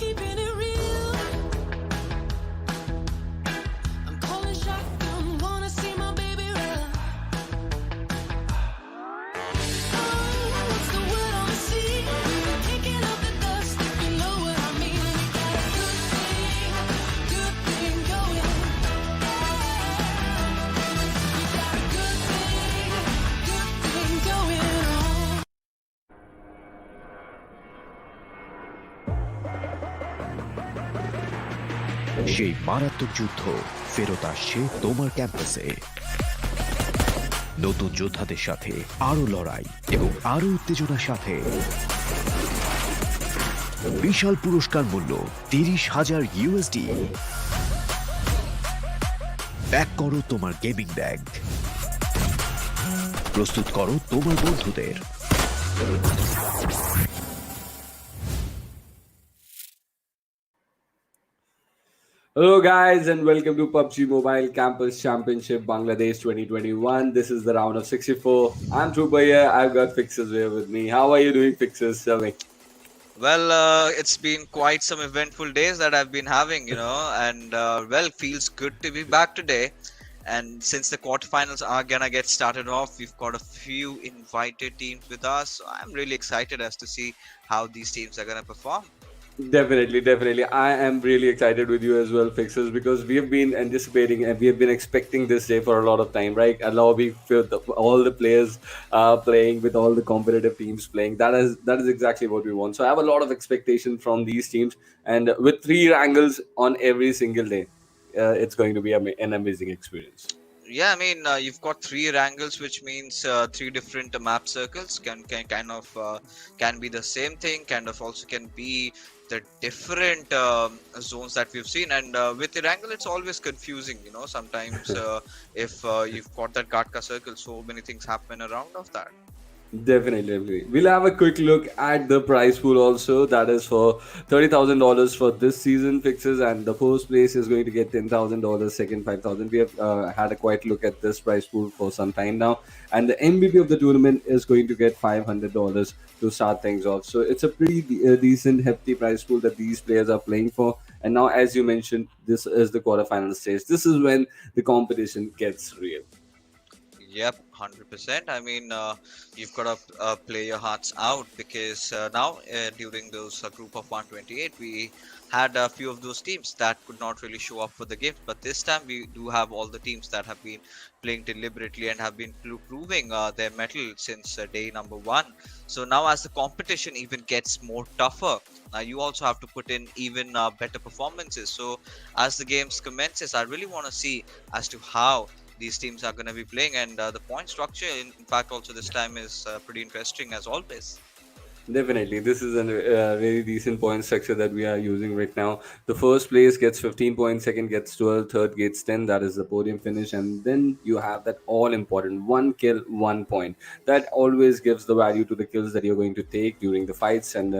keeping it real. I'm calling shotgun, wanna see my baby run. Oh, what's the word on the sea? Kicking up the dust, if you know what I mean. We got a good thing going. We got a good thing going on. সেই মারাত্মক যুদ্ধ ফেরত আসছে তোমার ক্যাম্পাসে নতুন যোদ্ধাদের সাথে আরো লড়াই এবং আরো উত্তেজনার সাথে বিশাল পুরস্কার মূল্য 30,000 USD। প্যাক করো তোমার গেমিং ব্যাগ, প্রস্তুত করো তোমার বন্ধুদের। Hello guys and welcome to PUBG Mobile Campus Championship Bangladesh 2021. This is the round of 64. I'm Trooper here. I've got Fixers here with me. How are you doing, Fixers? Tell me. Well, it's been quite some eventful days that I've been having, and well, feels good to be back today. And since the quarterfinals are gonna get started off, we've got a few invited teams with us. So I'm really excited as to see how these teams are gonna perform. Definitely. I am really excited with you as well, Fixers, because we have been anticipating and we have been expecting this day for a lot of time, right? A lobby with all the players playing, with all the competitive teams playing. That is exactly what we want. So I have a lot of expectation from these teams, and with 3 Erangels on every single day, it's going to be an amazing experience. Yeah, I mean, you've got 3 Erangels, which means 3 different map circles can kind of can be the same thing, kind of also can be the different zones that we've seen. And with Erangel, it's always confusing, sometimes if you've got that Gatka circle, so many things happen around of that. Definitely. We'll have a quick look at the prize pool also. That is for $30,000 for this season, Fixes, and the first place is going to get $10,000, second $5,000. We have had a quiet look at this prize pool for some time now, and the MVP of the tournament is going to get $500 to start things off. So it's a pretty decent, hefty prize pool that these players are playing for. And now, as you mentioned, this is the quarterfinal stage. This is when the competition gets real. Yep, 100%. I mean, you've got to play your hearts out, because now during those group of 128, we had a few of those teams that could not really show up for the games. But this time we do have all the teams that have been playing deliberately and have been proving their mettle since day number 1. So now as the competition even gets more tougher, now you also have to put in even better performances. So as the games commences, I really want to see as to how these teams are going to be playing, and the point structure in fact also this time is pretty interesting as always. Definitely, this is a very decent point structure that we are using right now. The first place gets 15 points, second gets 12, third gets 10. That is the podium finish, and then you have that all important 1 kill, 1 point. That always gives the value to the kills that you're going to take during the fights, and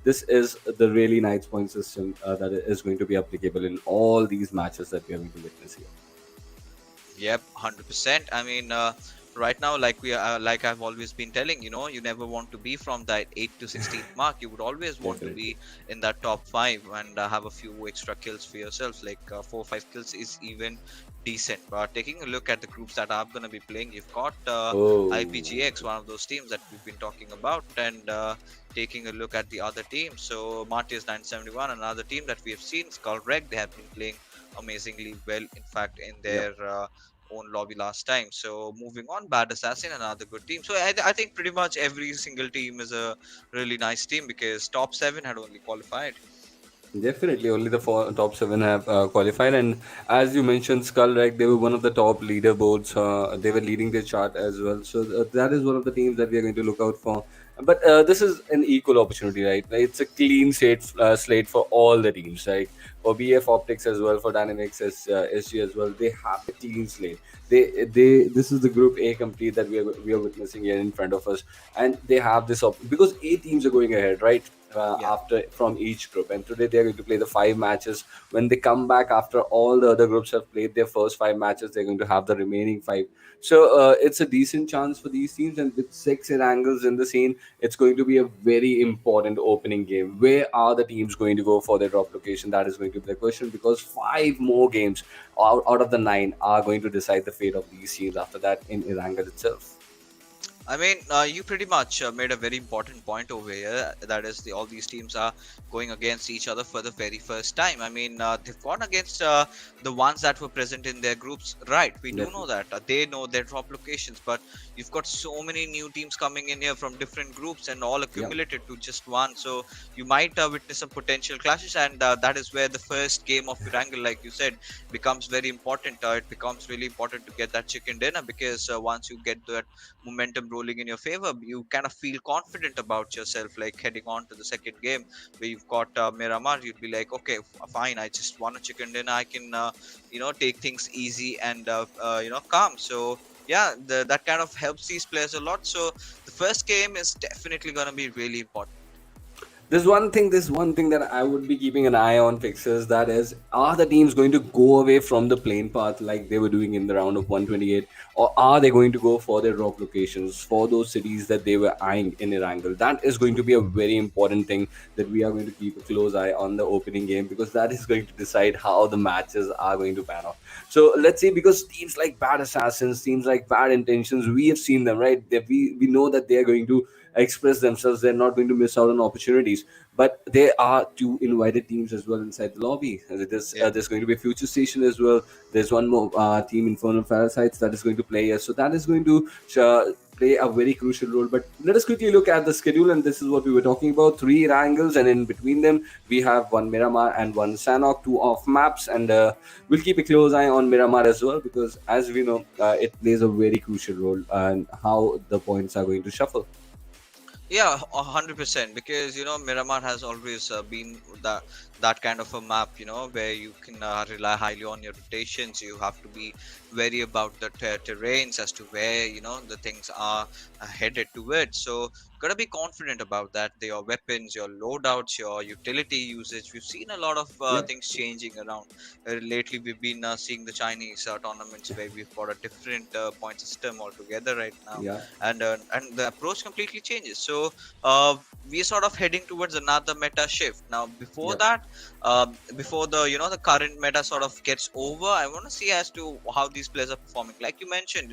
this is the really nice point system that is going to be applicable in all these matches that we are going to witness here. Yep, 100%. I mean, right now, like I've always been telling, you never want to be from that 8 to 16th mark. You would always want to be in that top 5 and have a few extra kills for yourselves. Like 4 or 5 kills is even decent. But taking a look at the groups that I'm going to be playing, you've got IPGX, one of those teams that we've been talking about, and taking a look at the other teams. So MARTYRS 971, another team that we have seen, SkuLLxREKT, they have been playing amazingly well, in fact, in their own lobby last time. So moving on, BADASSASSIN, another good team. So I think pretty much every single team is a really nice team, because top 7 had only qualified. Definitely, only the top 7 have qualified, and as you mentioned, SkuLLxREKT, they were one of the top leaderboards. They were leading their chart as well. So that is one of the teams that we are going to look out for. But this is an equal opportunity, right? It's a clean slate for all the teams, right? For BF Optics as well, for Dynamics, SG as well. They have a clean slate. This is the Group A complete that we are witnessing here in front of us, and they have this because 8 teams are going ahead, right? Yeah. after from each group, and today they are going to play the 5 matches. When they come back after all the other groups have played their first 5 matches, they're going to have the remaining 5. So it's a decent chance for these teams, and with 6 Erangels in the scene, it's going to be a very important opening game. Where are the teams going to go for their drop location? That is going to be the question, because 5 more games out of the 9 are going to decide the fate of these teams after that in Erangel itself. I mean, you pretty much made a very important point over here. That is, all these teams are going against each other for the very first time. I mean, they've gone against the ones that were present in their groups, right? We do know Definitely. that. They know their drop locations, but you've got so many new teams coming in here from different groups and all Yeah. accumulated to just one. So you might witness some potential clashes, and that is where the first game of Erangel, like you said, becomes very important. It becomes really important to get that chicken dinner, because once you get that momentum rolling in your favor, you kind of feel confident about yourself, like heading on to the second game where you've got Miramar. You'd be like, okay, fine, I just won a chicken dinner. I can, take things easy and, calm. So, yeah, that kind of helps these players a lot. So, the first game is definitely going to be really important. There's one thing that I would be keeping an eye on, fixes. That is, are the teams going to go away from the plane path like they were doing in the round of 128, or are they going to go for their drop locations for those cities that they were eyeing in Erangel? That is going to be a very important thing that we are going to keep a close eye on the opening game, because that is going to decide how the matches are going to pan out. So let's see, because teams like Bad Assassins, teams like Bad Intentions, we have seen them, right? We know that they are going to express themselves. They're not going to miss out on opportunities. But there are 2 invited teams as well inside the lobby. Yeah. There's going to be a FutureStation as well. There's one more team, Infernal Parasites, that is going to play here. So that is going to play a very crucial role. But let us quickly look at the schedule, and this is what we were talking about: 3 Erangels, and in between them we have one Miramar and one Sanhok, 2 off maps, and we'll keep a close eye on Miramar as well, because as we know, it plays a very crucial role in how the points are going to shuffle. Yeah, 100%. Because Miramar has always been that kind of a map. Where you can rely highly on your rotations. You have to be wary about the terrains as to where the things are headed towards. So gotta be confident about that. Your weapons, your loadouts, your utility usage. We've seen a lot of Yep. things changing around. Lately, we've been seeing the Chinese tournaments where we've got a different point system altogether right now, Yeah. and the approach completely changes. So uh, we're sort of heading towards another meta shift now. Before Yep. that, before the the current meta sort of gets over, I want to see as to how these players are performing. Like you mentioned,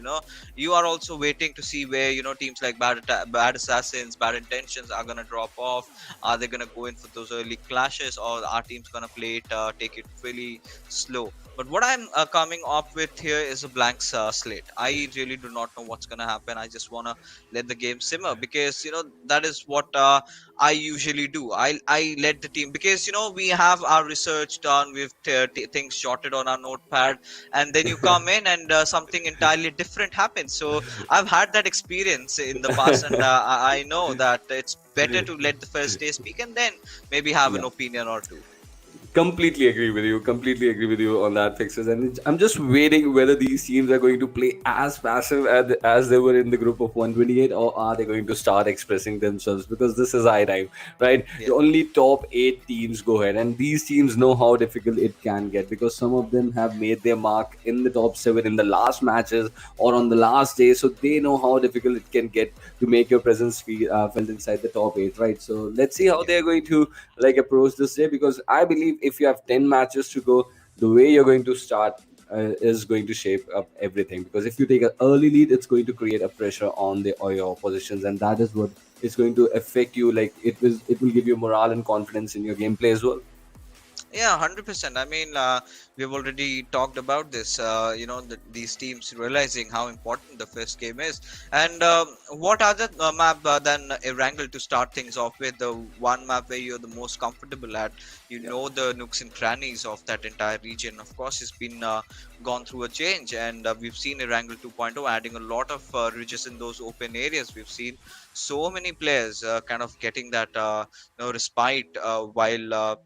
you are also waiting to see where teams like Bad Assassins, Bad Intentions are gonna drop off. Are they gonna go in for those early clashes, or are teams gonna play it, take it really slow? But what I'm coming up with here is a blank slate. I really do not know what's gonna happen. I just wanna let the game simmer, because that is what I usually do. I let the team, because we have our research done, we've things jotted on our notepad, and then you come in and something entirely different happens. So I've had that experience in the past, and I know that it's better to let the first day speak and then maybe have an Yeah. opinion or two. Completely agree with you. Completely agree with you on that, fixes. And I'm just waiting whether these teams are going to play as passive as they were in the group of 128, or are they going to start expressing themselves? Because this is high time, right? Yeah. The only top 8 teams go ahead, and these teams know how difficult it can get, because some of them have made their mark in the top 7 in the last matches or on the last day. So they know how difficult it can get to make your presence felt inside the top 8, right? So let's see how Yeah. they're going to like approach this day, because I believe if you have 10 matches to go, the way you're going to start is going to shape up everything. Because if you take an early lead, it's going to create a pressure on the or your oppositions, and that is what is going to affect you. Like it will give you morale and confidence in your gameplay as well. Yeah, 100%. I mean, we've already talked about this. These teams realizing how important the first game is, and what other map than Erangel to start things off with? The one map where you're the most comfortable at. Yeah. The nooks and crannies of that entire region. Of course, it's been gone through a change, and we've seen Erangel 2.0 adding a lot of ridges in those open areas. We've seen so many players kind of getting that respite while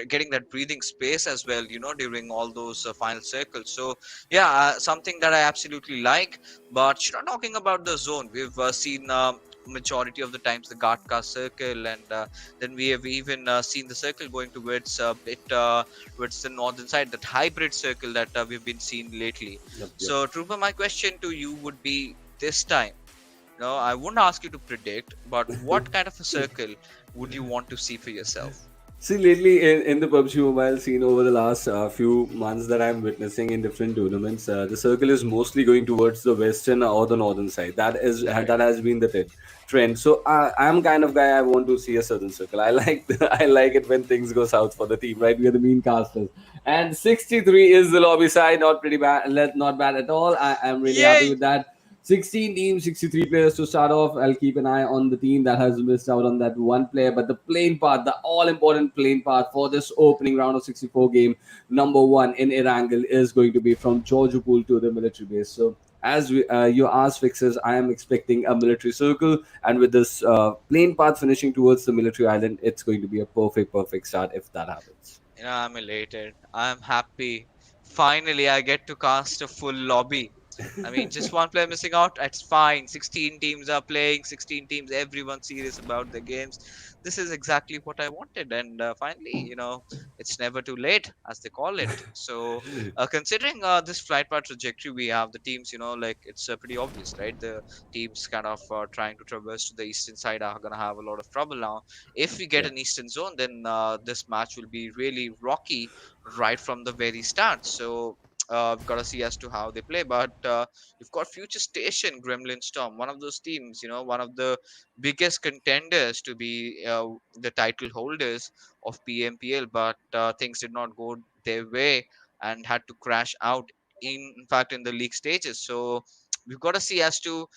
getting that breathing space as well, during all those final circles. So yeah, something that I absolutely like. But talking about the zone, we've seen majority of the times the Gatka circle, and then we have even seen the circle going towards towards the northern side, that hybrid circle that we've been seeing lately. Yep, yep. So, Trooper, my question to you would be this time. No, I wouldn't ask you to predict, but what kind of a circle would you want to see for yourself? See, lately in the PUBG Mobile scene over the last few months that I'm witnessing in different tournaments, the circle is mostly going towards the western or the northern side. Correct. That has been the trend. So I'm kind of guy I want to see a southern circle. I like I like it when things go south for the team. Right, we are the mean casters. And 63 is the lobby side, not pretty bad, not bad at all. I'm really happy Yay! with that. 16 teams, 63 players to start off. I'll keep an eye on the team that has missed out on that one player. But the playing part, the all important playing part for this opening round of 64 game, number one in Erangel is going to be from Georgiopol to the military base. So, as you asked Fixes, I am expecting a military circle. And with this plane path finishing towards the military island, it's going to be a perfect start if that happens. You know, I'm elated. I'm happy. Finally, I get to cast a full lobby. I mean, just one player missing out, that's fine. 16 teams are playing, 16 teams, everyone serious about the games. This is exactly what I wanted. And finally, it's never too late, as they call it. So, considering this flight path trajectory we have, the teams, like it's pretty obvious, right? The teams kind of trying to traverse to the eastern side are going to have a lot of trouble now. If we get Yeah. an eastern zone, then this match will be really rocky right from the very start. So, we've got to see as to how they play. But you've got FutureStation, Gremlin Storm, one of those teams, one of the biggest contenders to be the title holders of PMPL. But things did not go their way and had to crash out, in fact, in the league stages. So we've got to see as to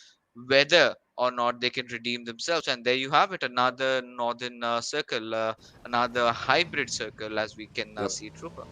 whether or not they can redeem themselves. And there you have it, another northern circle, another hybrid circle, as we can Yep. see, Trooper.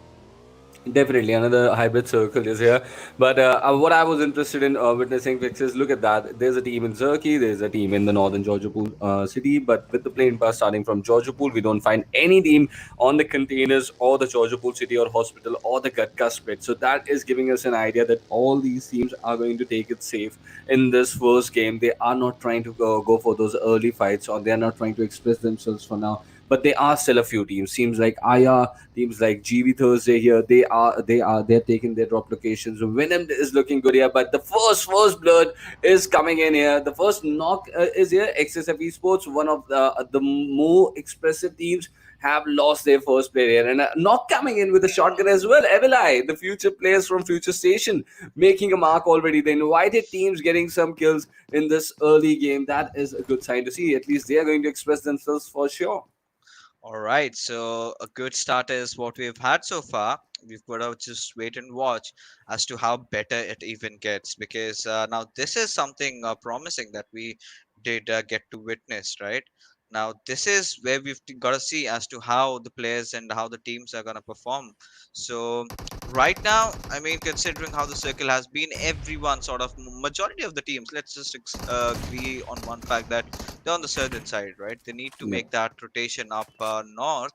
Definitely, another hybrid circle is here. But what I was interested in witnessing fixes, look at that. There's a team in Zerki, there's a team in the northern Georgiopol city. But with the plane pass starting from Georgiopol, we don't find any team on the containers or the Georgiopol city or hospital or the Gatka spread. So that is giving us an idea that all these teams are going to take it safe in this first game. They are not trying to go for those early fights, or they are not trying to express themselves for now. But there are still a few teams. Seems like Aya, teams like GV Thursday here, they're taking their drop locations. Venomed is looking good here, but the first blood is coming in here. The first knock is here. XSF Esports, one of the more expressive teams, have lost their first player here, and a knock coming in with a shotgun as well. Evileye, the future players from FutureStation, making a mark already. The invited teams getting some kills in this early game. That is a good sign to see. At least they are going to express themselves for sure. All right, so a good start is what we've had so far. We've got to just wait and watch as to how better it even gets, because now this is something promising that we did get to witness, right? Now, this is where we've got to see as to how the players and how the teams are going to perform. So, right now, I mean, considering how the circle has been, everyone sort of majority of the teams, let's just agree on one fact that they're on the southern side, right? They need to Yeah. make that rotation up north.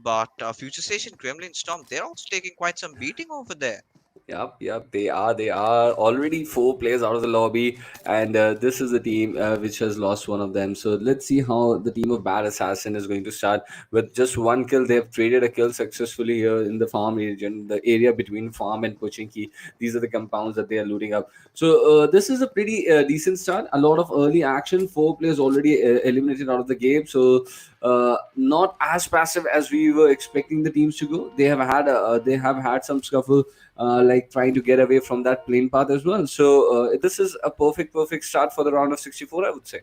But FutureStation, Gremlin Storm, they're also taking quite some beating over there. Yep. They are. They are already four players out of the lobby, and this is the team which has lost one of them. So let's see how the team of Bad Assassin is going to start with just one kill. They have traded a kill successfully here in the farm region, the area between farm and Pochinki. These are the compounds that they are looting up. So this is a pretty decent start. A lot of early action. Four players already eliminated out of the game. So not as passive as we were expecting the teams to go. They have had some scuffle, like trying to get away from that plane path as well. So this is a perfect start for the round of 64, I would say.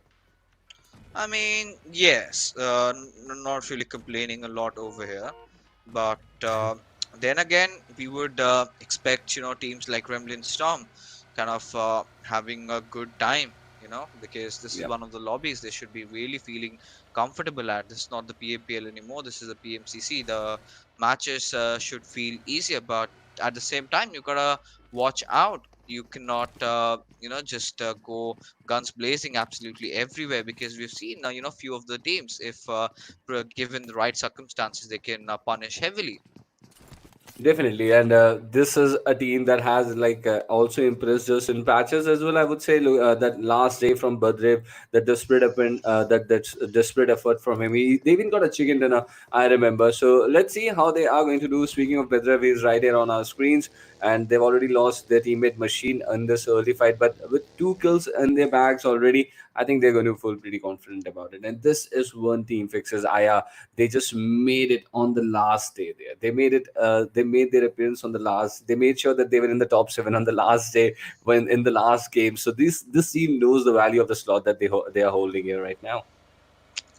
I mean, yes, not really complaining a lot over here, but then again, we would expect teams like Gremlin Storm kind of having a good time, because this is Yeah. one of the lobbies they should be really feeling comfortable at. This is not the PAPL anymore. This is the PMCC. The matches should feel easier, but at the same time, you gotta watch out. You cannot, just go guns blazing absolutely everywhere, because we've seen few of the teams, if given the right circumstances, they can punish heavily. Definitely, and this is a team that has like also impressed us in patches as well. I would say that last day from Badrev, the desperate effort, desperate effort from him. They even got a chicken dinner, I remember. So let's see how they are going to do. Speaking of Badrev, he's right here on our screens, and they've already lost their teammate Machine in this early fight, but with two kills in their bags already, I think they're going to feel pretty confident about it. And this is one team fixes Aya. They just made it on the last day there. They made it. They made their appearance on the last. They made sure that they were in the top seven on the last day when in the last game. So this team knows the value of the slot that they are holding here right now.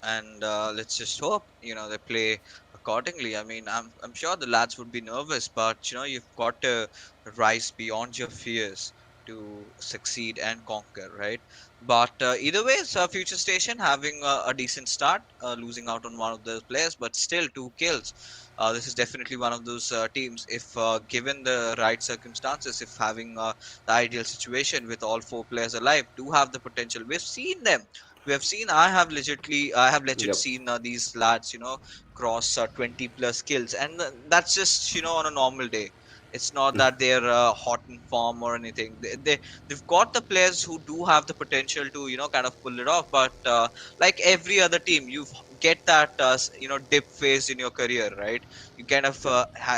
And let's just hope they play accordingly. I mean, I'm sure the lads would be nervous, but you've got to rise beyond your fears to succeed and conquer, right? But either way, it's Future Station having a decent start, losing out on one of those players, but still 2 kills. This is definitely one of those teams. If given the right circumstances, if having the ideal situation with all 4 players alive, do have the potential. We've seen them. We have seen. I have legit Yep. seen these lads, cross 20 plus kills, and that's just on a normal day. It's not that they're hot in form or anything. They've got the players who do have the potential to kind of pull it off. But like every other team, you get that dip phase in your career, right? You kind of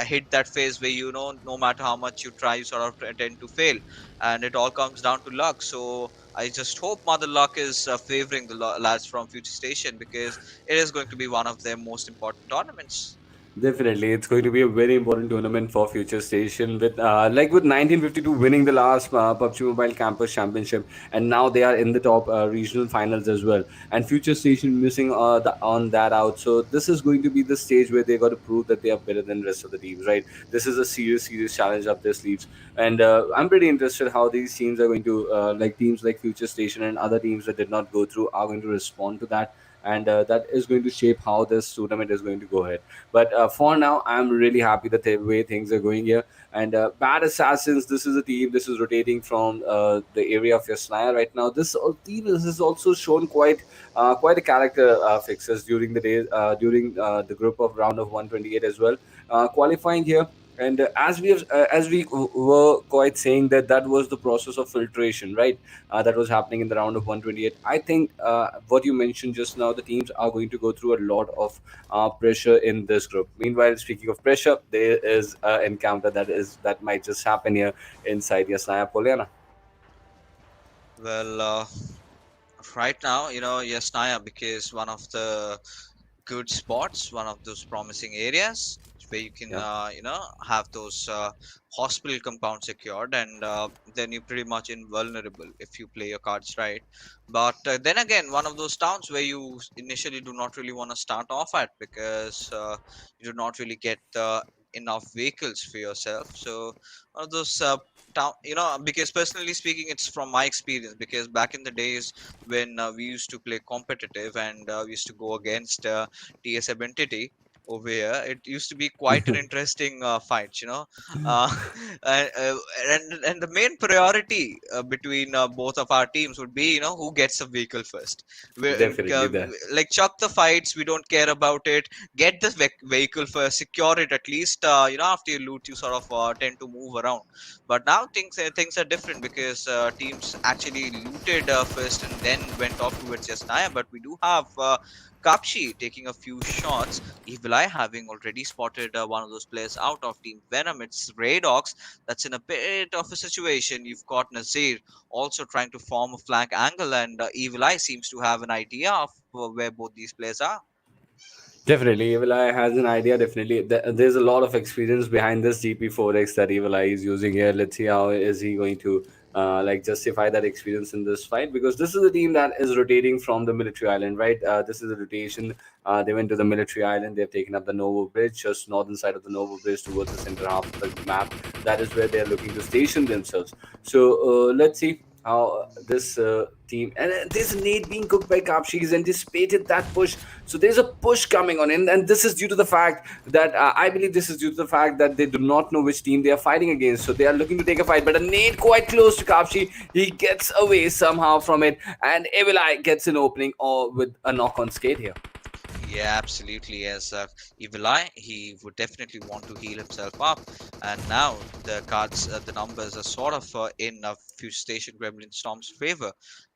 hit that phase where no matter how much you try, you sort of tend to fail, and it all comes down to luck. So I just hope Mother Luck is favoring the lads from Future Station, because it is going to be one of their most important tournaments. Definitely, it's going to be a very important tournament for Future Station. With like with 1952 winning the last PUBG Mobile Campus Championship, and now they are in the top regional finals as well. And Future Station missing on that out. So this is going to be the stage where they got to prove that they are better than the rest of the teams, right? This is a serious challenge up their sleeves, and I'm pretty interested how these teams are going to like teams like Future Station and other teams that did not go through are going to respond to that, and that is going to shape how this tournament is going to go ahead. But for now, I'm really happy that the way things are going here. And Bad Assassins, this is a team. This is rotating from the area of Yasnaya right now. This team has also shown quite a character fixes during the day during the group of round of 128 as well. Qualifying here, and as we were quite saying that that was the process of filtration, right? That was happening in the round of 128. I think what you mentioned just now, the teams are going to go through a lot of pressure in this group. Meanwhile, speaking of pressure, there is an encounter that might just happen here inside Yasnaya Poliana. Well, right now, yes, Naya, because one of the good spots, one of those promising areas where you can, Yeah. have those hospital compounds secured, and then you're pretty much invulnerable if you play your cards right. But then again, one of those towns where you initially do not really want to start off at, because you do not really get enough vehicles for yourself. So one of those town, because personally speaking, it's from my experience, because back in the days when we used to play competitive, and we used to go against TS Identity over here, it used to be quite an interesting fight, uh, and, uh, and the main priority between both of our teams would be, who gets a vehicle first. Definitely there. Like, chuck the fights, we don't care about it. Get the vehicle first, secure it at least. After you loot, you sort of tend to move around. But now things are different, because teams actually looted first and then went off towards Yasnaya. But we do have Kapshi taking a few shots. Evil Eye having already spotted one of those players out of Team Venom. It's Raydox that's in a bit of a situation. You've got Nazir also trying to form a flank angle, and Evil Eye seems to have an idea of where both these players are. Definitely, Evil Eye has an idea. Definitely, there's a lot of experience behind this GP4X that Evil Eye is using here. Let's see how is he going to like justify that experience in this fight, because this is a team that is rotating from the military island, right? This is a rotation. They went to the military island. They've taken up the Novo Bridge, just northern side of the Novo Bridge towards the center half of the map. That is where they are looking to station themselves. So let's see how this team, and there's a nade being cooked by Kapshi. He's anticipated that push, so there's a push coming on in, and this is due to the fact that I believe this is due to the fact that they do not know which team they are fighting against, so they are looking to take a fight. But a nade quite close to Kapshi, he gets away somehow from it, and Evil Eye gets an opening or with a knock on skate here. Yeah, absolutely. As Evil Eye, he would definitely want to heal himself up. And now the cards, the numbers are sort of in FutureStation Gremlin Storm's favor.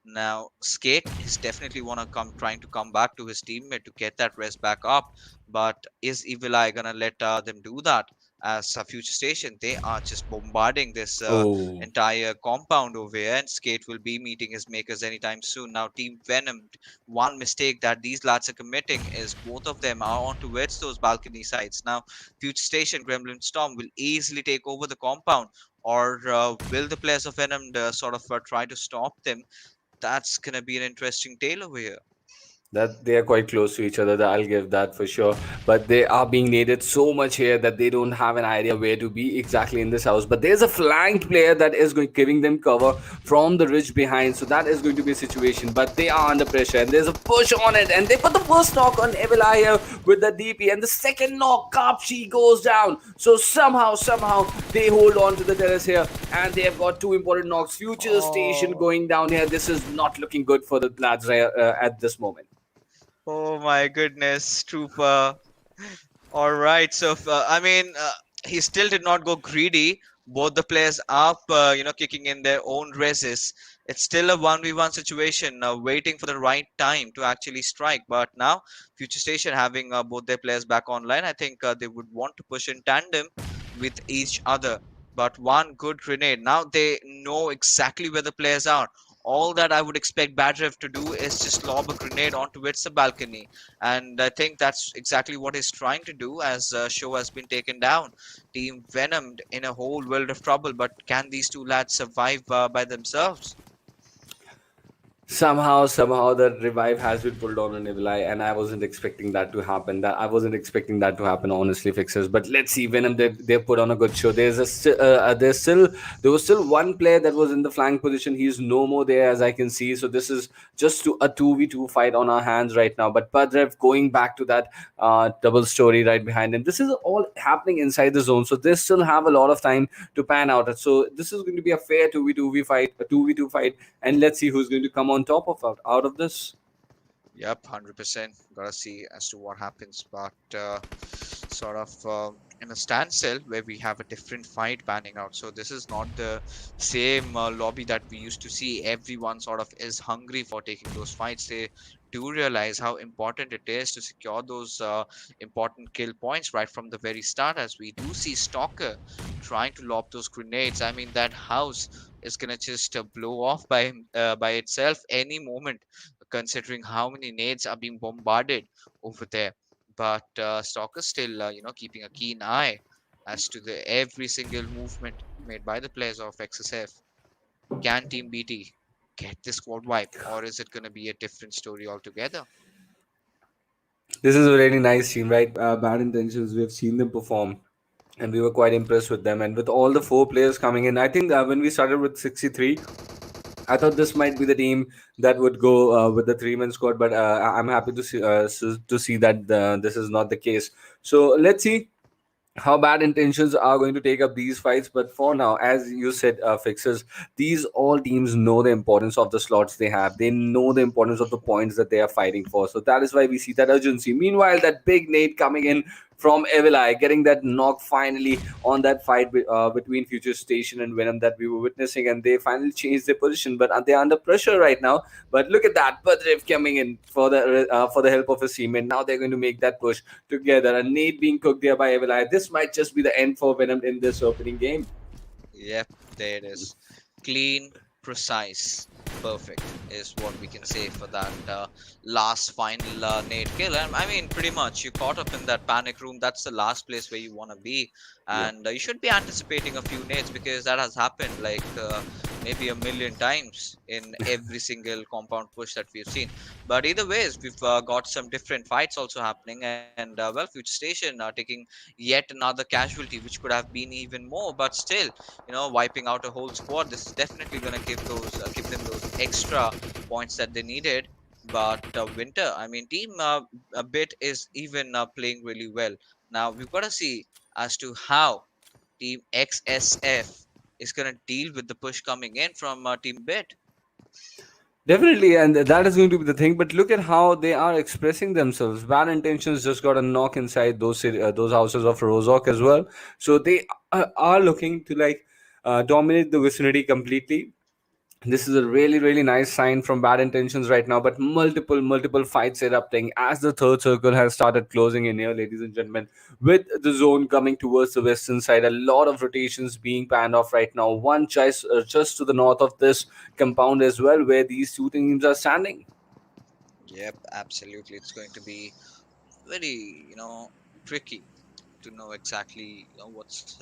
Now Skate is definitely want to trying to come back to his teammate to get that rest back up. But is Evil Eye gonna let them do that? As FutureStation, they are just bombarding this Oh, entire compound over here, and Skate will be meeting his makers anytime soon. Now Team Venom, one mistake that these lads are committing is both of them are on towards those balcony sides. Now, Future Station, Gremlin Storm will easily take over the compound, or will the players of Venom sort of try to stop them? That's gonna be an interesting tale over here. that they are quite close to each other. I'll give that for sure. But they are being needed so much here that they don't have an idea where to be exactly in this house. But there's a flanked player that is going giving them cover from the ridge behind. So that is going to be a situation. But they are under pressure and there's a push on it. And they put the first knock on Evil Eye here with the DP. And the second knock, Kapshi goes down. So somehow they hold on to the terrace here. And they have got two important knocks. Future Station Oh, going down here. This is not looking good for the lads at this moment. oh my goodness, Trooper. All right. So, I mean, he still did not go greedy. Both the players up, kicking in their own races. It's still a 1v1 situation, waiting for the right time to actually strike. But now, Future Station having both their players back online, I think they would want to push in tandem with each other. But one good grenade. Now they know exactly where the players are. All that I would expect Badrev to do is just lob a grenade onto its balcony, and I think that's exactly what he's trying to do as show has been taken down. Team Venomed in a whole world of trouble, but can these two lads survive by themselves? Somehow the revive has been pulled on Evil, and I wasn't expecting that to happen. That I wasn't expecting that to happen, honestly, fixers. But let's see, Venom, they put on a good show. There was still one player that was in the flank position. He's no more there, as I can see. So this is just a 2v2 fight on our hands right now. But Padrev going back to that double story right behind him. This is all happening inside the zone, so they still have a lot of time to pan out. So this is going to be a fair 2v2 fight, a 2v2 fight, and let's see who's going to come on top of out of this. Yep, 100%. Gotta see as to what happens, but sort of in a standstill where we have a different fight panning out. So this is not the same lobby that we used to see. Everyone sort of is hungry for taking those fights. They do realize how important it is to secure those important kill points right from the very start. As we do see Stalker trying to lob those grenades. I mean, that house is gonna just blow off by itself any moment, considering how many nades are being bombarded over there. But Stalker still, keeping a keen eye as to the every single movement made by the players of XSF. Can Team BT get this squad wipe, or is it going to be a different story altogether? This is a really nice team, right? Bad intentions. We've seen them perform, and we were quite impressed with them. And with all the four players coming in, I think when we started with 63, I thought this might be the team that would go with the three-man squad, but I'm happy to see that this is not the case. So let's see how bad intentions are going to take up these fights. But for now, as you said, fixers, these all teams know the importance of the slots they have. They know the importance of the points that they are fighting for. So that is why we see that urgency. Meanwhile, that big nade coming in from Evil Eye, getting that knock finally on that fight between Future Station and Venom that we were witnessing, and they finally changed their position. But they're under pressure right now. But look at that, Badrev coming in for the help of his teammate. Now they're going to make that push together. A nade being cooked there by Evil Eye. This might just be the end for Venom in this opening game. Yep, there it is. Clean, precise, perfect is what we can say for that last final nade kill. And I mean, pretty much you caught up in that panic room. That's the last place where you want to be, Yeah. and you should be anticipating a few nades because that has happened like maybe a million times in every single compound push that we've seen. But either ways, we've got some different fights also happening, and well, Future Station taking yet another casualty, which could have been even more, but still, wiping out a whole squad. This is definitely going to give them those extra points that they needed. But Winter, I mean, team a bit is even playing really well. Now we've got to see as to how team XSF is going to deal with the push coming in from team bit. Definitely, and that is going to be the thing. But look at how they are expressing themselves. Bad intentions just got a knock inside those houses of Rozok as well. So they are looking to like dominate the vicinity completely. This is a really nice sign from bad intentions right now, but multiple fights erupting as the third circle has started closing in here, ladies and gentlemen, with the zone coming towards the western side. A lot of rotations being panned off right now, one just to the north of this compound as well, where these two teams are standing. Yep, absolutely. It's going to be very, tricky to know exactly, what's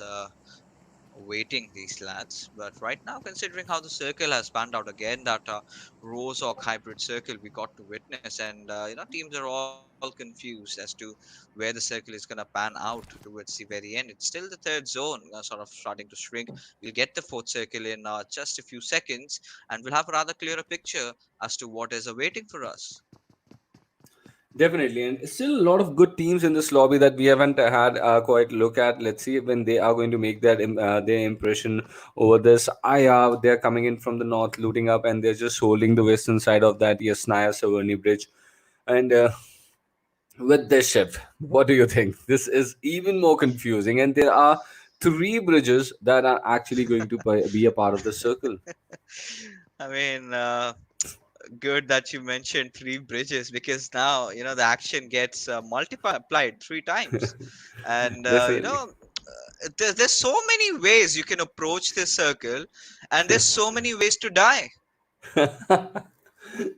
awaiting these lads. But right now, considering how the circle has panned out again, that rose or hybrid circle we got to witness, and teams are all confused as to where the circle is going to pan out towards the very end. It's still the third zone, sort of starting to shrink. We'll get the fourth circle in just a few seconds, and we'll have a rather clearer picture as to what is awaiting for us. Definitely, and still a lot of good teams in this lobby that we haven't had quite look at. Let's see when they are going to make their impression over this. They're coming in from the north, looting up, and they're just holding the western side of that Yasnaya Savarni bridge. And with this ship, what do you think? This is even more confusing, and there are three bridges that are actually going to be a part of the circle. I mean, good that you mentioned three bridges, because now the action gets multiplied three times. And Definitely. there's so many ways you can approach this circle, and there's so many ways to die.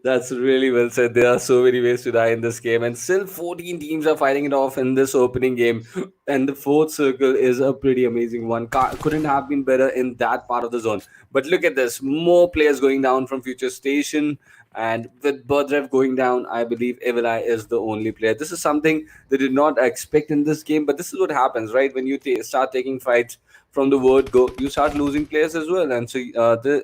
That's really well said. There are so many ways to die in this game, and still 14 teams are fighting it off in this opening game. And the fourth circle is a pretty amazing one. Couldn't have been better in that part of the zone. But look at this, more players going down from Future Station, and with Birdrev going down, I believe Evil Eye is the only player. This is something they did not expect in this game, but this is what happens, right? When you start taking fights from the word go, you start losing players as well. And so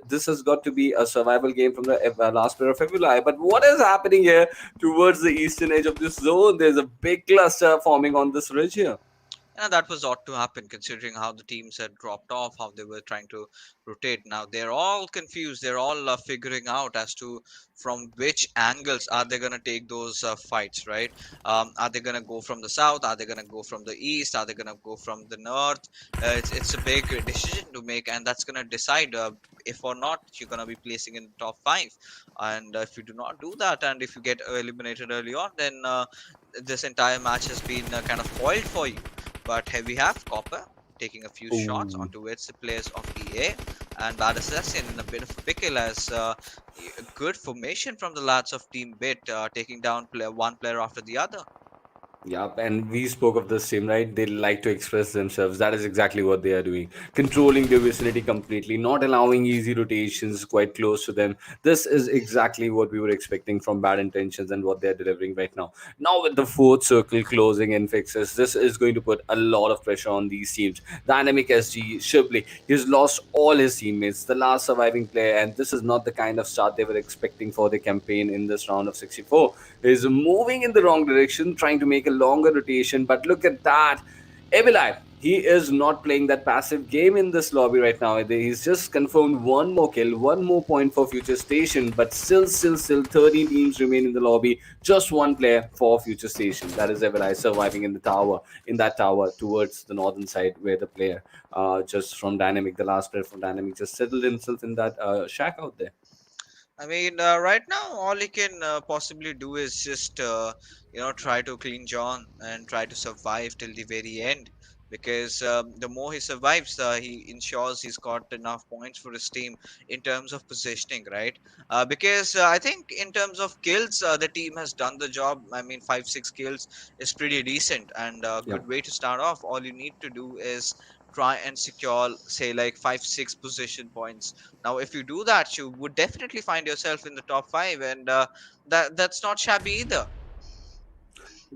this has got to be a survival game from the last player of February. But what is happening here towards the eastern edge of this zone? There's a big cluster forming on this ridge here. That was ought to happen, considering how the teams had dropped off, how they were trying to rotate. Now they're all confused. They're all figuring out as to from which angles are they going to take those fights, right? Are they going to go from the south? Are they going to go from the east? Are they going to go from the north? It's a big decision to make, and that's going to decide if or not you're going to be placing in the top five. And if you do not do that, and if you get eliminated early on, then this entire match has been kind of foiled for you. But here we have Copper taking a few shots Ooh. onto its the players of EA, and BADASSASSIN in a bit of a pickle as a good formation from the lads of Team Bit, taking down one player after the other. Yep, and we spoke of this same, right? They like to express themselves. That is exactly what they are doing. Controlling their vicinity completely, not allowing easy rotations quite close to them. This is exactly what we were expecting from bad intentions and what they're delivering right now. Now, with the fourth circle closing in fixes, this is going to put a lot of pressure on these teams. Dynamic SG, Shibley, he's lost all his teammates, the last surviving player, and this is not the kind of start they were expecting for the campaign in this round of 64. He's moving in the wrong direction, trying to make a longer rotation, but look at that. Evil Eye, he is not playing that passive game in this lobby right now. He's just confirmed one more kill, one more point for Future Station, but still 30 teams remain in the lobby. Just one player for Future Station. That is Evil Eye surviving in that tower towards the northern side, where the player just from Dynamic, the last player from Dynamic, just settled himself in that shack out there. I mean, right now, all he can possibly do is just, try to clean John and try to survive till the very end. Because the more he survives, he ensures he's got enough points for his team in terms of positioning, right? Because I think in terms of kills, the team has done the job. I mean, 5-6 kills is pretty decent and a Yeah. good way to start off. All you need to do is try and secure, say, like 5-6 position points. Now if you do that, you would definitely find yourself in the top five, and that's not shabby either.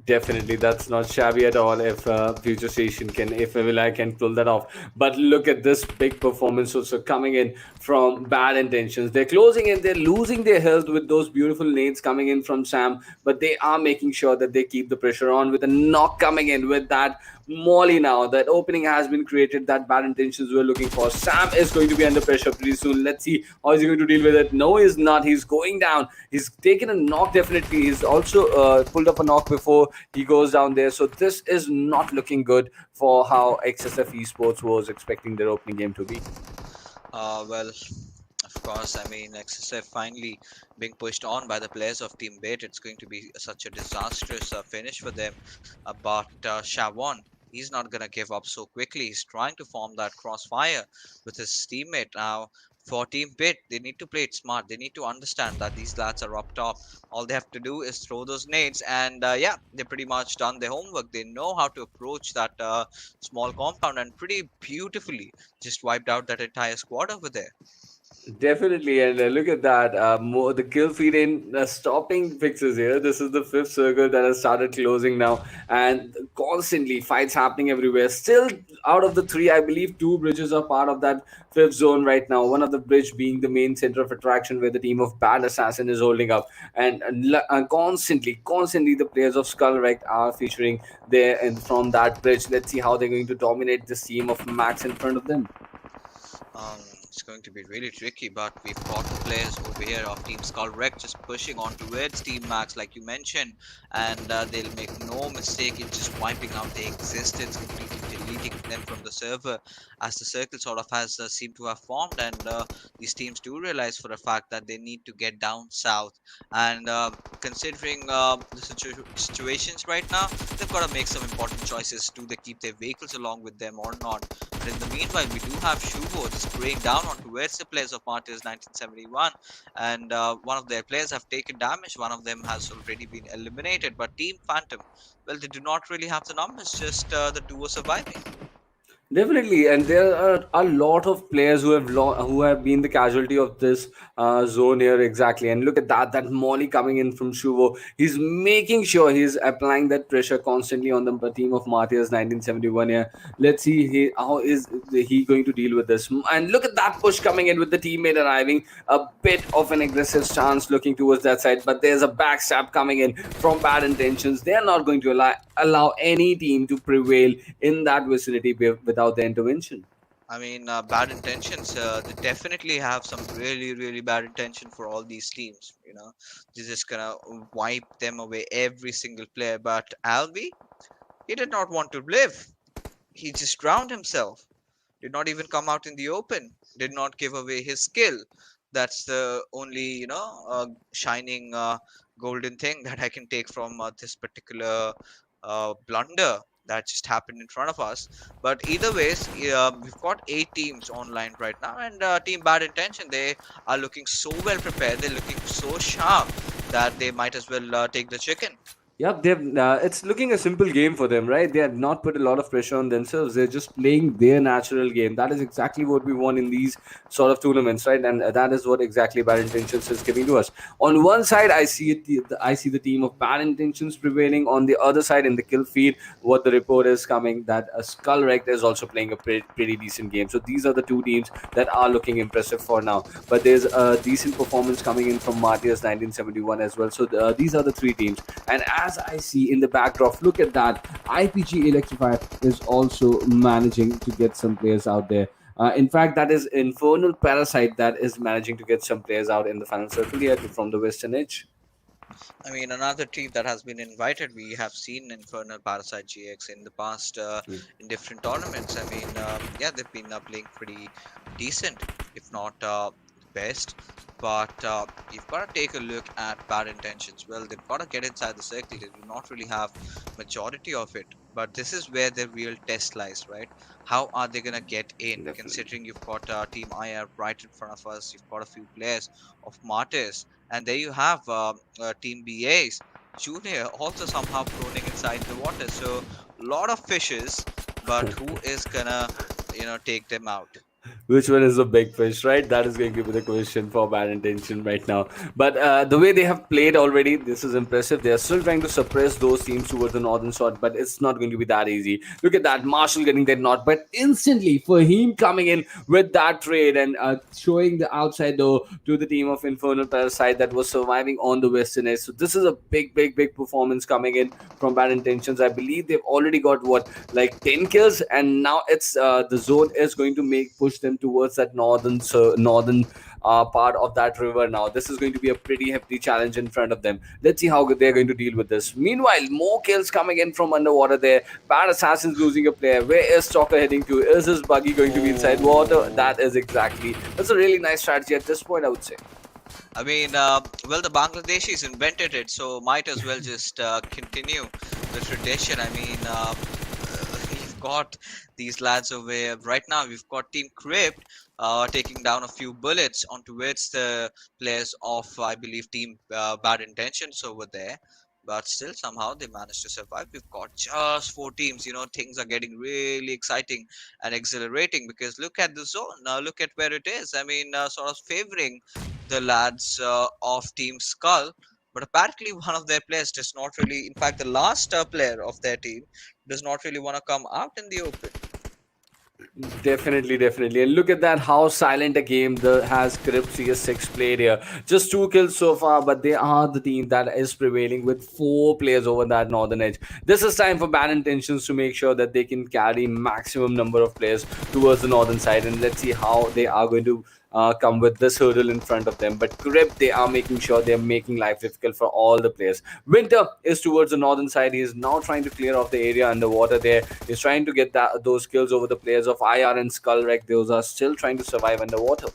Definitely, that's not shabby at all. If Future Station can, if Vilai can pull that off. But look at this big performance also coming in from bad intentions. They're closing in, they're losing their health with those beautiful nades coming in from Sam, but they are making sure that they keep the pressure on with a knock coming in with that Molly now. That opening has been created. That bad intentions we're looking for. Sam is going to be under pressure pretty soon. Let's see how is he going to deal with it. No, he's not. He's going down. He's taken a knock definitely. He's also pulled up a knock before he goes down there. So this is not looking good for how XSF Esports was expecting their opening game to be. Well, of course, I mean, XSF finally being pushed on by the players of Team Bait. It's going to be such a disastrous finish for them. But Shavon, he's not going to give up so quickly. He's trying to form that crossfire with his teammate. Now, for Team Bait, they need to play it smart. They need to understand that these lads are up top. All they have to do is throw those nades, and yeah, they pretty much done their homework. They know how to approach that small compound, and pretty beautifully just wiped out that entire squad over there. Definitely, and look at that. More the kill feed in stopping fixes here. This is the fifth circle that has started closing now, and constantly fights happening everywhere. Still, out of the three, I believe two bridges are part of that fifth zone right now. One of the bridge being the main center of attraction where the team of Bad Assassin is holding up, and constantly the players of SkuLLxREKT are featuring there and from that bridge. Let's see how they're going to dominate this team of Max in front of them. It's going to be really tricky, but we've got the players over here of Team SkuLLxREKT just pushing on towards Team Max, like you mentioned, and they'll make no mistake in just wiping out their existence, completely deleting them from the server, as the circle sort of has seemed to have formed, and these teams do realize for a fact that they need to get down south, and considering situations right now, they've got to make some important choices. Do they keep their vehicles along with them or not? But in the meanwhile, we do have Shuvo just spraying down on towards the players of MARTYRS 1971, and one of their players have taken damage. One of them has already been eliminated. But Team Phantom, well, they do not really have the numbers, just the duo surviving. Definitely, and there are a lot of players who have been the casualty of this zone here exactly. And look at that Molly coming in from Shuvo. He's making sure he's applying that pressure constantly on the team of MARTYRS 1971 here. Let's see how is he going to deal with this. And look at that push coming in with the teammate arriving. A bit of an aggressive stance looking towards that side, but there's a backstab coming in from Bad Intentions. They are not going to allow any team to prevail in that vicinity without their intervention. I mean, bad intentions. They definitely have some really, really bad intention for all these teams. You know, they're just gonna wipe them away, every single player. But Albi, he did not want to live. He just drowned himself. Did not even come out in the open. Did not give away his skill. That's the only, shining golden thing that I can take from this particular blunder that just happened in front of us. But either ways, we've got 8 teams online right now, and Team Bad Intention, they are looking so well prepared. They're looking so sharp that they might as well take the chicken. Yep, they've. It's looking a simple game for them, right? They have not put a lot of pressure on themselves. They're just playing their natural game. That is exactly what we want in these sort of tournaments, right? And that is what exactly Bad Intentions is giving to us. On one side, I see it. I see the team of Bad Intentions prevailing. On the other side, in the kill feed, what the report is coming that SkuLLxREKT is also playing a pretty decent game. So these are the two teams that are looking impressive for now. But there's a decent performance coming in from MARTYRS 1971 as well. So these are the three teams, and as I see in the backdrop, look at that. IPG Electrify is also managing to get some players out there. In fact, that is Infernal Parasite that is managing to get some players out in the final circle here from the Western Edge. I mean, another team that has been invited, we have seen Infernal Parasite GX in the past in different tournaments. I mean, yeah, they've been playing pretty decent, if not best. But you've got to take a look at Bad Intentions. Well, they've got to get inside the circle. They do not really have majority of it. But this is where the real test lies, right? How are they going to get in? Definitely. Considering you've got Team IR right in front of us, you've got a few players of MARTYRS, and there you have Team BA's Junior also somehow proning inside the water. So a lot of fishes, but who is gonna take them out? Which one is the big fish, right? That is going to be the question for bad intention right now. But the way they have played already, this is impressive. They are still trying to suppress those teams towards the northern side, but it's not going to be that easy. Look at that, Marshall getting that knot, but instantly Fahim coming in with that trade and showing the outside door to the team of Infernal Parasite that was surviving on the western edge. So this is a big performance coming in from bad intentions. I believe they've already got what, like 10 kills, and now it's the zone is going to make push them towards that northern part of that river. Now this is going to be a pretty hefty challenge in front of them. Let's see how they're going to deal with this. Meanwhile, more kills coming in from underwater there. Bad Assassin's losing a player. Where is Stalker heading to? Is his buggy going to be inside water? That is exactly, that's a really nice strategy at this point, I would say. I mean, well, the Bangladeshis invented it, so might as well just continue the tradition. I mean, we've got these lads over here. Right now, we've got Team CRYPT taking down a few bullets onto which the players of, I believe, Team Bad Intentions over there. But still, somehow they managed to survive. We've got just 4 teams. Things are getting really exciting and exhilarating because look at the zone. Now, look at where it is. I mean, sort of favoring the lads of Team Skull. But apparently, one of their players does not really, in fact, the last player of their team does not really want to come out in the open. Definitely. And look at that, how silent a game the has CRYPT CS6 played here. Just 2 kills so far, but they are the team that is prevailing with 4 players over that northern edge. This is time for bad intentions to make sure that they can carry maximum number of players towards the northern side. And let's see how they are going to come with this hurdle in front of them. But CRYPT, they are making sure they're making life difficult for all the players. Winter is towards the northern side. He is now trying to clear off the area underwater there. He's trying to get those kills over the players of IR and SkuLLxREKT. Those are still trying to survive underwater.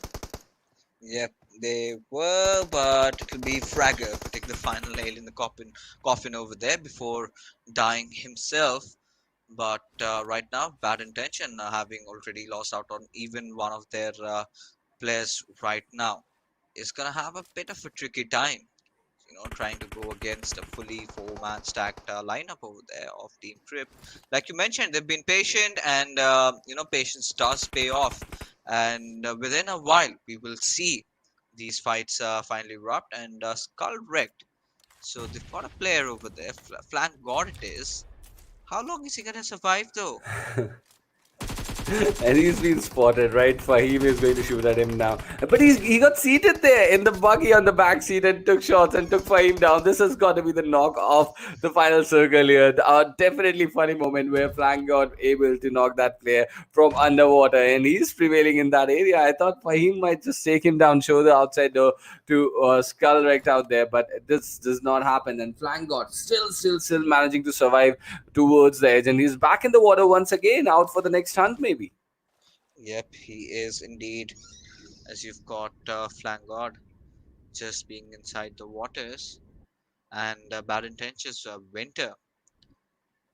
Yep, they were, but it'll be Fragger putting the final nail in the coffin over there before dying himself. But right now, Bad Intention, having already lost out on even one of their players right now, is gonna have a bit of a tricky time. Trying to go against a fully 4-man stacked lineup over there of Team CRYPT. Like you mentioned, they've been patient, and patience does pay off. And within a while, we will see these fights finally erupt. And SkuLLxREKT. So they've got a player over there, Flank God it is. How long is he gonna survive though? And he's been spotted, right? Fahim is going to shoot at him now. But he got seated there in the buggy on the back seat and took shots and took Fahim down. This has got to be the knock of the final circle here. Definitely funny moment where Flank got able to knock that player from underwater, and he's prevailing in that area. I thought Fahim might just take him down, show the outside door to SkuLLxREKT out there, but this does not happen. And Flank got still managing to survive towards the edge, and he's back in the water once again, out for the next hunt maybe. Yep, he is indeed. As you've got Flank God just being inside the waters, and Bad Intentions Winter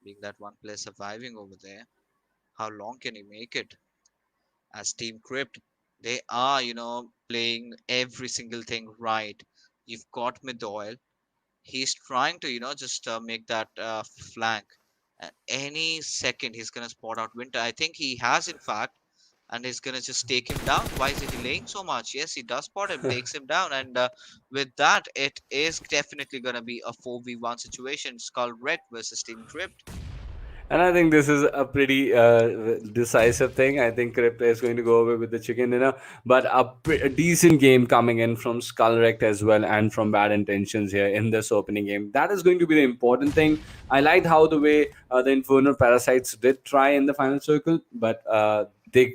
being that one player surviving over there. How long can he make it? As Team CRYPT, they are, playing every single thing right. You've got Midoil. He's trying to, just make that flank. And any second, he's going to spot out Winter. I think he has, in fact, and he's going to just take him down. Why is he delaying so much? Yes, he does spot him, takes him down. And with that, it is definitely going to be a 4v1 situation. SkuLLxREKT versus Team CRYPT. And I think this is a pretty decisive thing. I think CRYPT is going to go away with the chicken dinner, but a decent game coming in from SkuLLxREKT as well, and from Bad Intentions here in this opening game. That is going to be the important thing. I liked how the way the Infernal Parasites did try in the final circle, but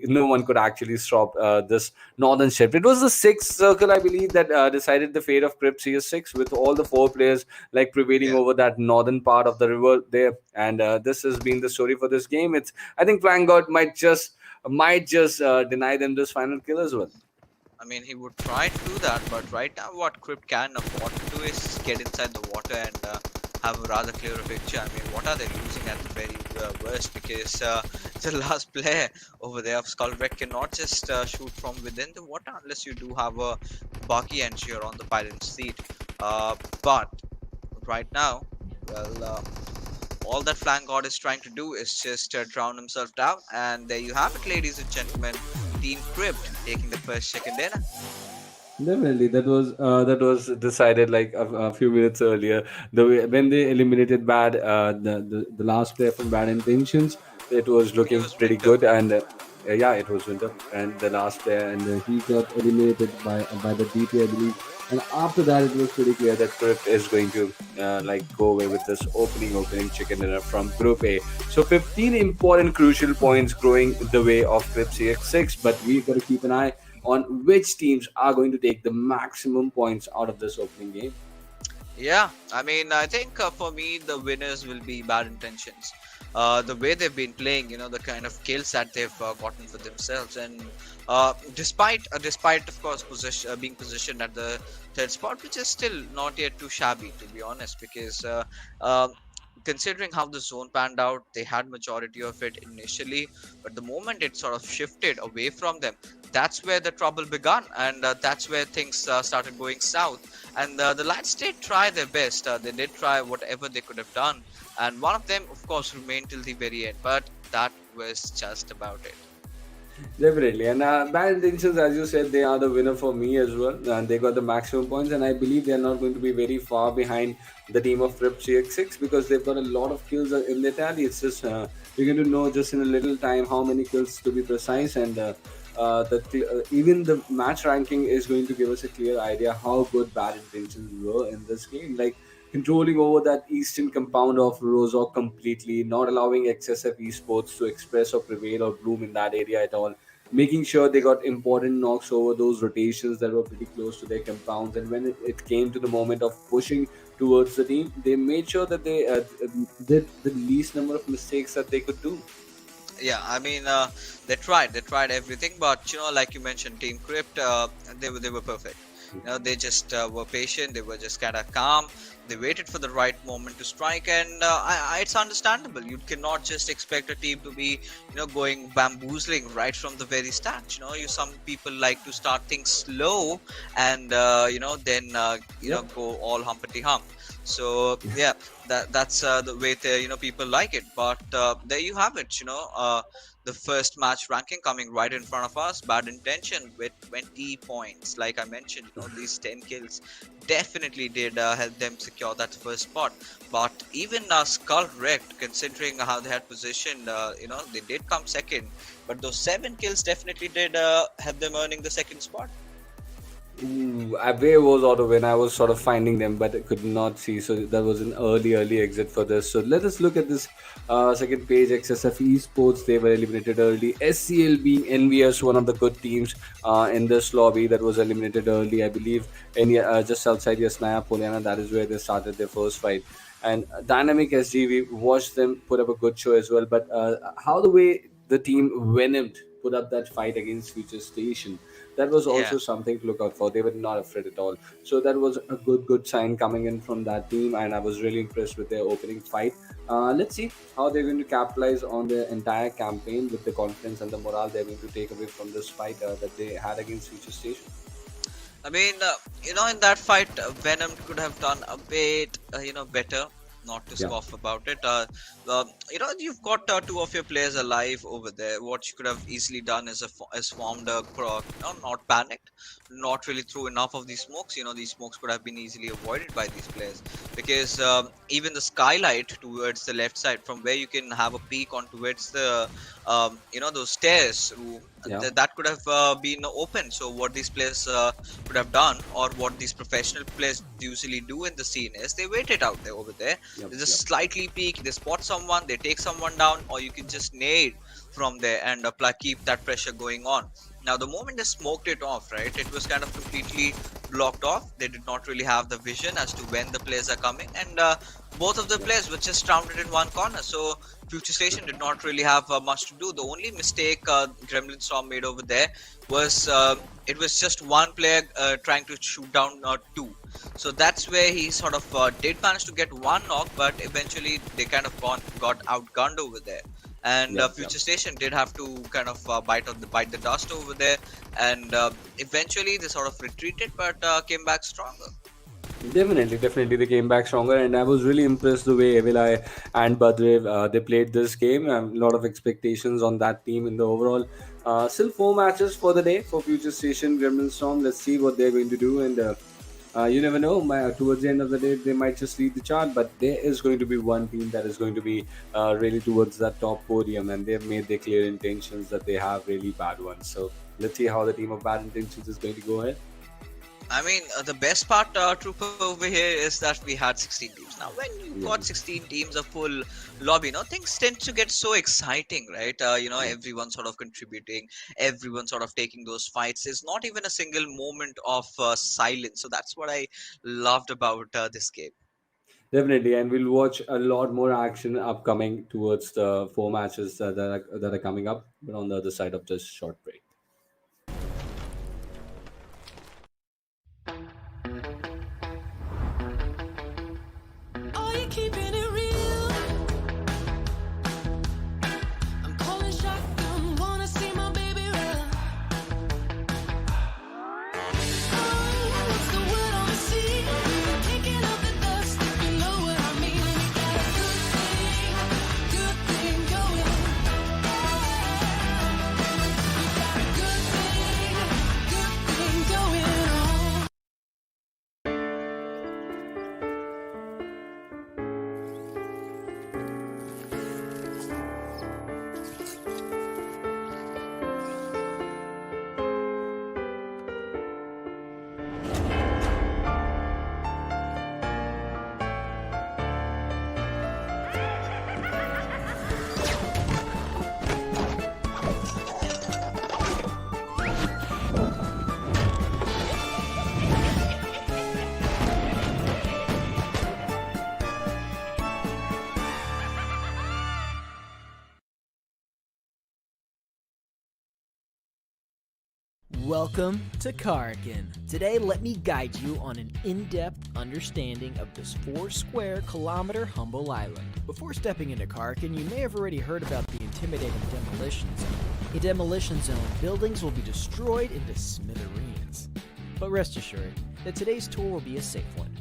no one could actually stop this northern shift. It was the 6th circle, I believe, that decided the fate of CRYPT CS6, with all the 4 players like prevailing Yeah. over that northern part of the river there. And this has been the story for this game. I think Flank God might just deny them this final kill as well. I mean, he would try to do that, but right now, what CRYPT can afford to do is get inside the water and have a rather clearer picture. I mean, what are they losing at the very worst? Because the last player over there of SkuLLxREKT cannot just shoot from within the water unless you do have a buggy and you're on the pilot's seat. But right now, well, all that Flank God is trying to do is just drown himself down. And there you have it, ladies and gentlemen. Team CRYPT taking the first chicken dinner. Definitely, that was decided like a few minutes earlier. The way when they eliminated the last player from Bad Intentions, it was It looking was pretty Winter. good, and yeah, it was Winter, and the last player, and he got eliminated by the DP, I believe. And after that, it was pretty clear that Crypt is going to like go away with this opening chicken dinner from Group A. So 15 important crucial points growing the way of Crypt CX6, but we've got to keep an eye on which teams are going to take the maximum points out of this opening game. Yeah, I mean, I think for me, the winners will be Bad Intentions. The way they've been playing, the kind of kills that they've gotten for themselves, and despite of course being positioned at the third spot, which is still not yet too shabby, to be honest, because uh, considering how the zone panned out, they had majority of it initially, but the moment it sort of shifted away from them, that's where the trouble began, and that's where things started going south. And the lads did try their best. They did try whatever they could have done, and one of them, of course, remained till the very end. But that was just about it. Definitely, and Bad Intentions, as you said, they are the winner for me as well, and they got the maximum points, and I believe they are not going to be very far behind the team of Rip CX6 because they've got a lot of kills in their tally. It's just you're going to know just in a little time how many kills to be precise, and even the match ranking is going to give us a clear idea how good Bad Intentions were in this game. Like controlling over that eastern compound of Rozok completely, not allowing XSF Esports to express or prevail or bloom in that area at all. Making sure they got important knocks over those rotations that were pretty close to their compounds, and when it came to the moment of pushing towards the team, they made sure that they did the least number of mistakes that they could do. Yeah, I mean, they tried everything, but like you mentioned, Team Crypt, they were perfect. They just were patient. They were just kind of calm. They waited for the right moment to strike, and it's understandable. You cannot just expect a team to be, going bamboozling right from the very start. Some people like to start things slow, and then Yep. go all humpity hump. So yeah, that's the way people like it. But there you have it. The first match ranking coming right in front of us. Bad Intention with 20 points. Like I mentioned, these 10 kills definitely did help them secure that first spot. But even SkuLLxREKT, considering how they had positioned, they did come second. But those 7 kills definitely did help them earning the second spot. Ooh, where was AUTOxWIN? I was sort of finding them, but I could not see. So that was an early exit for this. So let us look at this second page. XSF Esports, they were eliminated early. SCL being EnvyUs, one of the good teams in this lobby that was eliminated early, I believe, in just outside Yasnaya Poliana. That is where they started their first fight. And Dynamic SG, we watched them put up a good show as well. But how the way the team Venomed put up that fight against FutureStation, that was Yeah. also something to look out for. They were not afraid at all. So that was a good sign coming in from that team, and I was really impressed with their opening fight. Let's see how they're going to capitalize on their entire campaign with the confidence and the morale they're going to take away from this fight that they had against Future Station. I mean, in that fight, Venom could have done a bit, better. Not to Yeah. scoff about it. You've got two of your players alive over there. What you could have easily done is formed a not panicked, not really threw enough of these smokes. These smokes could have been easily avoided by these players because even the skylight towards the left side, from where you can have a peek on towards the those stairs room, Yeah. that could have been open. So what these players could have done, or what these professional players usually do in the scene, is they wait it out there over there. Yep. They just Yep. slightly peek, they spot someone, they take someone down, or you can just nade from there and apply, keep that pressure going on. Now the moment they smoked it off, right, it was kind of completely blocked off. They did not really have the vision as to when the players are coming, and both of the players were just surrounded in one corner. So Future Station did not really have much to do. The only mistake Gremlin Storm made over there was it was just one player trying to shoot down two. So that's where he sort of did manage to get one knock, but eventually they kind of got outgunned over there. And Yep. Yep. Future Station did have to kind of bite the dust over there, and eventually they sort of retreated, but came back stronger. Definitely, they came back stronger, and I was really impressed the way Evilai and Badrev they played this game. A lot of expectations on that team in the overall. Still 4 matches for the day for FutureStation, Gremlin Storm. Let's see what they're going to do. And you never know. Towards the end of the day, they might just lead the chart. But there is going to be one team that is going to be really towards that top podium, and they've made their clear intentions that they have really bad ones. So let's see how the team of bad intentions is going to go ahead. I mean, the best part, Trooper, over here is that we had 16 teams. Now, when you got 16 teams, a full lobby, things tend to get so exciting, right? Everyone sort of contributing, everyone sort of taking those fights. There's not even a single moment of silence. So that's what I loved about this game. Definitely, and we'll watch a lot more action upcoming towards the 4 matches that are coming up. But on the other side of this short break. Are you keeping it real? I'm calling shotgun, wanna see my baby run. Oh, what's the word on the sea? Kicking up the dust, you know what I mean. We got a good thing going. We got a good thing going on. Welcome to Karkin. Today, let me guide you on an in-depth understanding of this 4-square-kilometer humble island. Before stepping into Karkin, you may have already heard about the intimidating demolition zone. In demolition zone, buildings will be destroyed into smithereens. But rest assured that today's tour will be a safe one.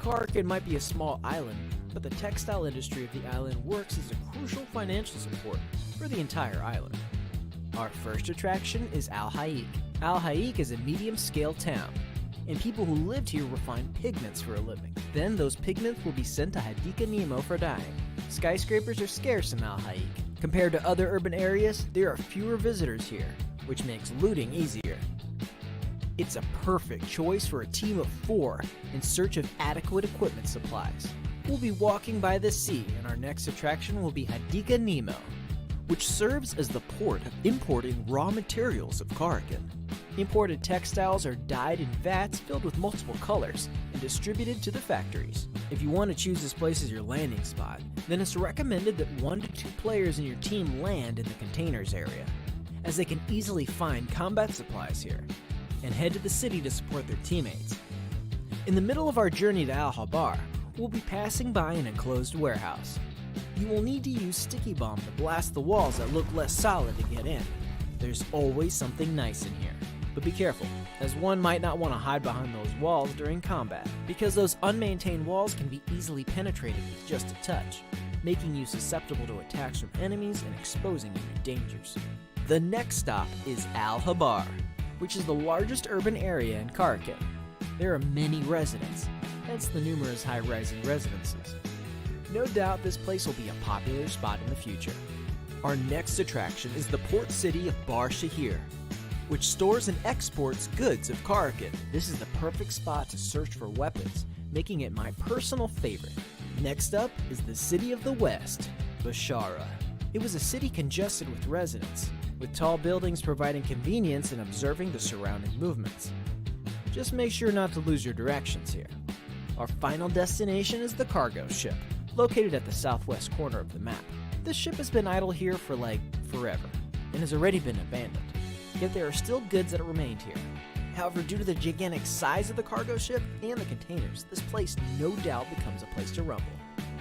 Karkin might be a small island, but the textile industry of the island works as a crucial financial support for the entire island. Our first attraction is Al Haik. Al Haik is a medium-scale town, and people who lived here refine pigments for a living. Then those pigments will be sent to Hadika Nemo for dyeing. Skyscrapers are scarce in Al Haik. Compared to other urban areas, there are fewer visitors here, which makes looting easier. It's a perfect choice for a team of 4 in search of adequate equipment supplies. We'll be walking by the sea, and our next attraction will be Hadika Nemo, which serves as the port of importing raw materials of Karkin. Imported textiles are dyed in vats filled with multiple colors and distributed to the factories. If you want to choose this place as your landing spot, then it's recommended that 1 to 2 players in your team land in the containers area, as they can easily find combat supplies here, and head to the city to support their teammates. In the middle of our journey to Al Habar, we'll be passing by an enclosed warehouse. You will need to use sticky bomb to blast the walls that look less solid to get in. There's always something nice in here. But be careful, as one might not want to hide behind those walls during combat, because those unmaintained walls can be easily penetrated with just a touch, making you susceptible to attacks from enemies and exposing you to dangers. The next stop is Al Habar, which is the largest urban area in Karkin. There are many residents, hence the numerous high-rising residences. No doubt this place will be a popular spot in the future. Our next attraction is the port city of Bar Shahir, which stores and exports goods of Karkin. This is the perfect spot to search for weapons, making it my personal favorite. Next up is the city of the West, Bashara. It was a city congested with residents, with tall buildings providing convenience in observing the surrounding movements. Just make sure not to lose your directions here. Our final destination is the cargo ship, located at the southwest corner of the map. This ship has been idle here for forever, and has already been abandoned. Yet there are still goods that remained here. However, due to the gigantic size of the cargo ship and the containers, this place no doubt becomes a place to rumble.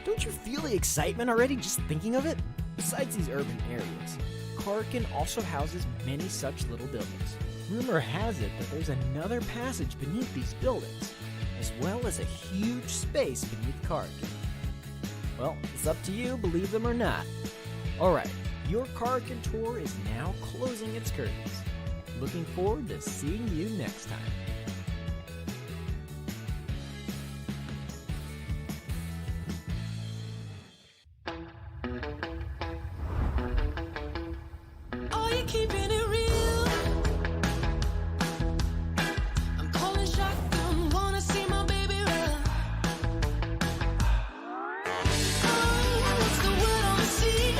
Don't you feel the excitement already just thinking of it? Besides these urban areas, Karkin also houses many such little buildings. Rumor has it that there's another passage beneath these buildings, as well as a huge space beneath Karkin. Well, it's up to you, believe them or not. Alright, Your Karkin tour is now closing its curtains. Looking forward to seeing you next time. Are you keeping it real? I'm calling shotgun, wanna see my baby run. Oh, what's the word on the sea?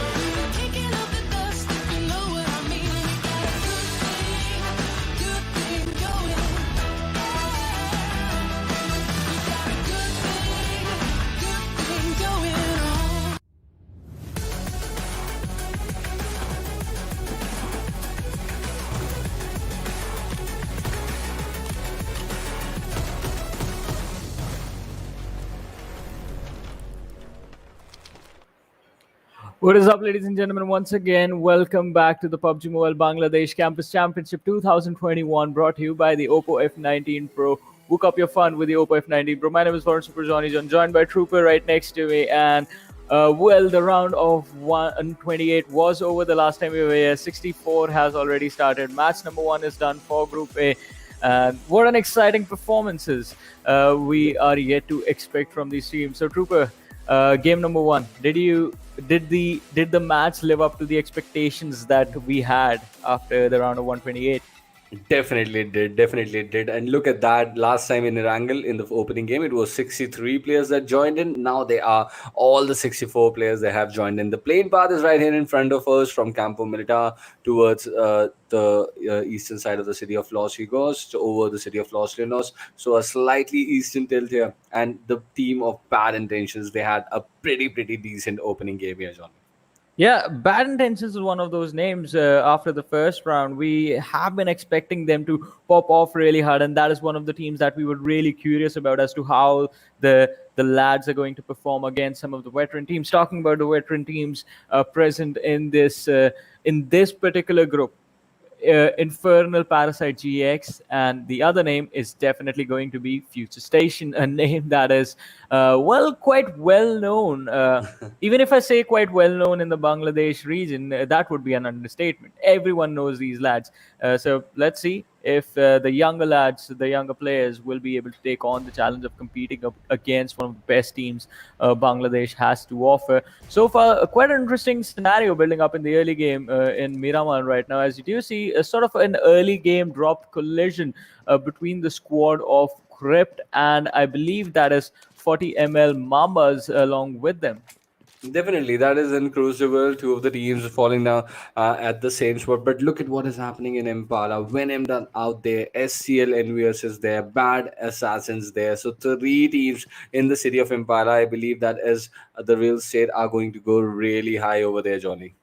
Kicking up the dust, if you know what I mean. We got a good thing going. We got a good thing going on. What is up, ladies and gentlemen? Once again, welcome back to the PUBG Mobile Bangladesh Campus Championship 2021, brought to you by the Oppo F19 Pro. Book up your fun with the Oppo F19 Pro. My name is Warren Super Johnny John, joined by Trooper right next to me. And well, the round of 128 was over the last time we were here. 64 has already started. Match number 1 is done for Group A. And what an exciting performances we are yet to expect from these teams. So, Trooper, game number 1, did the match live up to the expectations that we had after the round of 128? Definitely did. And look at that. Last time in Erangel, in the opening game, it was 63 players that joined in. Now they are all the 64 players that have joined in. The plane path is right here in front of us from Campo Militar towards the eastern side of the city of Los Higos over the city of Los Leonos. So a slightly eastern tilt here. And the team of Bad Intentions, they had a pretty decent opening game here, John. Yeah, Bad Intentions is one of those names. After the first round, we have been expecting them to pop off really hard, and that is one of the teams that we were really curious about as to how the lads are going to perform against some of the veteran teams. Talking about the veteran teams present in this particular group. Infernal Parasite Gx, and the other name is definitely going to be FutureStation, a name that is quite well known. Even if I say quite well known in the Bangladesh region, that would be an understatement. Everyone knows these lads. So let's see if the younger lads, the younger players, will be able to take on the challenge of competing against one of the best teams Bangladesh has to offer. So far, quite an interesting scenario building up in the early game in Miramar right now, as you do see a sort of an early game drop collision between the squad of CRYPT and I believe that is 40 ml MambaZ along with them. Definitely, that is incredible. Two of the teams falling down at the same spot. But look at what is happening in Impala. Venomed are out there, SCL EnvyUs is there, BADASSASSINs there. So 3 teams in the city of Impala. I believe that is the real estate are going to go really high over there, Johnny.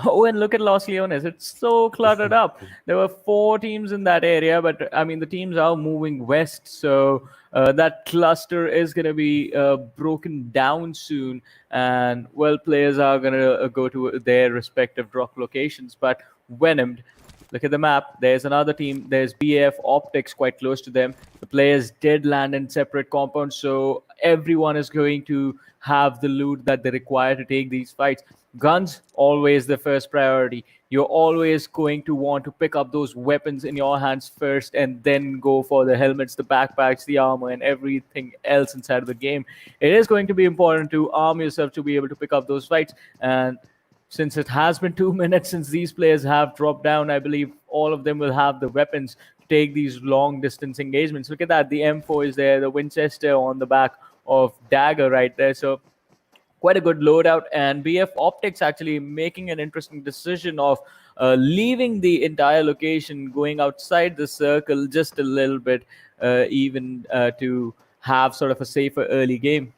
Oh, and look at Los Leones. It's so cluttered up. There were 4 teams in that area, but I mean, the teams are moving west. So that cluster is going to be broken down soon. And, well, players are going to go to their respective drop locations. But Venomed, look at the map. There's another team. There's BAF Optics quite close to them. The players did land in separate compounds. So everyone is going to have the loot that they require to take these fights. Guns, always the first priority. You're always going to want to pick up those weapons in your hands first and then go for the helmets, the backpacks, the armor, and everything else inside of the game. It is going to be important to arm yourself to be able to pick up those fights. And since it has been 2 minutes since these players have dropped down, I believe all of them will have the weapons to take these long distance engagements. Look at that. The M4 is there, the Winchester on the back of Dagger right there. So quite a good loadout, and BF Optics actually making an interesting decision of leaving the entire location, going outside the circle just a little bit, even to have sort of a safer early game.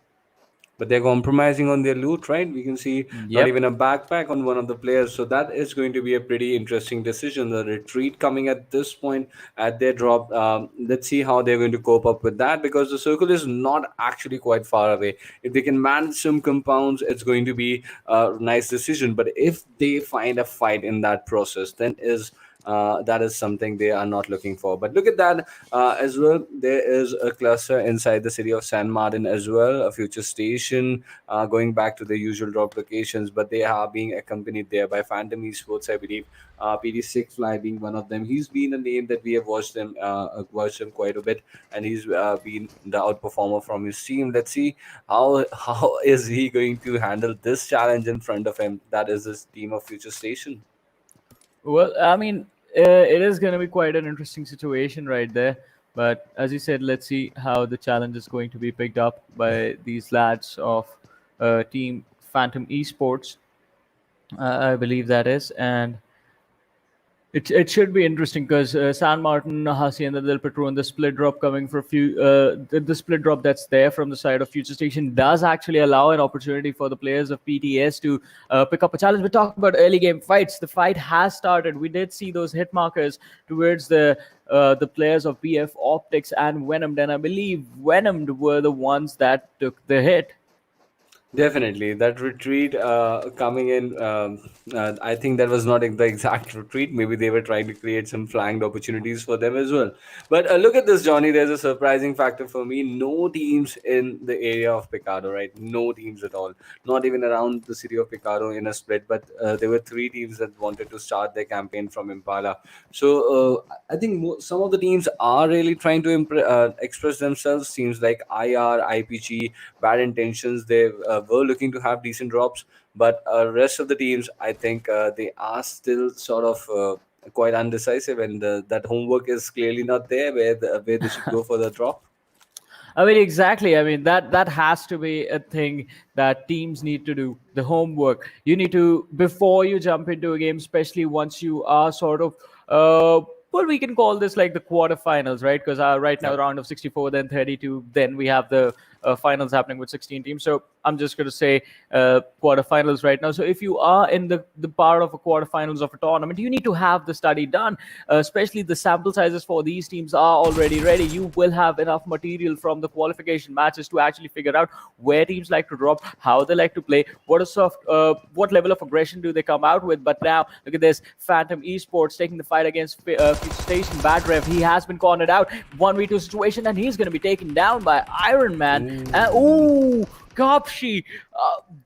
But they're compromising on their loot, right? We can see not Yep. even a backpack on one of the players. So that is going to be a pretty interesting decision. The retreat coming at this point at their drop. Let's see how they're going to cope up with that, because the circle is not actually quite far away. If they can manage some compounds, it's going to be a nice decision. But if they find a fight in that process, then is that is something they are not looking for. But look at that as well. There is a cluster inside the city of San Martin as well, a future station going back to the usual drop locations, but they are being accompanied there by Phantom Esports, I believe. PD6 Fly being one of them. He's been a name that we have watched him quite a bit, and he's been the outperformer from his team. Let's see how is he going to handle this challenge in front of him. That is his team of Future Station. Well, I mean, it is going to be quite an interesting situation right there. But as you said, let's see how the challenge is going to be picked up by these lads of Team Phantom Esports. I believe that is. And it should be interesting because San Martin, Hacienda del Petron, the split drop coming for the split drop that's there from the side of Future Station does actually allow an opportunity for the players of PTS to pick up a challenge. We're talking about early game fights. The fight has started. We did see those hit markers towards the players of BF Optics and Venomed, and I believe Venomed were the ones that took the hit. Definitely, that retreat coming in. I think that was not the exact retreat. Maybe they were trying to create some flanked opportunities for them as well. But look at this, Johnny. There's a surprising factor for me. No teams in the area of Picado, right? No teams at all. Not even around the city of Picado in a split. But there were three teams that wanted to start their campaign from Impala. So I think some of the teams are really trying to express themselves. Teams like IR, IPG, Bad Intentions. They were looking to have decent drops, but rest of the teams, I think they are still sort of quite undecisive, and that homework is clearly not there where they should go for the drop. I mean, exactly. I mean, that has to be a thing that teams need to do. The homework. You need to, before you jump into a game, especially once you are sort of, well, we can call this like the quarterfinals, right? Because right now, round of 64, then 32, then we have the finals happening with 16 teams. So I'm just going to say quarterfinals right now. So if you are in the part of a quarterfinals of a tournament, you need to have the study done, especially the sample sizes for these teams are already ready. You will have enough material from the qualification matches to actually figure out where teams like to drop, how they like to play, what level of aggression do they come out with. But now, look at this, Phantom Esports taking the fight against FutureStation. Bad Rev, he has been cornered out. 1v2 situation, and he's going to be taken down by Iron Man. Ooh, Gopshi,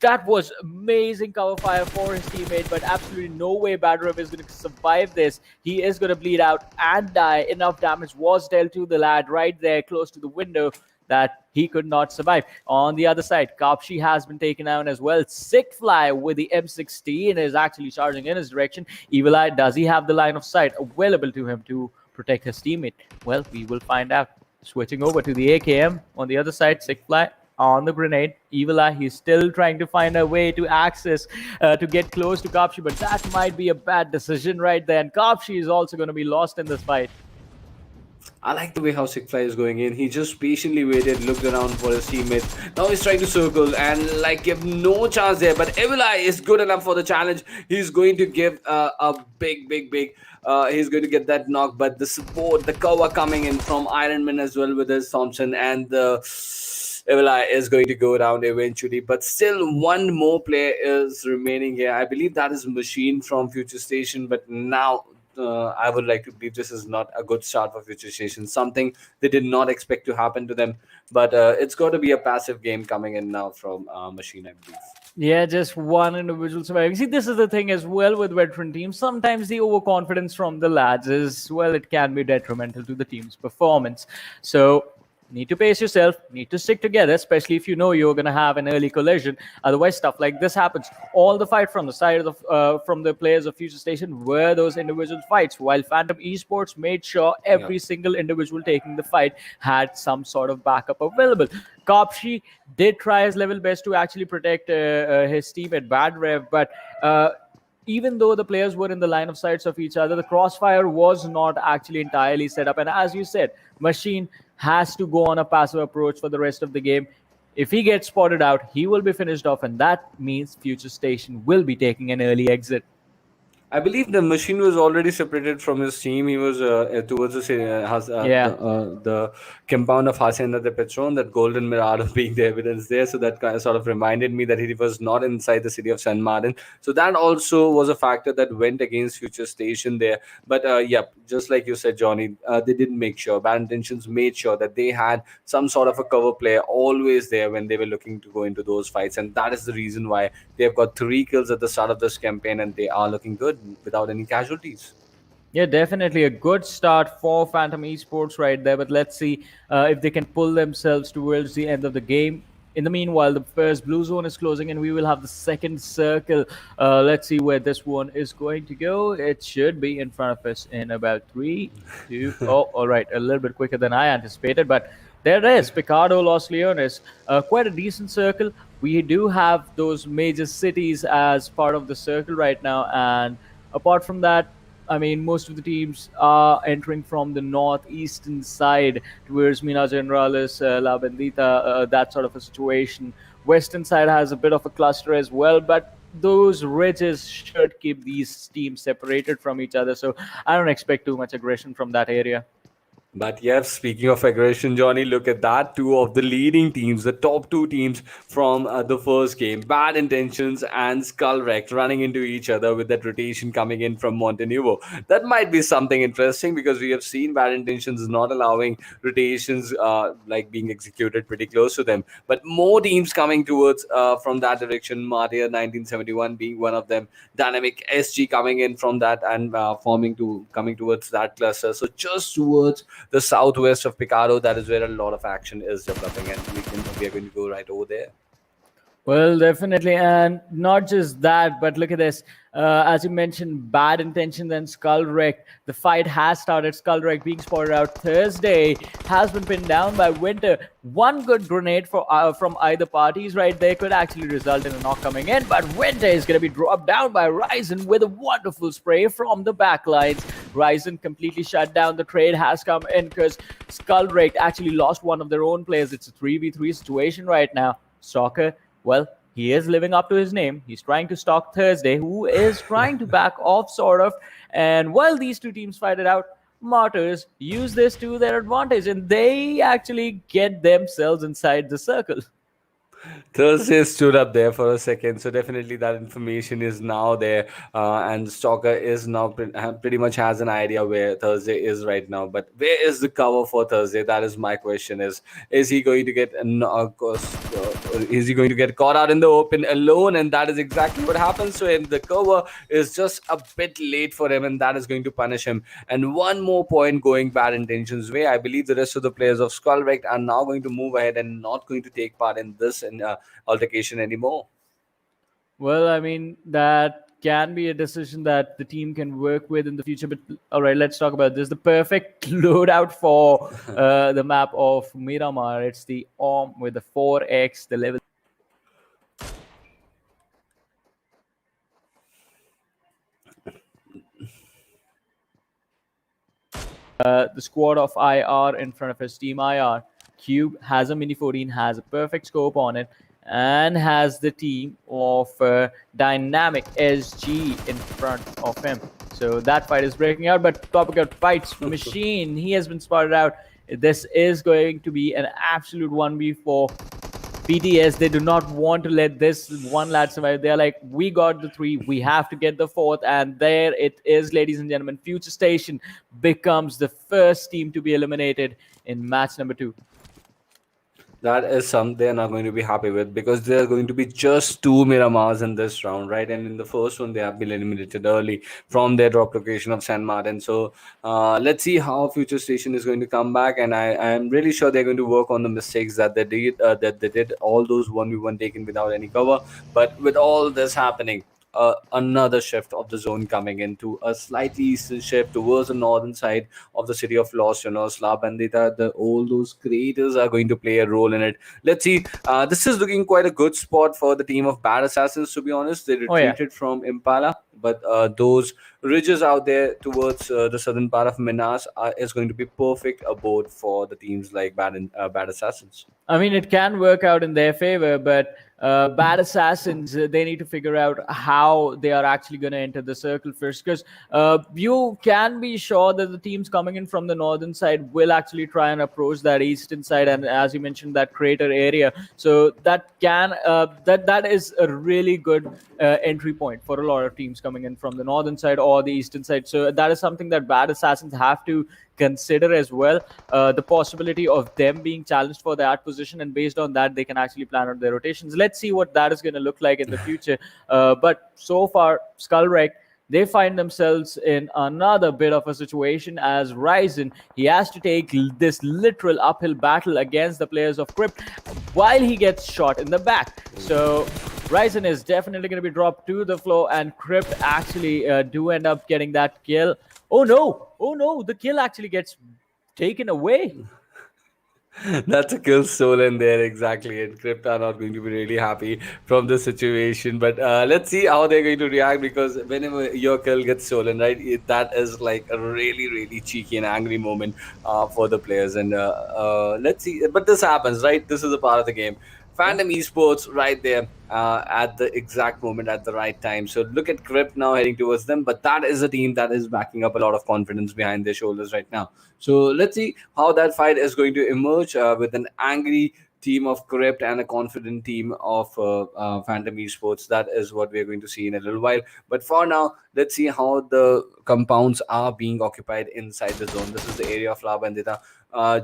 that was amazing cover fire for his teammate, but absolutely no way Bad Rev is going to survive this. He is going to bleed out and die. Enough damage was dealt to the lad right there close to the window that he could not survive. On the other side, Kapshi has been taken down as well. Sickfly with the M16 is actually charging in his direction. Evil Eye, does he have the line of sight available to him to protect his teammate? Well, we will find out. Switching over to the AKM. On the other side, Sickfly on the grenade. Evil Eye, he's still trying to find a way to access, to get close to Kapshi, but that might be a bad decision right there. And Kapshi is also going to be lost in this fight. I like the way how Sickfly is going in. He just patiently waited, looked around for his teammates. Now he's trying to circle and like give no chance there. But Evil Eye is good enough for the challenge. He's going to give a big. He's going to get that knock. But the support, the cover coming in from Iron Man as well with his Thompson, and the Evil Eye is going to go down eventually. But still, one more player is remaining here. I believe that is Machine from Future Station. But now, I would like to believe this is not a good start for Future Station. Something they did not expect to happen to them. But it's got to be a passive game coming in now from Machine, I believe. Yeah, just one individual surviving. See, this is the thing as well with veteran teams. Sometimes the overconfidence from the lads is, well, it can be detrimental to the team's performance. So, need to pace yourself, need to stick together, especially if you know you're going to have an early collision. Otherwise, stuff like this happens. All the fight from the side of from the players of Future Station were those individual fights, while Phantom Esports made sure every single individual taking the fight had some sort of backup available. Kopshi did try his level best to actually protect his team at Bad Rev, but even though the players were in the line of sights of each other, the crossfire was not actually entirely set up. And as you said, Machine has to go on a passive approach for the rest of the game. If he gets spotted out, he will be finished off, and that means Future Station will be taking an early exit. I believe the machine was already separated from his team. He was towards Yeah. the compound of Hacienda de Petron, that golden mirror of being the evidence there. So that kind of sort of reminded me that he was not inside the city of San Martin. So that also was a factor that went against Future Station there. But yep, just like you said, Johnny, they did make sure, Bad Intentions made sure that they had some sort of a cover player always there when they were looking to go into those fights. And that is the reason why they've got 3 kills at the start of this campaign and they are looking good without any casualties. Yeah, definitely a good start for Phantom Esports right there. But let's see if they can pull themselves towards the end of the game. In the meanwhile, the first blue zone is closing, and we will have the second circle. Let's see where this one is going to go. It should be in front of us in about 3, 2. Oh, all right, a little bit quicker than I anticipated, but there it is. Picardo, Los Leones, quite a decent circle. We do have those major cities as part of the circle right now, and apart from that, I mean, most of the teams are entering from the northeastern side towards Minas Generalis, La Bendita, that sort of a situation. Western side has a bit of a cluster as well, but those ridges should keep these teams separated from each other. So I don't expect too much aggression from that area. But yes, speaking of aggression, Johnny, look at that. Two of the leading teams, the top two teams from the first game, Bad Intentions and SkuLLxREKT, running into each other with that rotation coming in from Montenegro. That might be something interesting because we have seen Bad Intentions not allowing rotations like being executed pretty close to them. But more teams coming towards from that direction, Martyr 1971 being one of them, Dynamic SG coming in from that and coming towards that cluster. So just towards the southwest of Picardo, that is where a lot of action is developing, and we are going to go right over there. Well, definitely. And not just that, but look at this. As you mentioned, Bad Intentions and SkuLLxREKT. The fight has started. SkuLLxREKT being spotted out Thursday has been pinned down by Winter. One good grenade from either parties right there could actually result in a knock coming in. But Winter is going to be dropped down by Ryzen with a wonderful spray from the backlines. Ryzen completely shut down. The trade has come in because SkuLLxREKT actually lost one of their own players. It's a 3v3 situation right now. Stalker, well, he is living up to his name. He's trying to stalk Thursday, who is trying to back off, sort of. And while these two teams fight it out, MARTYRS use this to their advantage, and they actually get themselves inside the circle. Thursday stood up there for a second, so definitely that information is now there, and Stalker is now pretty much has an idea where Thursday is right now. But where is the cover for Thursday? That is my question: is he going to get is he going to get caught out in the open alone? And that is exactly what happens to him. The cover is just a bit late for him, and that is going to punish him. And one more point going Bad Intentions way. I believe the rest of the players of SkuLLxREKT are now going to move ahead and not going to take part in this altercation anymore. Well, I mean, that can be a decision that the team can work with in the future. But all right, let's talk about this. The perfect loadout for the map of Miramar. It's the OM with the 4x, the level. The squad of IR in front of his team IR. Cube has a Mini 14, has a perfect scope on it, and has the team of Dynamic SG in front of him. So that fight is breaking out, but topic of fights, Machine, he has been spotted out. This is going to be an absolute 1v4. BTS, they do not want to let this one lad survive. They're like, we got the 3, we have to get the 4th, and there it is, ladies and gentlemen. FutureStation becomes the first team to be eliminated in match number 2. That is something they're not going to be happy with because there are going to be just 2 Miramars in this round, right? And in the first one, they have been eliminated early from their drop location of San Martin. So let's see how FutureStation is going to come back. And I am really sure they're going to work on the mistakes that they did all those 1v1 taken without any cover. But with all this happening, another shift of the zone coming into a slightly eastern shift towards the northern side of the city of Los Llanos, La Bandita. All those creators are going to play a role in it. Let's see. This is looking quite a good spot for the team of Bad Assassins, to be honest. They retreated from Impala, but those ridges out there towards the southern part of Minas is going to be perfect abode for the teams like Bad Assassins. I mean, it can work out in their favor, but Bad Assassins, they need to figure out how they are actually going to enter the circle first. Because you can be sure that the teams coming in from the northern side will actually try and approach that eastern side, and as you mentioned, that crater area. So that can that is a really good entry point for a lot of teams coming in from the northern side or the eastern side. So that is something that Bad Assassins have to consider as well, the possibility of them being challenged for that position, and based on that they can actually plan out their rotations. Let's see what that is going to look like in the future. But so far, SkuLLxREKT, they find themselves in another bit of a situation as Ryzen, he has to take this literal uphill battle against the players of CRYPT while he gets shot in the back. So Ryzen is definitely going to be dropped to the floor, and CRYPT actually do end up getting that kill. Oh no, the kill actually gets taken away. That's a kill stolen there, exactly. And CRYPT are not going to be really happy from this situation. But let's see how they're going to react, because whenever your kill gets stolen, right, that is like a really, really cheeky and angry moment for the players. And let's see. But this happens, right? This is a part of the game. Phantom Esports right there at the exact moment, at the right time. So look at CRYPT now heading towards them, but that is a team that is backing up a lot of confidence behind their shoulders right now. So let's see how that fight is going to emerge with an angry team of CRYPT and a confident team of Phantom Esports. That is what we're going to see in a little while. But for now, let's see how the compounds are being occupied inside the zone. This is the area of La Bandita,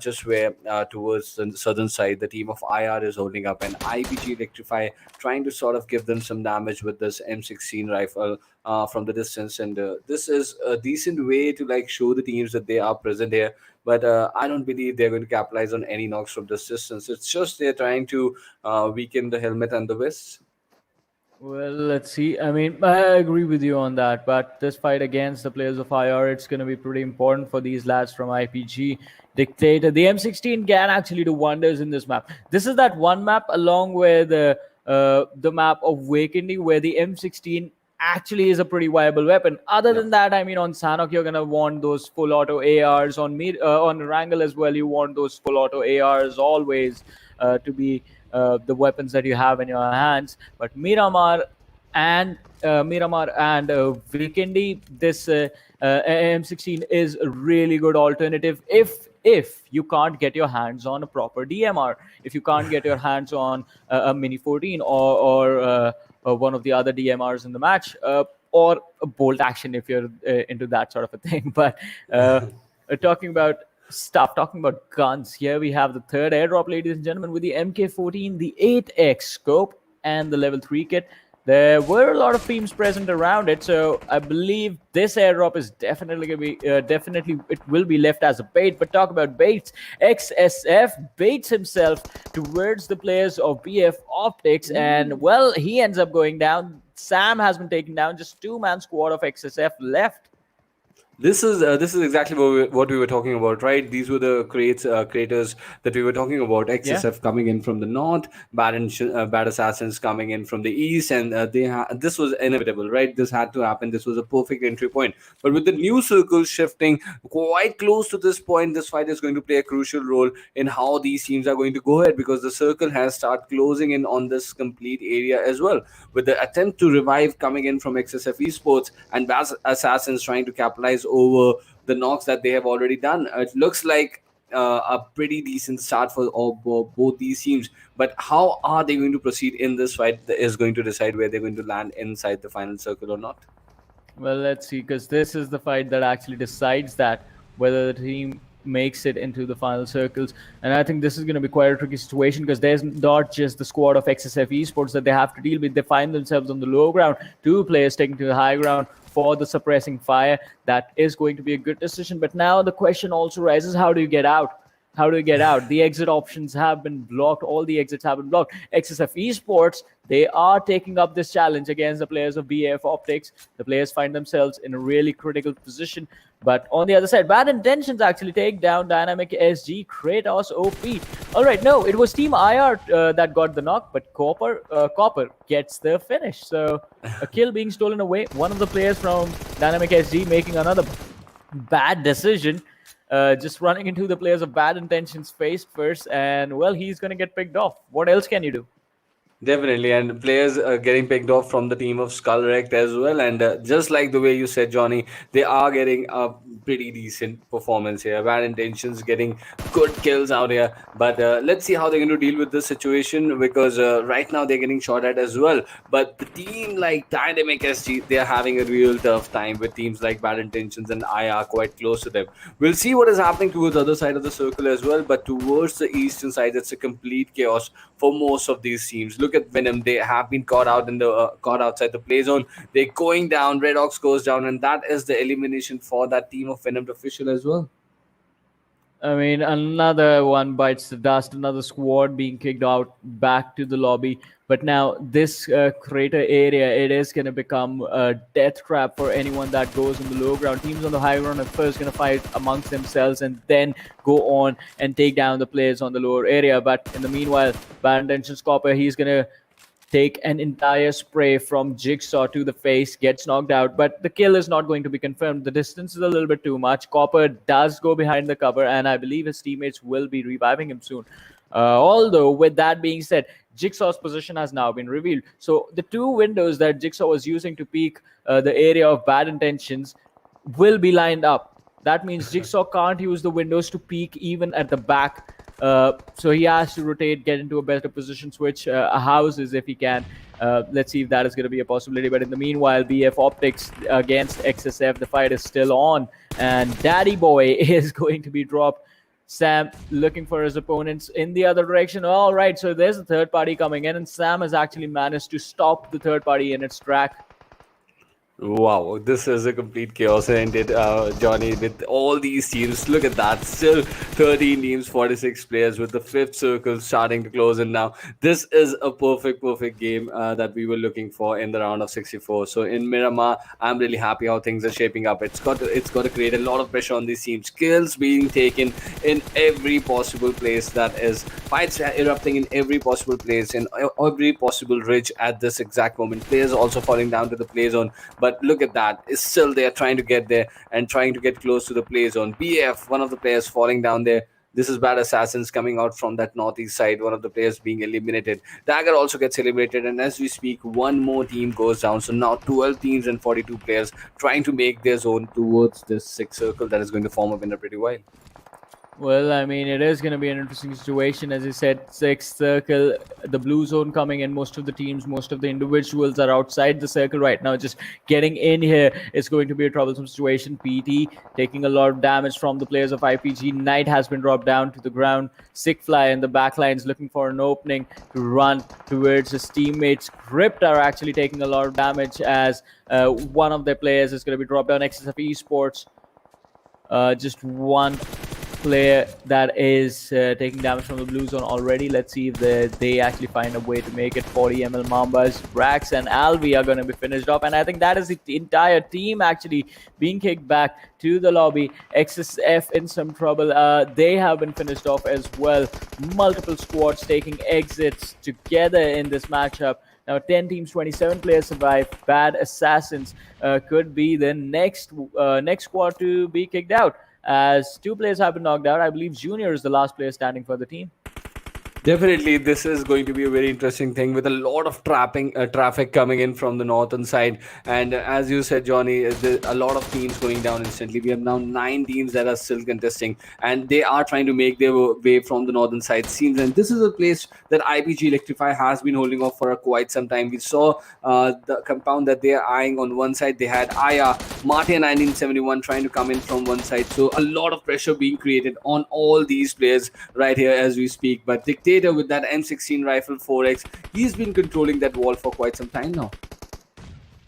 just where towards the southern side, the team of IR is holding up, and IPG Electrify trying to sort of give them some damage with this M16 rifle from the distance. And this is a decent way to like show the teams that they are present here. But I don't believe they're going to capitalize on any knocks from this distance. It's just they're trying to weaken the helmet and the vest. Well, let's see. I mean, I agree with you on that, but this fight against the players of IR, it's going to be pretty important for these lads from IPG Dictator. The M16 can actually do wonders in this map. This is that one map along with the map of Wakendi, where the M16 actually is a pretty viable weapon. Other than that, I mean, on Sanhok, you're gonna want those full auto ARs. On Erangel as well, you want those full auto ARs always to be the weapons that you have in your hands. But Miramar and Vikendi, this M16 is a really good alternative if you can't get your hands on a proper DMR, if you can't get your hands on a Mini 14 or one of the other DMRs in the match, or a bolt action if you're into that sort of a thing. But talking about guns, here we have the third airdrop, ladies and gentlemen, with the MK14, the 8x scope, and the level 3 kit. There were a lot of teams present around it, so I believe this airdrop is definitely going to be definitely it will be left as a bait. But talk about baits, XSF baits himself towards the players of BF Optics, and well, he ends up going down. Sam has been taken down. Just two-man squad of XSF left. This is exactly what we were talking about, right? These were the creators that we were talking about. XSF coming in from the north, Bad Assassins coming in from the east, and this was inevitable, right? This had to happen. This was a perfect entry point. But with the new circle shifting quite close to this point, this fight is going to play a crucial role in how these teams are going to go ahead, because the circle has started closing in on this complete area as well. With the attempt to revive coming in from XSF Esports and Bad Assassins trying to capitalize over the knocks that they have already done. It looks like a pretty decent start for both these teams. But how are they going to proceed in this fight that is going to decide where they're going to land inside the final circle or not? Well, let's see, because this is the fight that actually decides that whether the team makes it into the final circles. And I think this is going to be quite a tricky situation, because there's not just the squad of XSF Esports that they have to deal with. They find themselves on the low ground, two players taking to the high ground for the suppressing fire. That is going to be a good decision. But now the question also rises, how do you get out? How do we get out? The exit options have been blocked. All the exits have been blocked. XSF Esports, they are taking up this challenge against the players of BAF Optics. The players find themselves in a really critical position. But on the other side, Bad Intentions actually take down Dynamic SG, Kratos OP. All right, no, it was Team IR that got the knock, but Copper gets the finish. So a kill being stolen away. One of the players from Dynamic SG making another bad decision. Just running into the players of Bad Intentions face first, and well, he's going to get picked off. What else can you do? Definitely, and players getting picked off from the team of SkuLLxREKT as well. And just like the way you said, Johnny, they are getting a pretty decent performance here. Bad Intentions getting good kills out here. But let's see how they're going to deal with this situation, because right now they're getting shot at as well. But the team like Dynamic SG, they're having a real tough time with teams like Bad Intentions and IR quite close to them. We'll see what is happening towards the other side of the circle as well. But towards the eastern side, it's a complete chaos for most of these teams. Look at Venom; they have been caught out in the caught outside the play zone. They're going down. Red Ox goes down, and that is the elimination for that team of Venom official as well. I mean, another one bites the dust, another squad being kicked out back to the lobby. But now this crater area, it is going to become a death trap for anyone that goes on the low ground. Teams on the high ground are first going to fight amongst themselves and then go on and take down the players on the lower area. But in the meanwhile, Bad Intentions Copper, he's going to take an entire spray from Jigsaw to the face, gets knocked out, but the kill is not going to be confirmed. The distance is a little bit too much. Copper does go behind the cover, and I believe his teammates will be reviving him soon. Although, with that being said, Jigsaw's position has now been revealed. So the two windows that Jigsaw was using to peek the area of Bad Intentions will be lined up. That means Jigsaw can't use the windows to peek even at the back. So he has to rotate, get into a better position, switch houses if he can. Let's see if that is going to be a possibility. But in the meanwhile, BF Optics against XSF, the fight is still on. And Daddy Boy is going to be dropped. Sam looking for his opponents in the other direction. All right, so there's a third party coming in, and Sam has actually managed to stop the third party in its track. Wow, this is a complete chaos, isn't it, Johnny? With all these teams, look at that. Still 13 teams, 46 players, with the fifth circle starting to close in now. This is a perfect game that we were looking for in the round of 64. So in Miramar, I'm really happy how things are shaping up. It's got to create a lot of pressure on these teams. Kills being taken in every possible place. That is, fights erupting in every possible place, in every possible ridge at this exact moment. Players also falling down to the play zone. But look at that. It's still they are trying to get there and trying to get close to the play zone. BF, one of the players falling down there. This is BADASSASSINs coming out from that northeast side. One of the players being eliminated. Dagger also gets eliminated. And as we speak, one more team goes down. So now 12 teams and 42 players trying to make their zone towards this sixth circle that is going to form up in a pretty while. Well, I mean, it is going to be an interesting situation. As I said, sixth circle, the blue zone coming in. Most of the teams, most of the individuals are outside the circle right now. Just getting in here is going to be a troublesome situation. PT taking a lot of damage from the players of IPG. Knight has been dropped down to the ground. Sickfly in the back lines looking for an opening to run towards his teammates. CRYPT are actually taking a lot of damage as one of their players is going to be dropped down. XSF Esports, just one player that is taking damage from the blue zone already. Let's see if they actually find a way to make it. 40 ml MambaZ, Rax and Alvi are going to be finished off, and I think that is the entire team actually being kicked back to the lobby. XSF in some trouble. They have been finished off as well. Multiple squads taking exits together in this matchup. Now 10 teams, 27 players survive. BADASSASSINs could be the next squad to be kicked out, as two players have been knocked out. I believe Junior is the last player standing for the team. Definitely, this is going to be a very interesting thing with a lot of traffic coming in from the northern side. And as you said, Johnny, a lot of teams going down instantly. We have now 9 teams that are still contesting, and they are trying to make their way from the northern side scenes. And this is a place that IPG Electrify has been holding off for quite some time. We saw the compound that they are eyeing on one side. They had Aya, Marty 1971 trying to come in from one side. So a lot of pressure being created on all these players right here as we speak. But Dictator with that M16 rifle 4x, he's been controlling that wall for quite some time now.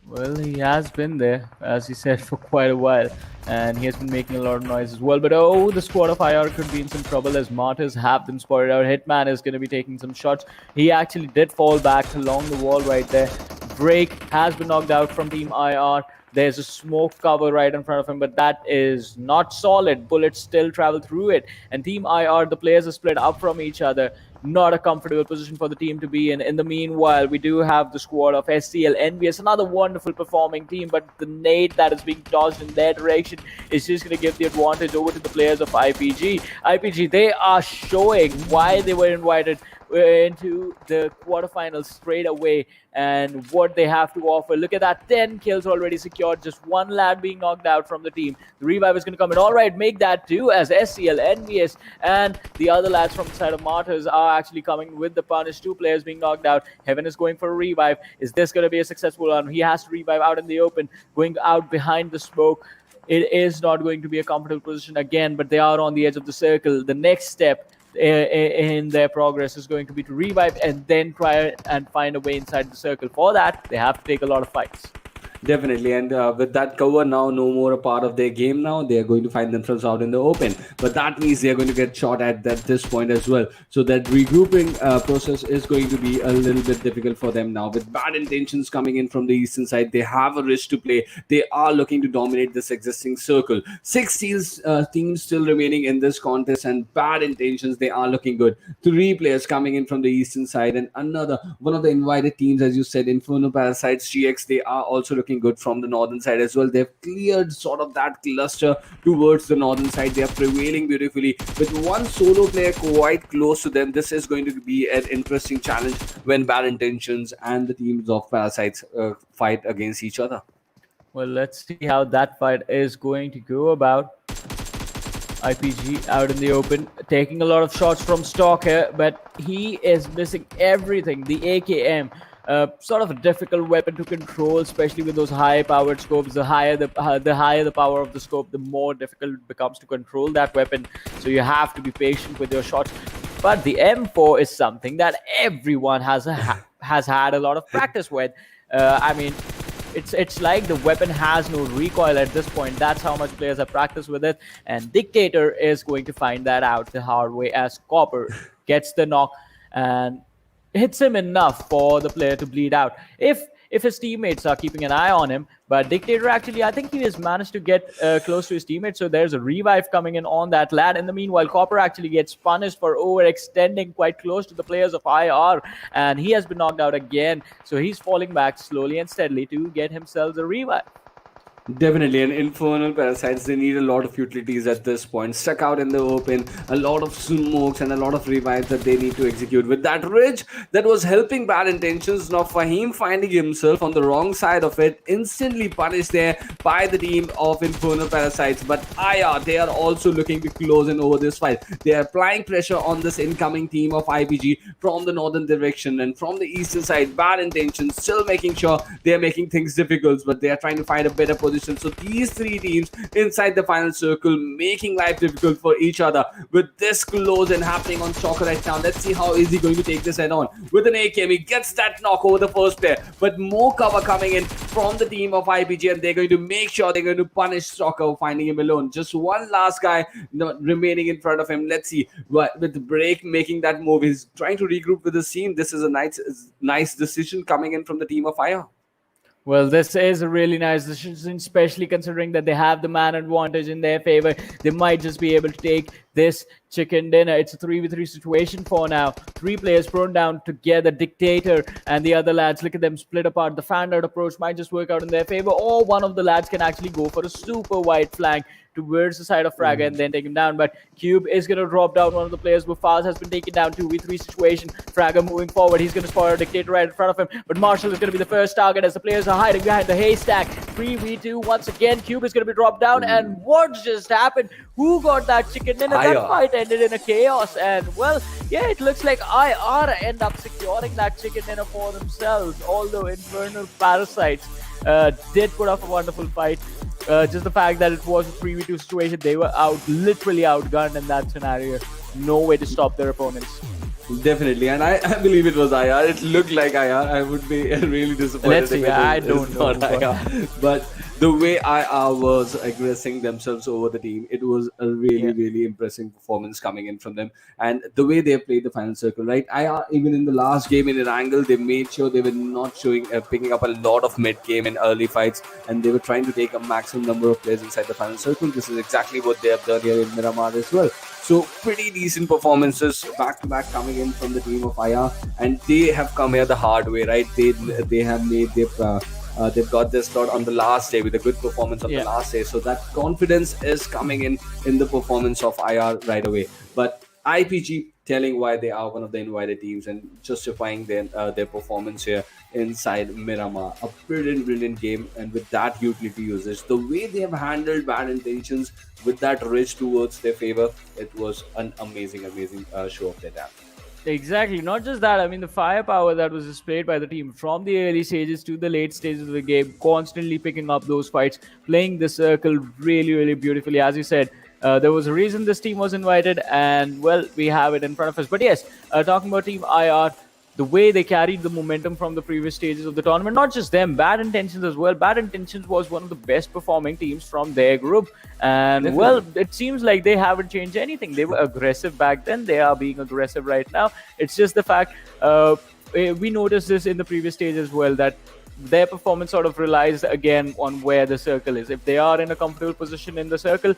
Well, he has been there, as he said, for quite a while, and he has been making a lot of noise as well. But oh, the squad of IR could be in some trouble as Martyrs have been spotted out. Hitman is going to be taking some shots. He actually did fall back along the wall right there. Drake has been knocked out from Team IR. There's a smoke cover right in front of him, but that is not solid. Bullets still travel through it. And Team IR, the players are split up from each other. Not a comfortable position for the team to be in. In the meanwhile, we do have the squad of SCL EnvyUs, another wonderful performing team, but the nade that is being tossed in their direction is just going to give the advantage over to the players of IPG. IPG, they are showing why they were invited into the quarterfinals straight away and what they have to offer. Look at that, 10 kills already secured, just one lad being knocked out from the team. The revive is going to come in. All right, make that two as SCL EnvyUs and the other lads from the side of Martyrs are actually coming with the punish. Two players being knocked out. Heaven is going for a revive. Is this going to be a successful one? He has to revive out in the open, going out behind the smoke. It is not going to be a comfortable position again, but they are on the edge of the circle. The next step in their progress is going to be to revive and then try and find a way inside the circle. For that, they have to take a lot of fights. Definitely, and with that cover now no more a part of their game now, they are going to find themselves out in the open. But that means they are going to get shot at this point as well. So that regrouping process is going to be a little bit difficult for them now. With bad intentions coming in from the eastern side, they have a risk to play. They are looking to dominate this existing circle. 6 teams still remaining in this contest, and bad intentions, they are looking good. 3 players coming in from the eastern side, and another one of the invited teams, as you said, Infernal Parasite Gx, they are also looking good from the northern side as well. They've cleared sort of that cluster towards the northern side. They are prevailing beautifully with one solo player quite close to them. This is going to be an interesting challenge when bad intentions and the teams of parasites fight against each other. Well, let's see how that fight is going to go about. IPG out in the open, taking a lot of shots from Stock here, but he is missing everything. The AKM, sort of a difficult weapon to control, especially with those high-powered scopes. The higher the power of the scope, the more difficult it becomes to control that weapon. So you have to be patient with your shots. But the M4 is something that everyone has had a lot of practice with. I mean, it's like the weapon has no recoil at this point. That's how much players have practiced with it. And Dictator is going to find that out the hard way as Copper gets the knock and hits him enough for the player to bleed out. If his teammates are keeping an eye on him, but Dictator actually, I think he has managed to get close to his teammates, so there's a revive coming in on that lad. In the meanwhile, Copper actually gets punished for overextending quite close to the players of IR, and he has been knocked out again, so he's falling back slowly and steadily to get himself a revive. Definitely, and Infernal Parasites, they need a lot of utilities at this point. Stuck out in the open, a lot of smokes and a lot of revives that they need to execute. With that ridge that was helping bad intentions, now Fahim finding himself on the wrong side of it, instantly punished there by the team of Infernal Parasites. But IR, they are also looking to close in over this fight. They are applying pressure on this incoming team of IPG from the northern direction, and from the eastern side, bad intentions, still making sure they are making things difficult, but they are trying to find a better position. So these 3 teams inside the final circle, making life difficult for each other. With this close and happening on Shocker right now, let's see how is he going to take this head on. With an AKM, he gets that knock over the first player, but more cover coming in from the team of IPG, and they're going to make sure they're going to punish Shocker, finding him alone. Just one last guy remaining in front of him. Let's see, with Break making that move, he's trying to regroup with his team. This is a nice decision coming in from the team of Fire. Well, this is a really nice decision, especially considering that they have the man advantage in their favor. They might just be able to take this chicken dinner. It's a 3v3 situation for now. 3 players thrown down together. Dictator and the other lads, look at them split apart. The fan out approach might just work out in their favor, or one of the lads can actually go for a super wide flank towards the side of Fragga and then take him down. But Cube is going to drop down one of the players. Bufaz has been taken down. 2v3 situation. Fragga moving forward. He's going to spot a Dictator right in front of him. But Marshall is going to be the first target as the players are hiding behind the haystack. 3v2 once again. Cube is going to be dropped down. And what just happened? Who got that chicken dinner? That fight ended in a chaos. And well, yeah, it looks like IR end up securing that chicken dinner for themselves. Although Infernal Parasites did put up a wonderful fight. Just the fact that it was a 3v2 situation, they were literally outgunned in that scenario. No way to stop their opponents. Definitely, and I believe it was IR. It looked like IR. I would be really disappointed Let's if see. it I is don't know, not IR. But the way IR was aggressing themselves over the team, it was a really, Yeah. really impressive performance coming in from them. And the way they played the final circle, right? IR, even in the last game in Erangel, they made sure they were not picking up a lot of mid game and early fights, and they were trying to take a maximum number of players inside the final circle. This is exactly what they have done here in Miramar as well. So pretty decent performances back to back coming in from the team of IR, and they have come here the hard way, right? They have made they've got their slot on the last day with a good performance on Yeah. the last day. So that confidence is coming in the performance of IR right away. But IPG telling why they are one of the invited teams and justifying their performance here inside Miramar. A brilliant game, and with that utility usage, the way they have handled bad intentions with that ridge towards their favor, it was an amazing show of their talent. Exactly. Not just that. I mean, the firepower that was displayed by the team from the early stages to the late stages of the game, constantly picking up those fights, playing the circle really beautifully. As you said, there was a reason this team was invited, and well, we have it in front of us. But yes, talking about Team IR, the way they carried the momentum from the previous stages of the tournament, not just them, Bad Intentions as well. Bad Intentions was one of the best performing teams from their group. And well, it seems like they haven't changed anything. They were aggressive back then, they are being aggressive right now. It's just the fact, we noticed this in the previous stage as well, that their performance sort of relies again on where the circle is. If they are in a comfortable position in the circle,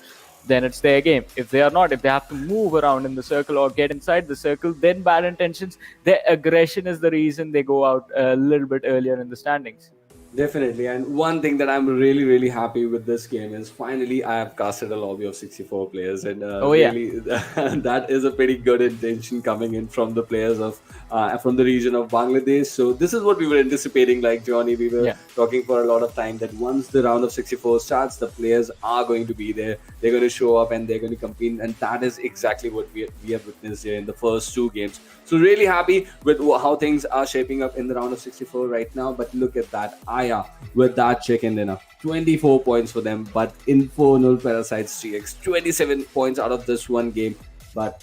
then it's their game. If they are not, if they have to move around in the circle or get inside the circle, then Bad Intentions, their aggression is the reason they go out a little bit earlier in the standings. Definitely, and one thing that I'm really happy with this game is finally I have casted a lobby of 64 players, and Oh, yeah. really that is a pretty good intention coming in from the players of from the region of Bangladesh. So this is what we were anticipating, like Johnny. We were Yeah. talking for a lot of time that once the round of 64 starts, the players are going to be there. They're going to show up and they're going to compete, and that is exactly what we have witnessed here in the first two games. So really happy with how things are shaping up in the round of 64 right now. But look at that, Aya with that chicken dinner, 24 points for them. But Infernal Parasite Gx, 27 points out of this one game. But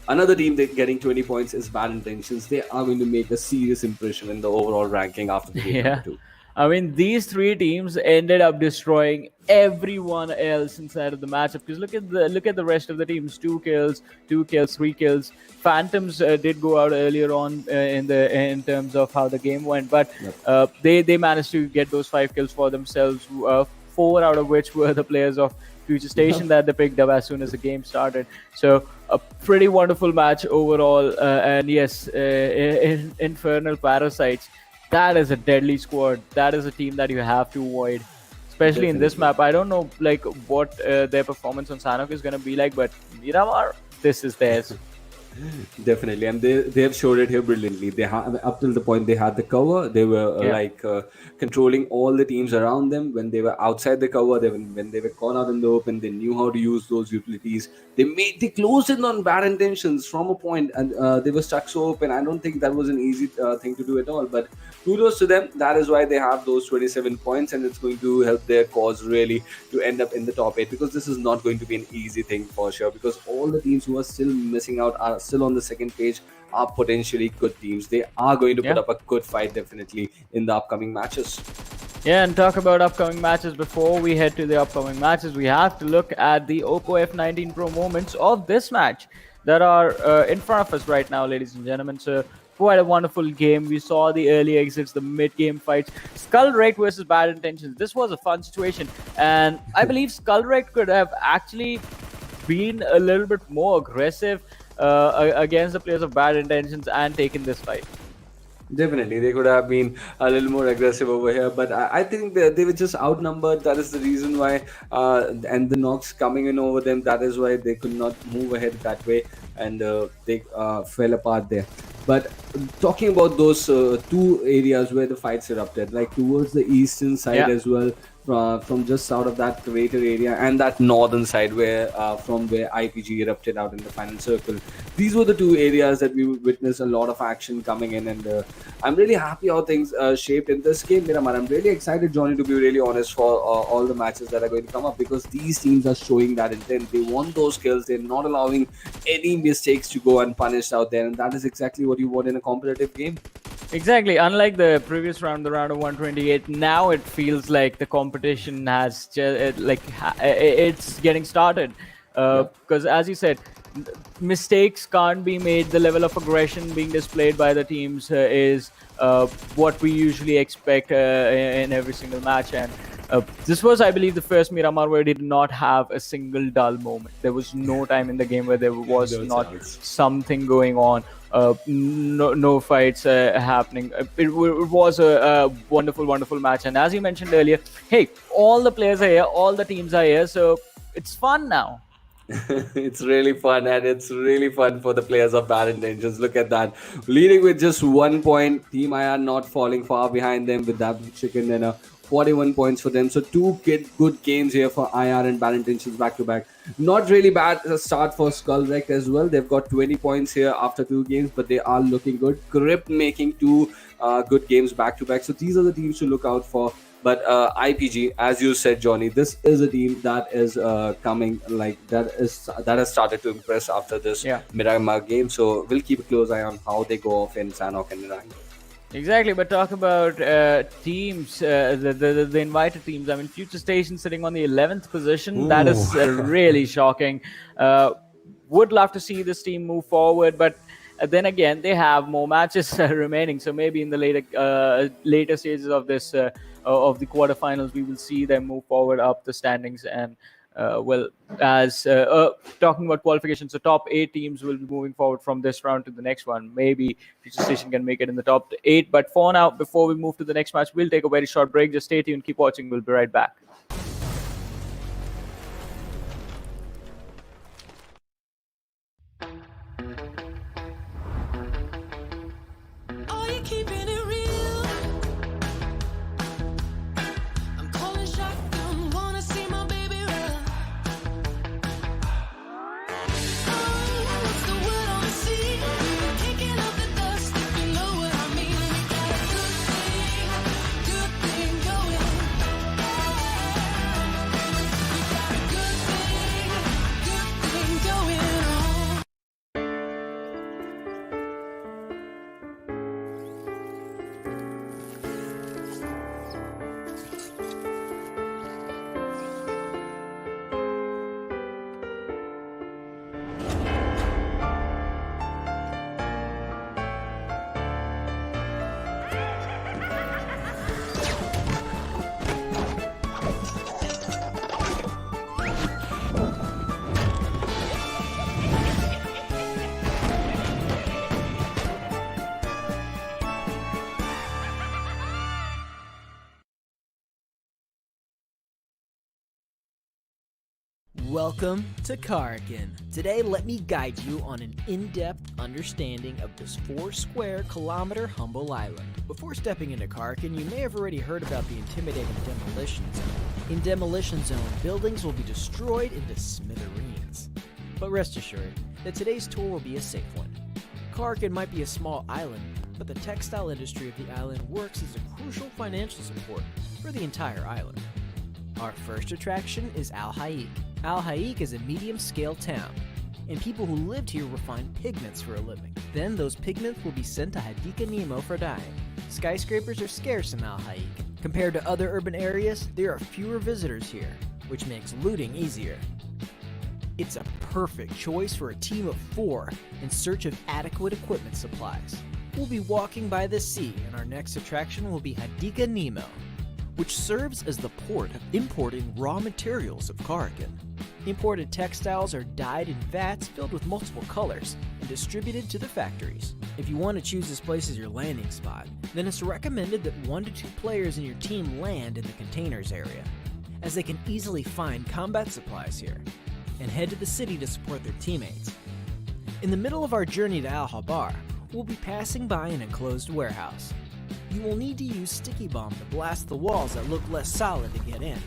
another team that getting 20 points is Bad Intentions. They are going to make a serious impression in the overall ranking after the game Yeah. number two. I mean, these three teams ended up destroying everyone else inside of the matchup. Because look at the rest of the teams: 2 kills, 3 kills. Phantoms did go out earlier on in terms of how the game went, but they managed to get those 5 kills for themselves. 4 out of which were the players of FutureStation that they picked up as soon as the game started. So a pretty wonderful match overall. And yes, Infernal Parasites. That is a deadly squad. That is a team that you have to avoid, especially in this map. I don't know like what their performance on Sanhok is going to be like, but Miramar, this is theirs. Definitely, and they have showed it here brilliantly. They have up till the point they had the cover. They were controlling all the teams around them. When they were outside the cover, when they were caught out in the open, they knew how to use those utilities. They closed in on Bad Intentions from a point, and they were stuck so open. I don't think that was an easy thing to do at all. But kudos to them. That is why they have those 27 points, and it's going to help their cause really to end up in the top 8, because this is not going to be an easy thing for sure. Because all the teams who are still missing out are still on the second page are potentially good teams. They are going to put up a good fight definitely in the upcoming matches. Yeah, and talk about upcoming matches. Before we head to the upcoming matches, we have to look at the Oppo F19 Pro moments of this match that are in front of us right now, ladies and gentlemen. So quite a wonderful game. We saw the early exits, the mid-game fights. SkuLLxREKT versus Bad Intentions. This was a fun situation, and I believe SkuLLxREKT could have actually been a little bit more aggressive against the players of Bad Intentions and taken this fight. Definitely, they could have been a little more aggressive over here, but I think they were just outnumbered. That is the reason why, and the knocks coming in over them. That is why they could not move ahead that way, and they fell apart there. But talking about those two areas where the fights erupted, like towards the eastern side Yeah. as well, from just out of that crater area, and that northern side where from where IPG erupted out in the final circle. These were the two areas that we witnessed a lot of action coming in, and I'm really happy how things shaped in this game, Miramar. I'm really excited, Johnny, to be really honest, for all the matches that are going to come up, because these teams are showing that intent. They want those kills. They're not allowing any mistakes to go unpunished out there, and that is exactly what you want in a competitive game. Exactly. Unlike the previous round, the round of 128, now it feels like the competition has it's getting started. Because as you said, mistakes can't be made. The level of aggression being displayed by the teams is what we usually expect in every single match. And this was, I believe, the first Miramar where they did not have a single dull moment. There was no time in the game where there was not something going on. No fights happening. It was a wonderful, wonderful match. And as you mentioned earlier, hey, all the players are here, all the teams are here, so it's fun now. It's really fun, and it's really fun for the players of Bad Intentions. Look at that, leading with just 1 point. Team IR not falling far behind them with that chicken and 41 points for them. So two good games here for IR and Bad Intentions back to back. Not really bad start for SkuLLxREKT as well. They've got 20 points here after 2 games, but they are looking good. CRYPT making 2 good games back to back. So these are the teams to look out for. But IPG, as you said, Johnny, this is a team that is coming, like that has started to impress after this Miramar game. So we'll keep a close eye on how they go off in Sanhok and Erangel. Exactly, but talk about teams, the invited teams. I mean, FutureStation sitting on the 11th position. Ooh. That is really shocking. Would love to see this team move forward, but then again, they have more matches remaining. So maybe in the later stages of this of the quarterfinals, we will see them move forward up the standings. And as talking about qualifications, the top 8 teams will be moving forward from this round to the next one. Maybe FutureStation can make it in the top 8. But for now, before we move to the next match, we'll take a very short break. Just stay tuned, keep watching. We'll be right back. Are you keeping it real? I'm calling shotgun, wanna see my baby run. Oh, what's the word on the sea? Kicking up the dust, if you know what I mean. We got a good thing going. We got a good thing going on. Welcome to Karkin. Today, let me guide you on an in-depth understanding of this 4-square-kilometer humble island. Before stepping into Karkin, you may have already heard about the intimidating Demolition Zone. In Demolition Zone, buildings will be destroyed into smithereens. But rest assured that today's tour will be a safe one. Karkin might be a small island, but the textile industry of the island works as a crucial financial support for the entire island. Our first attraction is Al Haik. Al Haik is a medium-scale town, and people who lived here refined pigments for a living. Then those pigments will be sent to Hadika Nemo for dyeing. Skyscrapers are scarce in Al Haik. Compared to other urban areas, there are fewer visitors here, which makes looting easier. It's a perfect choice for a team of 4 in search of adequate equipment supplies. We'll be walking by the sea, and our next attraction will be Hadika Nemo, which serves as the port of importing raw materials of Karkin. Imported textiles are dyed in vats filled with multiple colors and distributed to the factories. If you want to choose this place as your landing spot, then it's recommended that 1 to 2 players in your team land in the containers area, as they can easily find combat supplies here, and head to the city to support their teammates. In the middle of our journey to Al Habar, we'll be passing by an enclosed warehouse. You will need to use sticky bomb to blast the walls that look less solid to get in.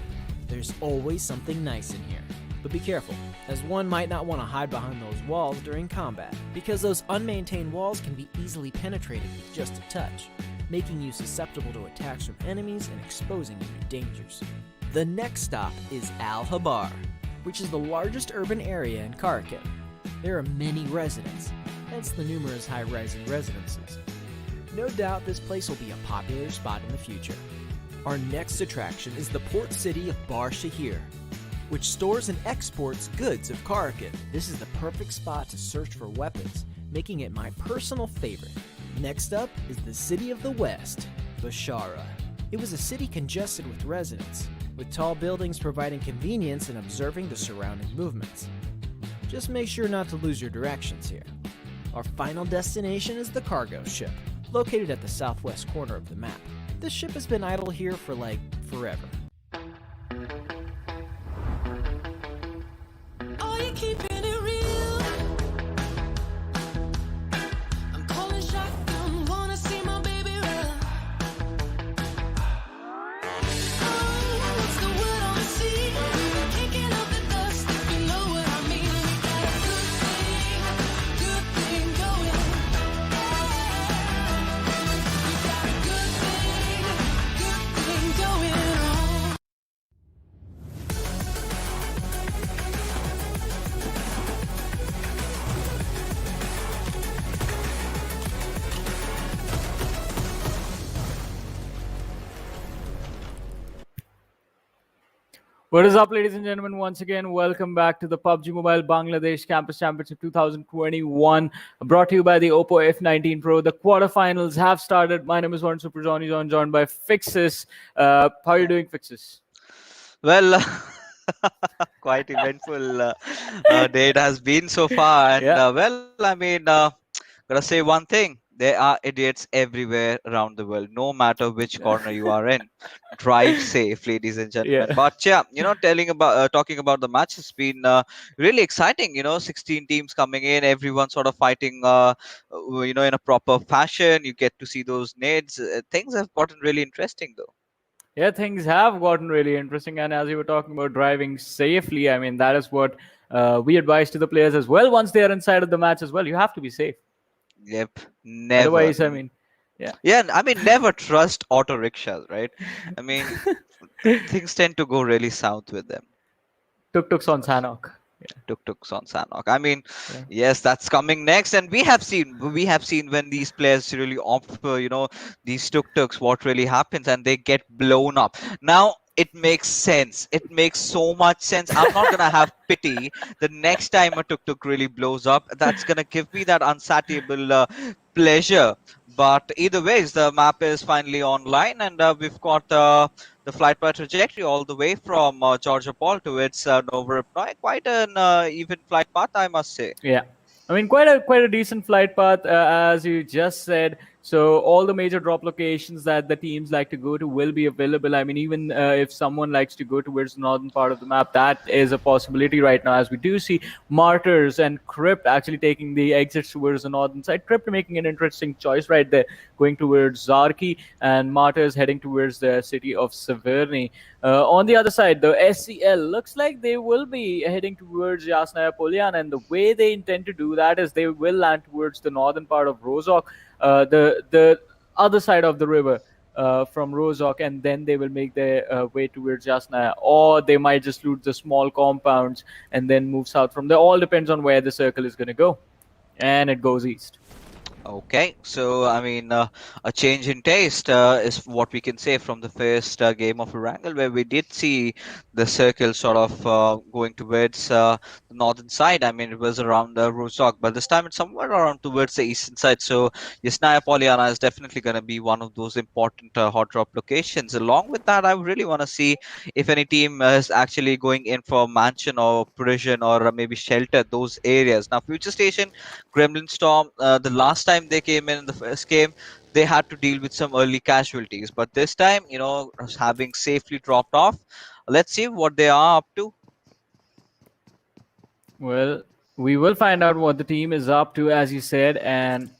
There's always something nice in here. But be careful, as one might not want to hide behind those walls during combat, because those unmaintained walls can be easily penetrated with just a touch, making you susceptible to attacks from enemies and exposing you to dangers. The next stop is Al Habar, which is the largest urban area in Karakin. There are many residents, hence the numerous high-rising residences. No doubt this place will be a popular spot in the future. Our next attraction is the port city of Bar Shahir, which stores and exports goods of Karakin. This is the perfect spot to search for weapons, making it my personal favorite. Next up is the city of the West, Bashara. It was a city congested with residents, with tall buildings providing convenience in observing the surrounding movements. Just make sure not to lose your directions here. Our final destination is the cargo ship, located at the southwest corner of the map. This ship has been idle here for like forever. Are you keeping it real? I'm calling shotgun, wanna see my baby run. Oh, what's the word on the sea? Kicking up the dust, if you know what I mean. We got a good thing going. We got a good thing going on. What is up, ladies and gentlemen? Once again, welcome back to the PUBG Mobile Bangladesh Campus Championship 2021, brought to you by the Oppo F19 Pro. The quarterfinals have started. My name is Warren Super Johnny John, joined by Fixes. How are you doing, Fixes? Well, quite eventful day it has been so far. And Yeah. well, I mean, gotta say one thing. There are idiots everywhere around the world, no matter which corner you are in. Drive safe, ladies and gentlemen. Yeah. But yeah, talking about the match has been really exciting. 16 teams coming in, everyone sort of fighting, in a proper fashion. You get to see those nades. Things have gotten really interesting, though. Yeah, things have gotten really interesting. And as you were talking about driving safely, I mean, that is what we advise to the players as well. Once they are inside of the match as well, you have to be safe. Yep, never. Otherwise, I mean, Yeah, I mean, never trust auto rickshaws, right? I mean, things tend to go really south with them. tuk-tuks on Sanhok. Tuk-tuks on Sanhok. I mean, Yeah. yes, that's coming next, and we have seen when these players really opt for, these tuk-tuks, what really happens, and they get blown up. Now it makes sense. It makes so much sense. I'm not gonna have pity the next time a tuk-tuk really blows up. That's gonna give me that unsatiable pleasure. But either ways, the map is finally online, and we've got the flight path trajectory all the way from Georgia Paul to its Nova Reply. Quite an even flight path, I must say. Yeah, I mean, quite a decent flight path, as you just said. So all the major drop locations that the teams like to go to will be available. I mean, even if someone likes to go towards the northern part of the map, that is a possibility right now, as we do see MARTYRS and CRYPT actually taking the exits towards the northern side. CRYPT making an interesting choice right there, going towards Zarki, and MARTYRS heading towards the city of Severny. On the other side, the SCL looks like they will be heading towards Yasnaya Polyan, and the way they intend to do that is they will land towards the northern part of Rozhok, the other side of the river from Rozhok, and then they will make their way towards Yasnaya, or they might just loot the small compounds and then move south from there. All depends on where the circle is going to go, and it goes east. Okay, so I mean, a change in taste is what we can say from the first game of Erangel, where we did see the circle sort of going towards the northern side. I mean, it was around Rozhok, but this time it's somewhere around towards the eastern side. So Yasnaya Polyana is definitely going to be one of those important hot drop locations. Along with that, I really want to see if any team is actually going in for mansion or prison or maybe shelter, those areas. Now, FutureStation, Gremlin Storm, the last time they came in the first game, they had to deal with some early casualties, but this time, having safely dropped off, let's see what they are up to. Well, we will find out what the team is up to, as you said, and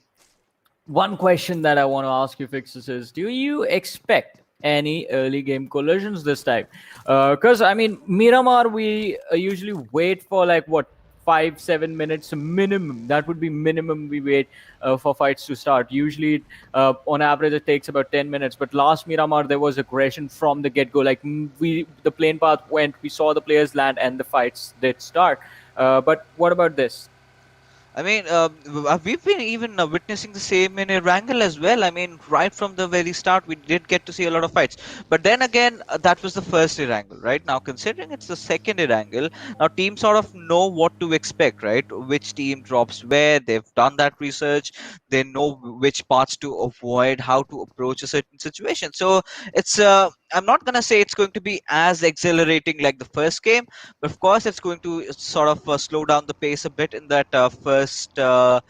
One question that I want to ask you, Fixus, is do you expect any early game collisions this time? Because I mean, Miramar, we usually wait for like what 5 7 minutes minimum. That would be minimum we wait for fights to start. Usually, on average, it takes about 10 minutes. But last Miramar, there was aggression from the get go. Like the plane path went, we saw the players land, and the fights did start. But what about this? I mean, we've been even witnessing the same in Erangel as well. I mean, right from the very start, we did get to see a lot of fights. But then again, that was the first Erangel, right? Now, considering it's the second Erangel, now teams sort of know what to expect, right? Which team drops where, they've done that research, they know which parts to avoid, how to approach a certain situation. So it's, I'm not gonna say it's going to be as exhilarating like the first game, but of course, it's going to sort of slow down the pace a bit in that first half.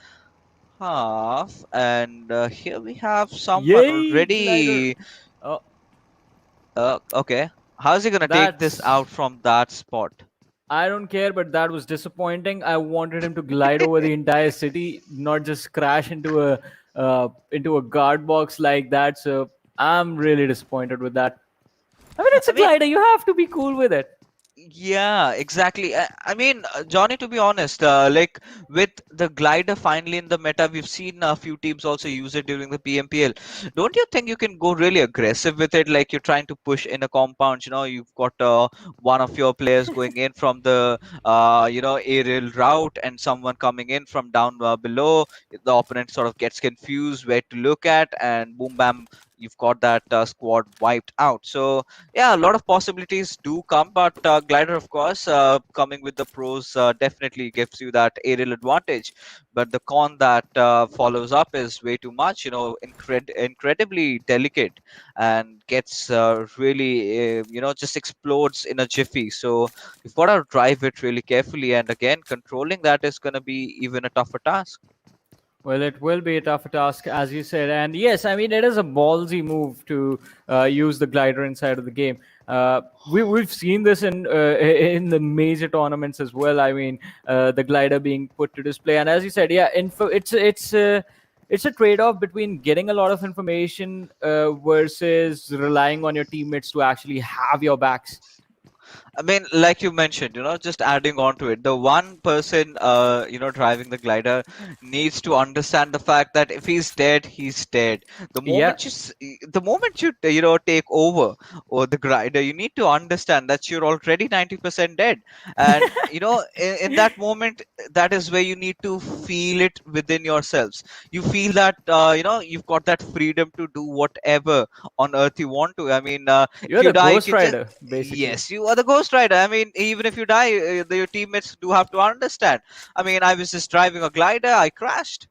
And here we have someone Yay, glider! already. Oh, Okay, how's he gonna take this that's out from that spot? I don't care, but that was disappointing. I wanted him to glide over the entire city, not just crash into a guard box like that. So I'm really disappointed with that. I mean, it's I a mean, glider. You have to be cool with it. yeah, exactly. I mean, Johnny, to be honest, like with the glider finally in the meta, we've seen a few teams also use it during the PMPL. Don't you think you can go really aggressive with it? Like you're trying to push in a compound, you've got one of your players going in from the, aerial route and someone coming in from down below. The opponent sort of gets confused where to look at, and boom, bam, you've got that squad wiped out. So yeah, a lot of possibilities do come, but glider, of course, coming with the pros, definitely gives you that aerial advantage. But the con that follows up is way too much, incredibly delicate, and gets really, just explodes in a jiffy. So you've got to drive it really carefully, and again, controlling that is going to be even a tougher task. Well, it will be a tough task, as you said. And yes, I mean, it is a ballsy move to use the glider inside of the game. We've seen this in the major tournaments as well. I mean, the glider being put to display. And as you said, yeah, it's a trade-off between getting a lot of information versus relying on your teammates to actually have your backs. I mean, like you mentioned, just adding on to it, the one person, driving the glider needs to understand the fact that if he's dead, he's dead. Yeah, The moment you, take over or the glider, you need to understand that you're already 90% dead. And, in that moment, that is where you need to feel it within yourselves. You feel that, you've got that freedom to do whatever on earth you want to. I mean, if you're you the die, you Ghost can just, Rider, basically. yes, you are the Ghost Rider. I mean, even if you die, your teammates do have to understand. I mean, I was just driving a glider, I crashed.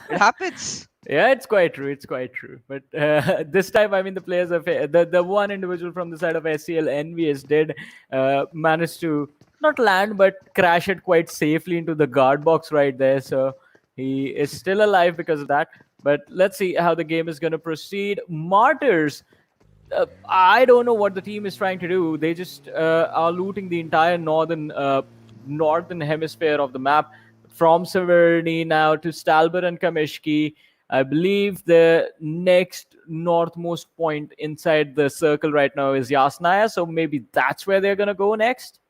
It happens. Yeah, it's quite true. It's quite true. But this time, I mean, the players of the one individual from the side of SCL EnvyUs did manage to not land but crash it quite safely into the guard box right there. So he is still alive because of that. But let's see how the game is going to proceed. Martyrs. I don't know what the team is trying to do. They just are looting the entire northern hemisphere of the map, from Severny now to Stalbert and Kamishki. I believe the next northmost point inside the circle right now is Yasnaya, so maybe that's where they're gonna go next.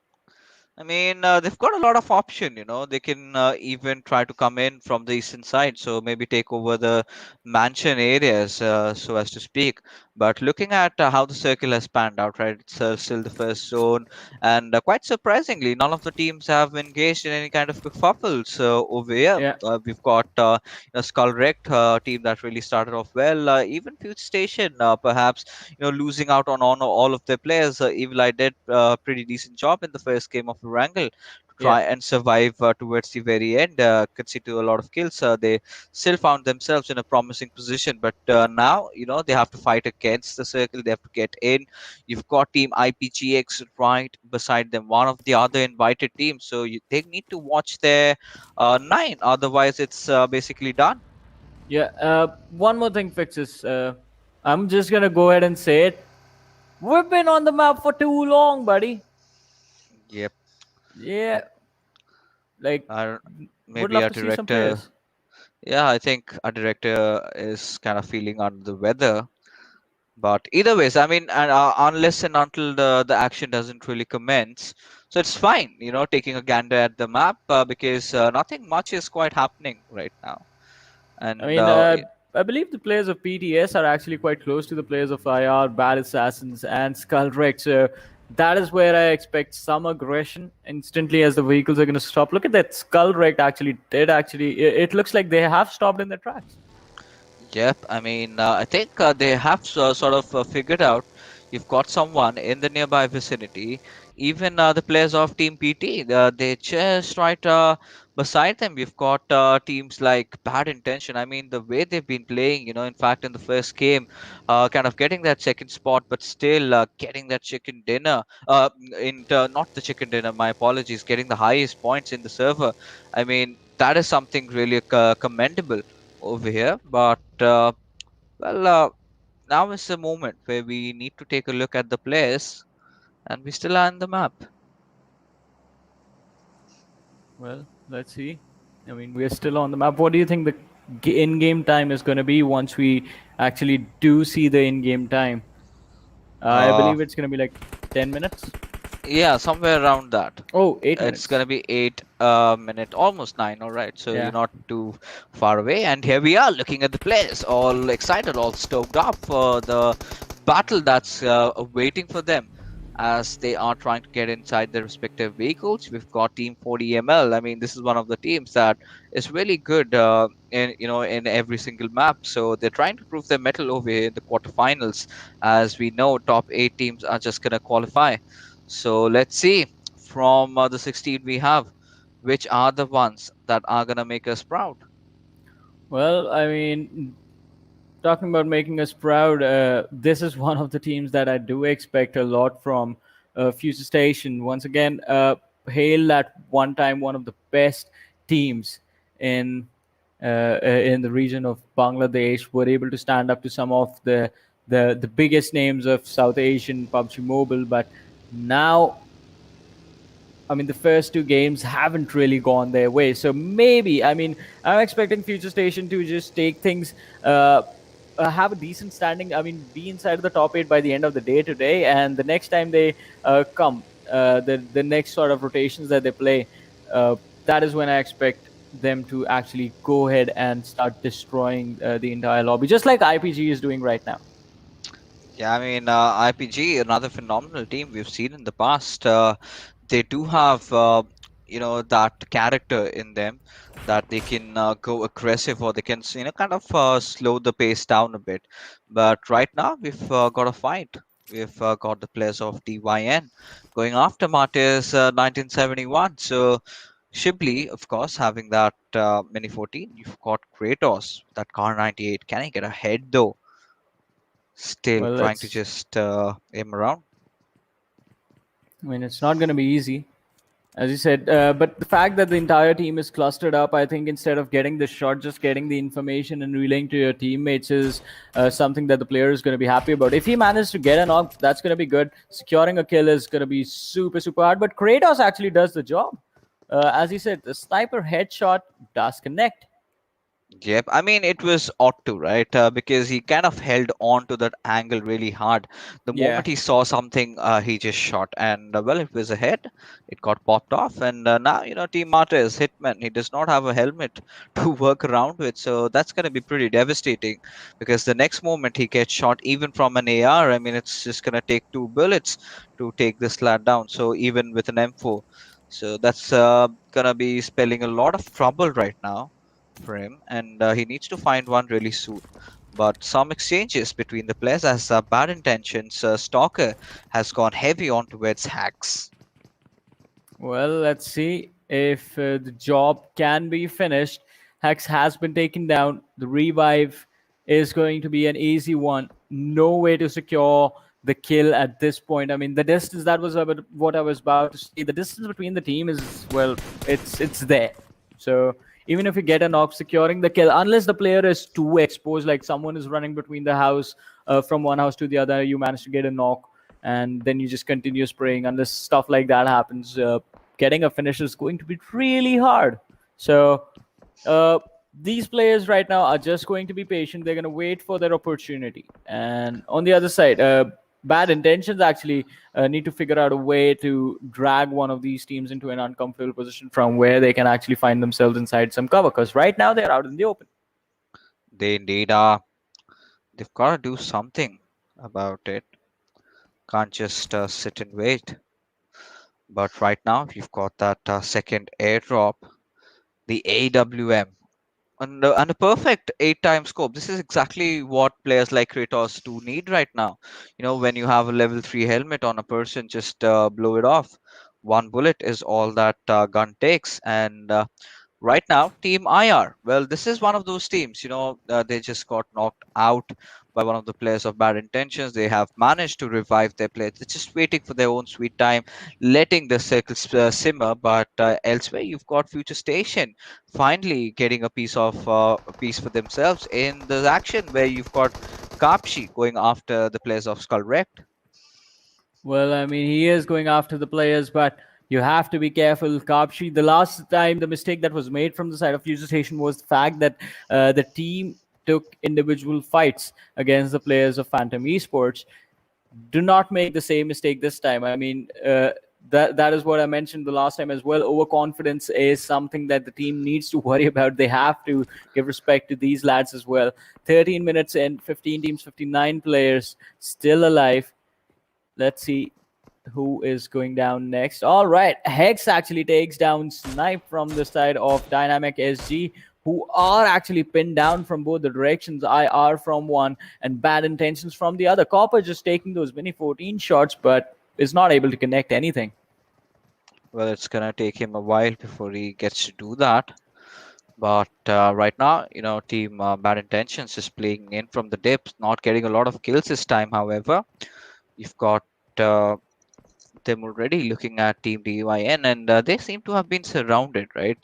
I mean, they've got a lot of option. They can even try to come in from the eastern side, so maybe take over the mansion areas, so as to speak. But looking at how the circle has panned out, right? It's still the first zone, and quite surprisingly, none of the teams have engaged in any kind of kerfuffles over here. Yeah, We've got SkuLLxREKT, team that really started off well. Even FutureStation, perhaps losing out on all of their players. Evil Eye did a pretty decent job in the first game of Erangel to yeah. try and survive towards the very end. Concede to a lot of kills. They still found themselves in a promising position, but now they have to fight against the circle. They have to get in. You've got Team IPGX right beside them, one of the other invited teams. So they need to watch their nine, otherwise it's basically done. Yeah. One more thing, Fixes. I'm just gonna go ahead and say it. We've been on the map for too long, buddy. Yep. Yeah. Like, Our would maybe love our to see some director. players. Yeah, I think our director is kind of feeling under the weather. But either ways, I mean, unless and until the action doesn't really commence, so it's fine, taking a gander at the map, because nothing much is quite happening right now. I And mean, I believe the players of PTS are actually quite close to the players of IR, Bad Assassins, and SkuLLxREKT. So that is where I expect some aggression instantly as the vehicles are going to stop. Look at that. SkuLLxREKT actually did actually. It looks like they have stopped in their tracks. yep, I mean, I think they have sort of figured out you've got someone in the nearby vicinity. Even the players of Team PT, they just right beside them. We've got teams like Bad Intention. I mean, the way they've been playing, in fact, in the first game, kind of getting that second spot, but still getting that chicken dinner. Not the chicken dinner, my apologies, getting the highest points in the server. I mean, that is something really commendable over here. But well, now is the moment where we need to take a look at the players, and we still are on the map. Well, let's see. I mean, we're still on the map. What do you think the in-game time is going to be once we actually do see the in-game time? I Uh, believe it's going to be like 10 minutes. yeah, somewhere around that. Oh, 8 It's minutes. gonna be 8 minute, almost 9. All right, so Yeah. you're not too far away. And here we are, looking at the players, all excited, all stoked up for the battle that's waiting for them as they are trying to get inside their respective vehicles. We've got Team 40ML. I mean, this is one of the teams that is really good in every single map. So they're trying to prove their mettle over here in the quarterfinals. As we know, top 8 teams are just gonna qualify. So let's see from the 16 we have, which are the ones that are gonna make us proud. Well, I mean, talking about making us proud, this is one of the teams that I do expect a lot from. FutureStation, once again, hail at one time one of the best teams in in the region of Bangladesh. Were able to stand up to some of the biggest names of South Asian PUBG Mobile, but now, I mean, the first two games haven't really gone their way. So maybe, I mean, I'm expecting FutureStation to just take things, have a decent standing. I mean, be inside the top 8 by the end of the day today. And the next time they come, the next sort of rotations that they play, that is when I expect them to actually go ahead and start destroying the entire lobby, just like IPG is doing right now. Yeah, I mean, IPG, another phenomenal team we've seen in the past. They do have, that character in them that they can go aggressive, or they can, kind of slow the pace down a bit. But right now, we've got a fight. We've got the players of DYN going after MARTYRS 1971. So Shibli, of course, having that Mini 14. You've got Kratos, that Car 98. Can he get ahead though? Still Well, trying to it's just aim around. I mean, it's not going to be easy, as you said. But the fact that the entire team is clustered up, I think instead of getting the shot, just getting the information and relaying to your teammates is something that the player is going to be happy about. If he manages to get a knock, that's going to be good. Securing a kill is going to be super, super hard. But Kratos actually does the job. As you said, the sniper headshot does connect. Yep, I mean it was ought to, right? Because he kind of held on to that angle really hard. The Yeah. moment he saw something, he just shot, and well, it was ahead. It got popped off, and now Team Marta is Hitman. He does not have a helmet to work around with, so that's going to be pretty devastating. Because the next moment he gets shot, even from an AR, I mean it's just going to take 2 bullets to take this lad down. So even with an M4, so that's going to be spelling a lot of trouble right now for him, and he needs to find one really soon. But some exchanges between the players, as Bad Intentions Stalker has gone heavy on towards hacks. Well, let's see if the job can be finished. Hex has been taken down. The revive is going to be an easy one. No way to secure the kill at this point. I mean, the distance, that was about what I was about to say. The distance between the team is, well, it's there. So even if you get a knock, securing the kill, unless the player is too exposed, like someone is running between the house, from one house to the other, you manage to get a knock, and then you just continue spraying. Unless stuff like that happens, getting a finish is going to be really hard. So these players right now are just going to be patient. They're going to wait for their opportunity. And on the other side, Bad Intentions actually need to figure out a way to drag one of these teams into an uncomfortable position from where they can actually find themselves inside some cover. Because right now they're out in the open. They indeed are. They've got to do something about it. Can't just sit and wait. But right now, we've got that second airdrop, the AWM, and a perfect 8-time scope. This is exactly what players like Kratos do need right now. When you have a level 3 helmet on a person, just blow it off. One bullet is all that gun takes. And right now, Team IR. Well, this is one of those teams. They just got knocked out by one of the players of Bad Intentions. They have managed to revive their play. They're just waiting for their own sweet time, letting the circles simmer. But elsewhere, you've got FutureStation finally getting a piece for themselves in the action where you've got Kapshi going after the players of SkuLLxREKT. Well, I mean, he is going after the players, but you have to be careful. Kapshi, the last time the mistake that was made from the side of FutureStation was the fact that the team took individual fights against the players of Phantom Esports. Do not make the same mistake this time. I mean, that is what I mentioned the last time as well. Overconfidence is something that the team needs to worry about. They have to give respect to these lads as well. 13 minutes in, 15 teams, 59 players still alive. Let's see who is going down next. All right, Hex actually takes down Snipe from the side of Dynamic SG, who are actually pinned down from both the directions. IR from one and Bad Intentions from the other. Copper just taking those mini 14 shots, but is not able to connect anything. Well, it's gonna take him a while before he gets to do that. But right now, Team Bad Intentions is playing in from the dips, not getting a lot of kills this time. However, you've got them already looking at Team DYN, and they seem to have been surrounded, right?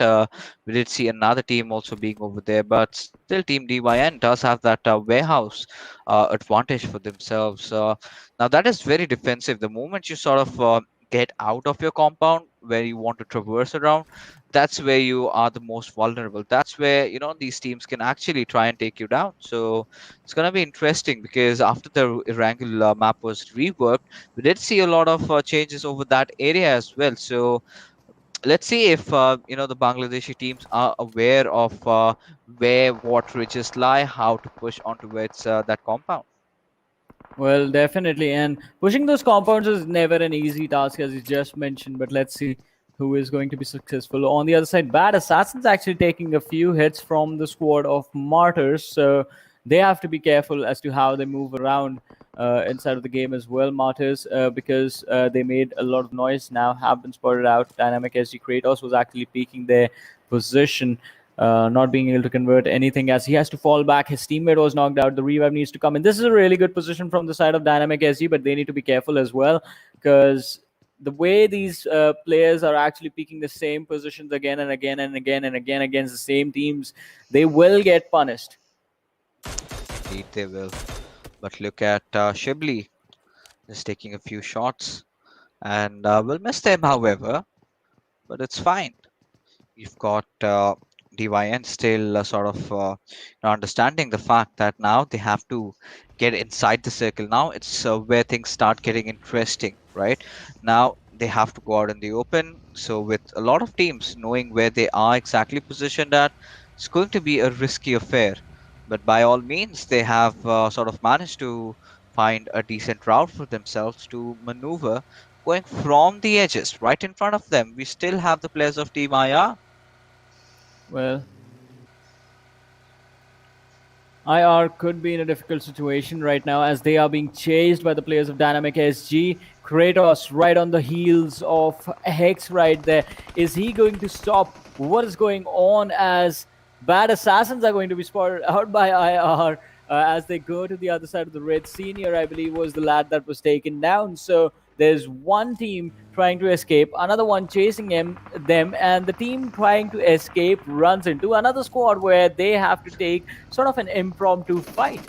We did see another team also being over there, but still Team DYN does have that warehouse advantage for themselves. Now that is very defensive. The moment you sort of get out of your compound where you want to traverse around, that's where you are the most vulnerable. That's where these teams can actually try and take you down. So it's going to be interesting, because after the Erangel map was reworked, we did see a lot of changes over that area as well. So let's see if the Bangladeshi teams are aware of where what ridges lie, how to push onto that compound. Well, definitely. And pushing those compounds is never an easy task, as you just mentioned. But let's see who is going to be successful. On the other side, BADASSASSIN's actually taking a few hits from the squad of MARTYRS. So they have to be careful as to how they move around inside of the game as well, MARTYRS, because they made a lot of noise now, have been spotted out. Dynamic SG Kratos was actually peeking their position. Not being able to convert anything as he has to fall back. His teammate was knocked out. The revive needs to come in. This is a really good position from the side of Dynamic SG, but they need to be careful as well, because the way these players are actually picking the same positions again and again and again and again against the same teams, they will get punished. Indeed they will. But look at Shibli just taking a few shots, and we'll miss them, however, but it's fine. You've got DYN still sort of understanding the fact that now they have to get inside the circle. Now it's where things start getting interesting, right? Now they have to go out in the open. So with a lot of teams knowing where they are exactly positioned at, it's going to be a risky affair. But by all means, they have sort of managed to find a decent route for themselves to maneuver, going from the edges right in front of them. We still have the players of Team IR. Well, IR could be in a difficult situation right now as they are being chased by the players of Dynamic SG. Kratos right on the heels of Hex right there. Is he going to stop? What is going on as BADASSASSINs are going to be spotted out by IR as they go to the other side of the red? Senior, I believe, was the lad that was taken down. So there's one team trying to escape, another one chasing them, and the team trying to escape runs into another squad where they have to take sort of an impromptu fight.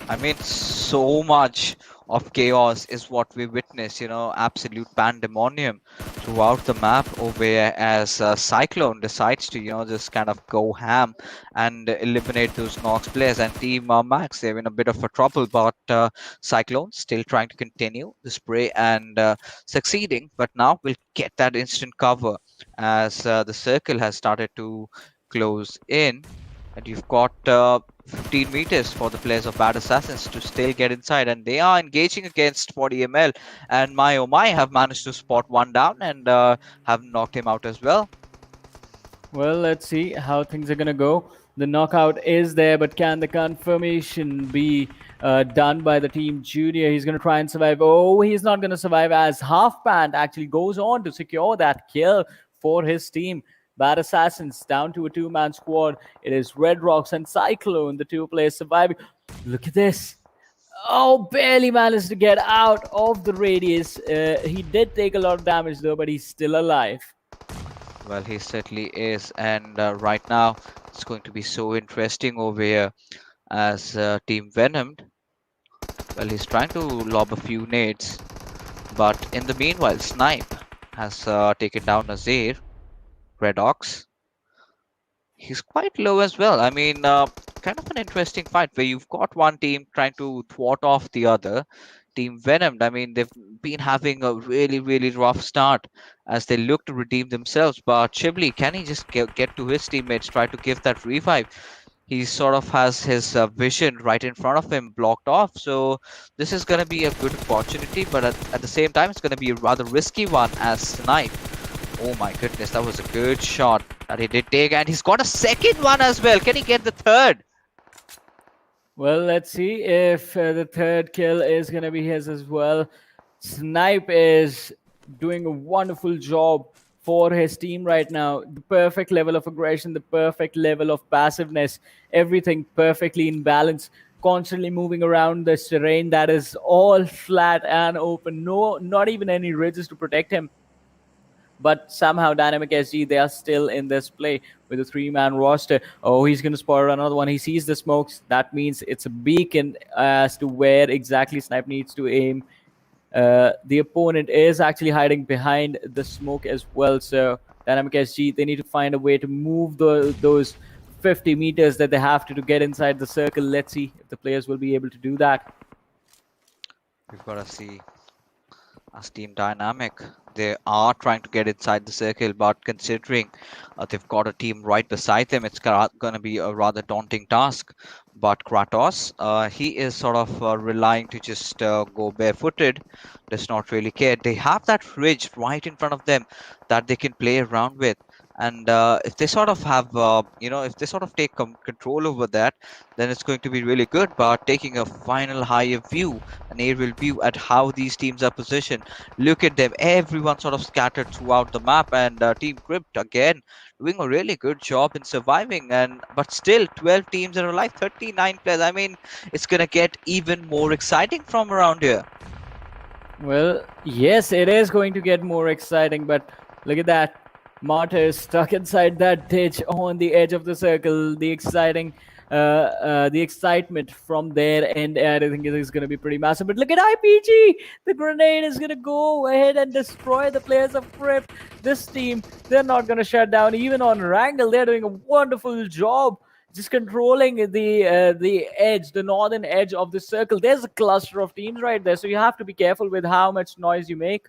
I mean, so much of chaos is what we witness. You know, absolute pandemonium throughout the map over here as Cyclone decides to, you know, just kind of go ham and eliminate those Nox players. And Team Max, they're in a bit of a trouble, but Cyclone still trying to continue the spray and succeeding. But now we'll get that instant cover as the circle has started to close in. And you've got 15 meters for the players of Bad Assassins to still get inside, and they are engaging against 40 ml. And my oh my have managed to spot one down and have knocked him out as well. Well, let's see how things are going to go. The knockout is there, but can the confirmation be done by the Team Junior? He's going to try and survive. Oh, he's not going to survive as Half Pant actually goes on to secure that kill for his team. Bad Assassins down to a two-man squad. It is Red Rocks and Cyclone, the two players surviving. Look at this. Oh, barely managed to get out of the radius. He did take a lot of damage though, but he's still alive. Well, he certainly is, and right now it's going to be so interesting over here as Team Venomed. Well, he's trying to lob a few nades, but in the meanwhile, Snipe has taken down Azir. Redox. He's quite low as well. I mean, kind of an interesting fight where you've got one team trying to thwart off the other. Team Venomed, I mean, they've been having a really, really rough start as they look to redeem themselves. But Chibli, can he just get to his teammates, try to give that revive? He sort of has his vision right in front of him blocked off. So this is going to be a good opportunity, but at the same time, it's going to be a rather risky one as Snipe. Oh my goodness, that was a good shot that he did take, and he's got a second one as well. Can he get the third? Well, let's see if the third kill is going to be his as well. Snipe is doing a wonderful job for his team right now. The perfect level of aggression, the perfect level of passiveness, everything perfectly in balance. Constantly moving around this terrain that is all flat and open. No, not even any ridges to protect him. But somehow Dynamic SG, they are still in this play with a three-man roster. Oh, he's going to spot another one. He sees the smokes. That means it's a beacon as to where exactly Snipe needs to aim. The opponent is actually hiding behind the smoke as well. So Dynamic SG, they need to find a way to move those 50 meters that they have to get inside the circle. Let's see if the players will be able to do that. We've got to see as Team Dynamic. They are trying to get inside the circle, but considering they've got a team right beside them, it's going to be a rather daunting task. But Kratos, he is sort of relying to just go barefooted, does not really care. They have that ridge right in front of them that they can play around with. And if they sort of have, if they sort of take control over that, then it's going to be really good. But taking a final higher view, an aerial view at how these teams are positioned, look at them, everyone sort of scattered throughout the map. And Team CRYPT, again, doing a really good job in surviving. But still, 12 teams are alive, 39 players. I mean, it's going to get even more exciting from around here. Well, yes, it is going to get more exciting, but look at that. MARTYRS stuck inside that ditch on the edge of the circle. The excitement from their end, I think it is going to be pretty massive. But look at IPG. The grenade is going to go ahead and destroy the players of CRYPT. This team, they're not going to shut down. Even on Erangel, they're doing a wonderful job just controlling the edge, the northern edge of the circle. There's a cluster of teams right there, so you have to be careful with how much noise you make.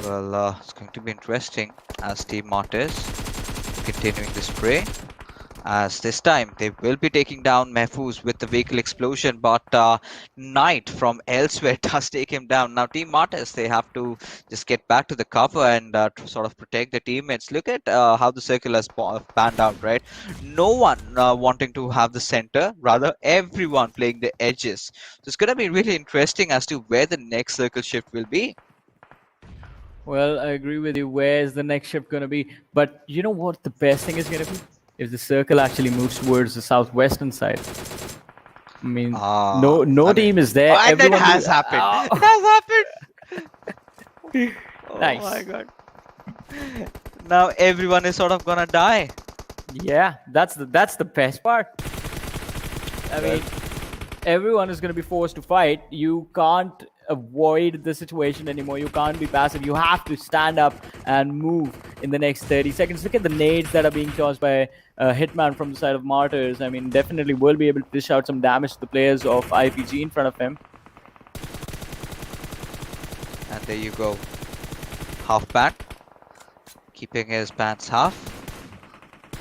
Well, it's going to be interesting as Team MARTYRS continuing the spray. As this time they will be taking down Mehfooz with the vehicle explosion, but Knight from elsewhere does take him down. Now Team MARTYRS, they have to just get back to the cover and sort of protect their teammates. Look at how the circle has panned out, right? No one wanting to have the center, rather everyone playing the edges. So it's going to be really interesting as to where the next circle shift will be. Well, I agree with you. Where's the next shift going to be? But you know what the best thing is going to be? If the circle actually moves towards the southwestern side. I mean, no team is there. And it has happened. It has happened. Nice. Oh my god. Now everyone is sort of gonna die. Yeah, that's the best part. I mean, everyone is going to be forced to fight. You can't avoid the situation anymore. You can't be passive. You have to stand up and move in the next 30 seconds. Look at the nades that are being tossed by Hitman from the side of Martyrs. I mean, definitely will be able to dish out some damage to the players of IPG in front of him. And there you go. Half band. Keeping his pants half.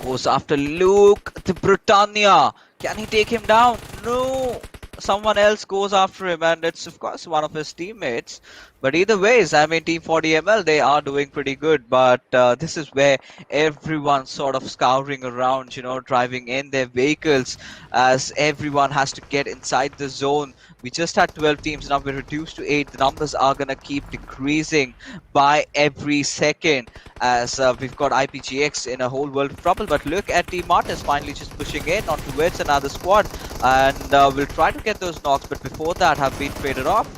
Goes after Luke, the Britannia. Can he take him down? No. Someone else goes after him, and it's of course one of his teammates. But either ways, I mean, Team 40ml, they are doing pretty good. But this is where everyone's sort of scouring around, you know, driving in their vehicles, as everyone has to get inside the zone. We just had 12 teams, now we're reduced to 8. The numbers are gonna keep decreasing by every second, as we've got IPGX in a whole world of trouble. But look at Team Martyrs finally just pushing in on towards another squad, and we'll try to get those knocks, but before that have been traded off.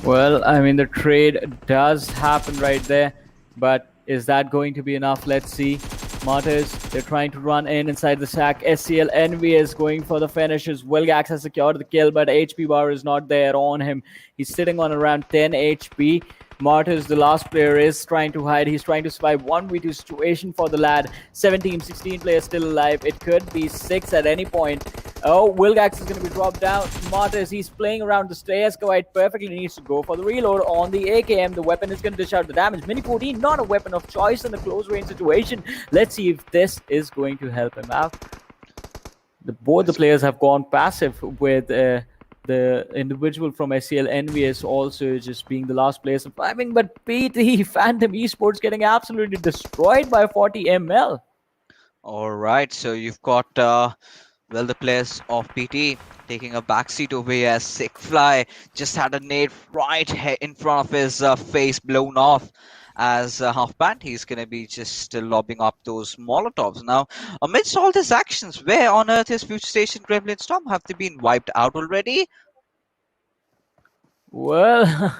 Well, I mean, the trade does happen right there, but is that going to be enough? Let's see. Martyrs, they're trying to run in inside the sack. SCL EnvyUs going for the finishes. Wilgax has secured the kill, but HP bar is not there on him. He's sitting on around 10 HP. Martyrs, the last player, is trying to hide. He's trying to survive 1v2 situation for the lad. 17, 16 players still alive. It could be 6 at any point. Oh, Wilgax is going to be dropped down. Martyrs, he's playing around the stairs quite perfectly. He needs to go for the reload on the AKM. The weapon is going to dish out the damage. Mini 14, not a weapon of choice in the close range situation. Let's see if this is going to help him out. Both the players have gone passive, with the individual from SCL EnvyUs also just being the last player surviving. But PT, Phantom Esports, getting absolutely destroyed by 40ml. Alright, so you've got well, the players of PT taking a backseat over here, as Sickfly just had a nade right in front of his face blown off. As half band, he's going to be just still lobbing up those Molotovs. Now, amidst all these actions, where on earth is FutureStation, Gremlin Storm? Have they been wiped out already? Well,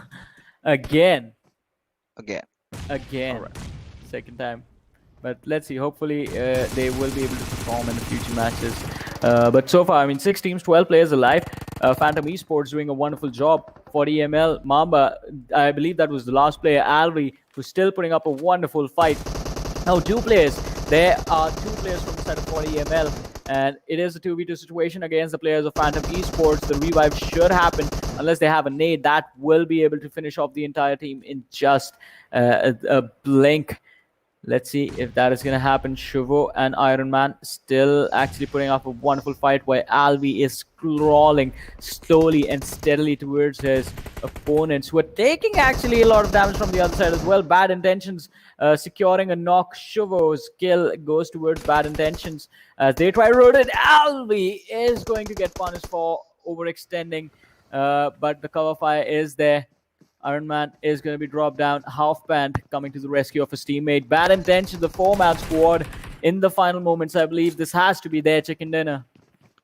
again. All right. Second time. But let's see, hopefully they will be able to perform in the future matches. But so far, I mean, 6 teams, 12 players alive. Phantom Esports doing a wonderful job. 40ml, Mamba, I believe that was the last player, Alvi, who's still putting up a wonderful fight. Now, 2 players. There are 2 players from the side of 40ml, and it is a 2v2 situation against the players of Phantom Esports. The revive should happen unless they have a nade that will be able to finish off the entire team in just a blink. Let's see if that is going to happen. Shuvo and Iron Man still actually putting up a wonderful fight, while Alvi is crawling slowly and steadily towards his opponents, who are taking actually a lot of damage from the other side as well. Bad Intentions securing a knock. Shuvo's kill goes towards Bad Intentions as they try to rotate. Alvi is going to get punished for overextending, but the cover fire is there. Iron Man is going to be dropped down. Half band coming to the rescue of his teammate. Bad Intentions, the 4-man squad in the final moments. I believe this has to be their chicken dinner.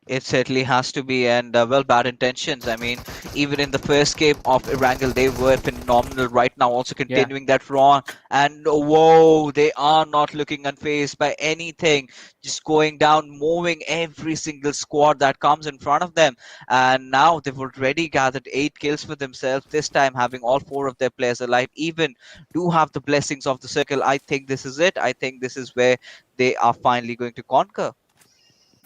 It certainly has to be, and well, Bad Intentions. I mean, even in the first game of Erangel, they were phenomenal. Right now, also continuing that run, and whoa, they are not looking unfazed by anything. Just going down, moving every single squad that comes in front of them, and now they've already gathered 8 kills for themselves. This time, having all 4 of their players alive, even do have the blessings of the circle. I think this is it. I think this is where they are finally going to conquer.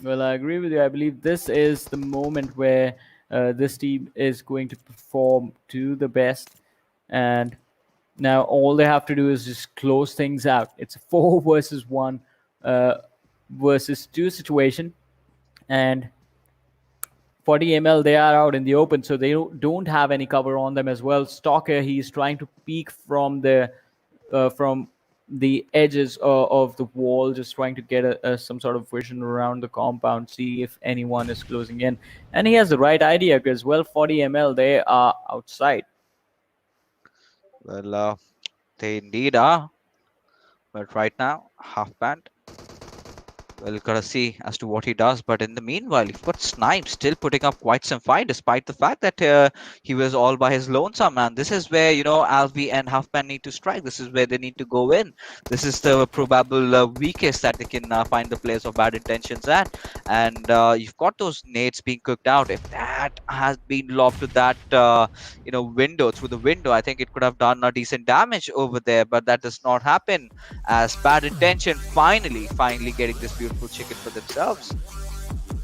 Well, I agree with you. I believe this is the moment where this team is going to perform to the best. And now all they have to do is just close things out. It's a 4 versus 1 versus 2 situation. And 40ml, they are out in the open, so they don't have any cover on them as well. Stalker, he's trying to peek from the edges of the wall, just trying to get some sort of vision around the compound, see if anyone is closing in. And he has the right idea, because, well, 40ml, they are outside. Well, they indeed are. But right now, half band Well, gotta see as to what he does. But in the meanwhile, you've got Snipe still putting up quite some fight, despite the fact that he was all by his lonesome. Man, this is where Alvi and Halfman need to strike. This is where they need to go in. This is the probable weakest that they can find the players of bad intentions at. And you've got those nades being cooked out. If that has been lobbed to that window, through the window, I think it could have done a decent damage over there. But that does not happen, as bad intention finally getting this beautiful chicken for themselves.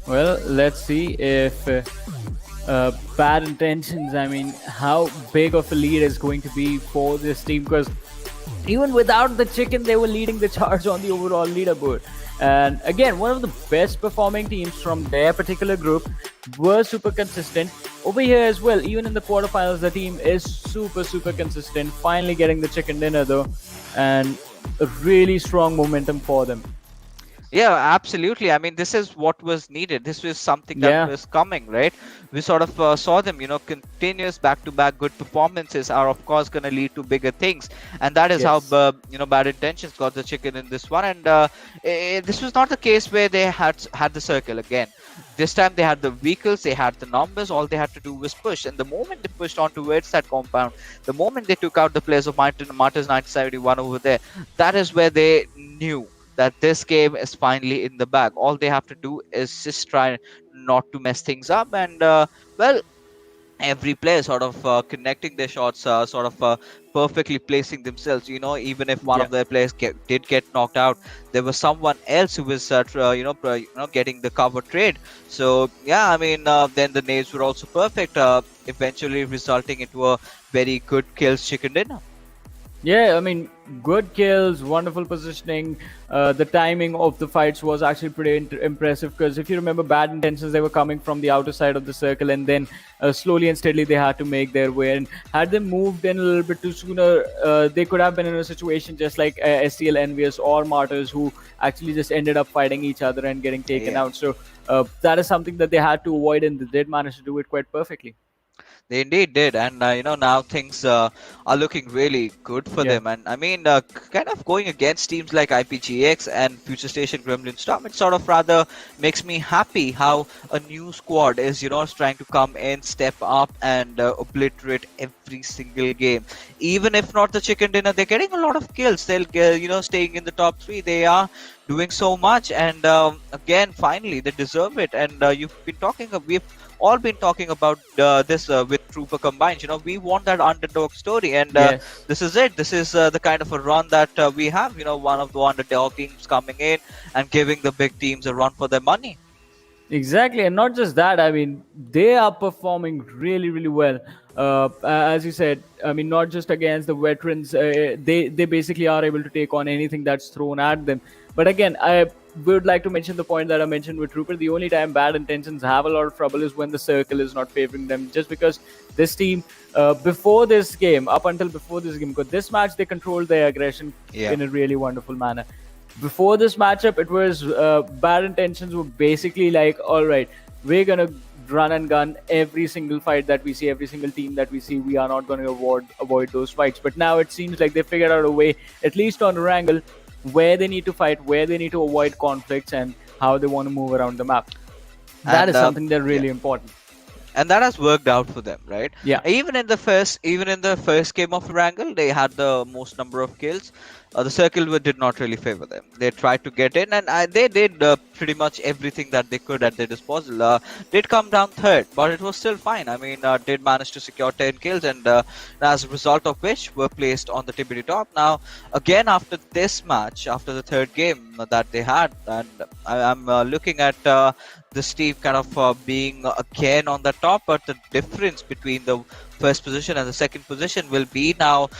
Well, let's see if bad intentions, I mean, how big of a lead is going to be for this team, because even without the chicken, they were leading the charge on the overall leaderboard. And again, one of the best performing teams from their particular group were super consistent. Over here as well, even in the quarterfinals, the team is super consistent. Finally getting the chicken dinner though, and a really strong momentum for them. Yeah, absolutely. I mean, this is what was needed. This was something that was coming, right? We sort of saw them, continuous back-to-back good performances are, of course, going to lead to bigger things. And that is how, bad intentions got the chicken in this one. And this was not the case where they had the circle again. This time they had the vehicles, they had the numbers, all they had to do was push. And the moment they pushed on towards that compound, the moment they took out the players of MARTYRS 1971 over there, that is where they knew that this game is finally in the bag. All they have to do is just try not to mess things up. And every player sort of connecting their shots, sort of perfectly placing themselves. Even if one of their players did get knocked out, there was someone else who was getting the cover trade. So yeah, I mean, then the nades were also perfect, eventually resulting into a very good kills chicken dinner. Yeah, I mean, good kills, wonderful positioning. The timing of the fights was actually pretty impressive, because if you remember, bad intentions, they were coming from the outer side of the circle, and then slowly and steadily they had to make their way. And had they moved in a little bit too sooner, they could have been in a situation just like SCL EnvyUs or MARTYRS, who actually just ended up fighting each other and getting taken out. So that is something that they had to avoid, and they did manage to do it quite perfectly. They indeed did, and now things are looking really good for them. And I mean, kind of going against teams like IPGX and FutureStation Gremlin Storm, it sort of rather makes me happy how a new squad is trying to come in, step up, and obliterate every single game. Even if not the chicken dinner, they're getting a lot of kills. They'll staying in the top 3. They are doing so much, and again, finally, they deserve it. And we've all been talking about this with Trooper combined. We want that underdog story, and this is it. This is the kind of a run that we have. One of the underdog teams coming in and giving the big teams a run for their money. Exactly, and not just that. I mean, they are performing really well. As you said, I mean, not just against the veterans. They basically are able to take on anything that's thrown at them. But again, I would like to mention the point that I mentioned with Trooper. The only time bad intentions have a lot of trouble is when the circle is not favoring them. Just because this team, before this game, up until before this game, because this match they controlled their aggression in a really wonderful manner. Before this matchup, it was bad intentions were basically like, all right, we're gonna run and gun every single fight that we see, every single team that we see. We are not going to avoid those fights. But now it seems like they figured out a way, at least on Erangel, where they need to fight, where they need to avoid conflicts, and how they want to move around the map. That is something that's really important. And that has worked out for them, right? Yeah. Even in the first game of Erangel, they had the most number of kills. The circle did not really favor them. They tried to get in, and they did pretty much everything that they could at their disposal. Did come down third, but it was still fine. I mean, did manage to secure 10 kills, and as a result of which were placed on the TBD top. Now, again, after this match, after the third game that they had, and I'm looking at this team kind of being again on the top, but the difference between the first position and the second position will be now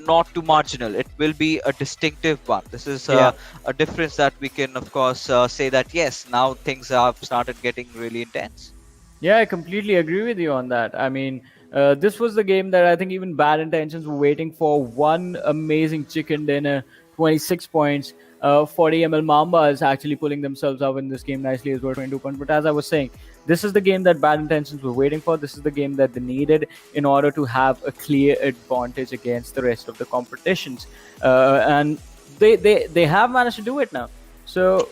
not too marginal. It will be a distinctive one. This is a difference that we can, of course, say that yes, now things have started getting really intense. Yeah, I completely agree with you on that. I mean, this was the game that I think even bad intentions were waiting for. One amazing chicken dinner, 26 points. 40 ml MambaZ is actually pulling themselves up in this game nicely as well, 22 points. But as I was saying, this is the game that bad intentions were waiting for. This is the game that they needed in order to have a clear advantage against the rest of the competitions. And they have managed to do it now. So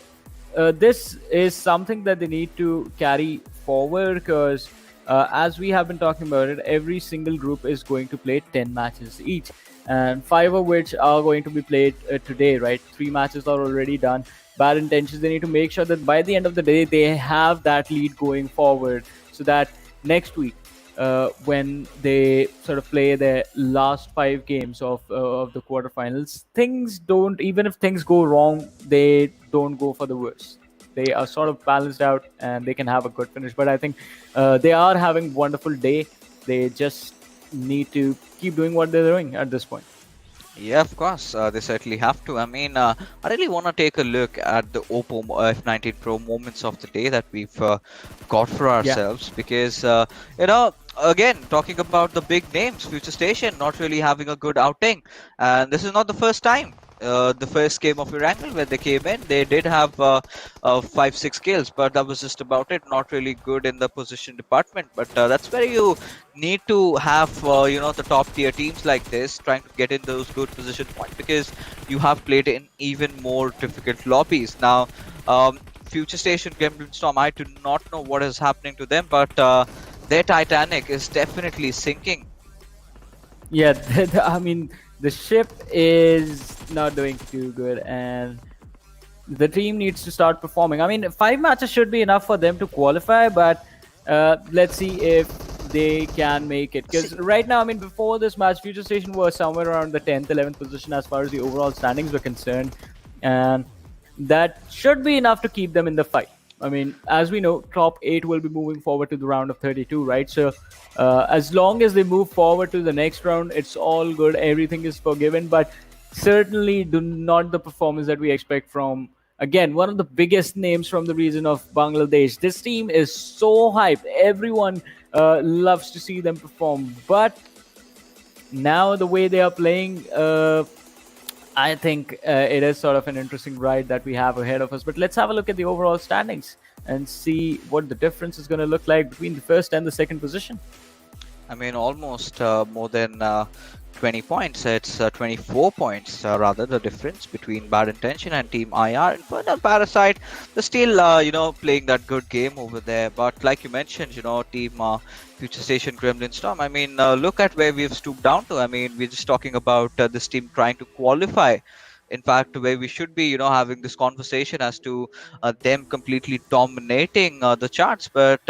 this is something that they need to carry forward because, as we have been talking about it, every single group is going to play 10 matches each, and 5 of which are going to be played today, right? 3 matches are already done. Bad intentions, they need to make sure that by the end of the day, they have that lead going forward so that next week, when they sort of play their last 5 games of the quarterfinals, things don't, even if things go wrong, they don't go for the worst. They are sort of balanced out and they can have a good finish. But I think they are having wonderful day. They just need to keep doing what they're doing at this point. Yeah, of course, they certainly have to. I mean, I really want to take a look at the Oppo F19 Pro moments of the day that we've got for ourselves because, again, talking about the big names, FutureStation not really having a good outing, and this is not the first time. The first game of Erangel where they came in, they did have 5-6 kills, but that was just about it. Not really good in the position department, but that's where you need to have the top tier teams like this trying to get in those good position points because you have played in even more difficult lobbies. Now, FutureStation, Gremlin Storm, I do not know what is happening to them, but their Titanic is definitely sinking. Yeah, I mean, the ship is not doing too good, and the team needs to start performing. I mean, 5 matches should be enough for them to qualify, but let's see if they can make it. Because right now, I mean, before this match, FutureStation was somewhere around the 10th, 11th position as far as the overall standings were concerned, and that should be enough to keep them in the fight. I mean, as we know, top 8 will be moving forward to the round of 32, right? So, as long as they move forward to the next round, it's all good. Everything is forgiven, but certainly do not the performance that we expect from, again, one of the biggest names from the region of Bangladesh. This team is so hyped. Everyone loves to see them perform, but now the way they are playing, I think it is sort of an interesting ride that we have ahead of us. But let's have a look at the overall standings and see what the difference is going to look like between the first and the second position. I mean, almost more than 20 points. It's 24 points, rather, the difference between Bad Intention and Team IR. Infernal Parasite, they're still, playing that good game over there. But like you mentioned, Team FutureStation, Gremlin Storm, I mean, look at where we've stooped down to. I mean, we're just talking about this team trying to qualify. In fact, where we should be, having this conversation as to them completely dominating the charts. But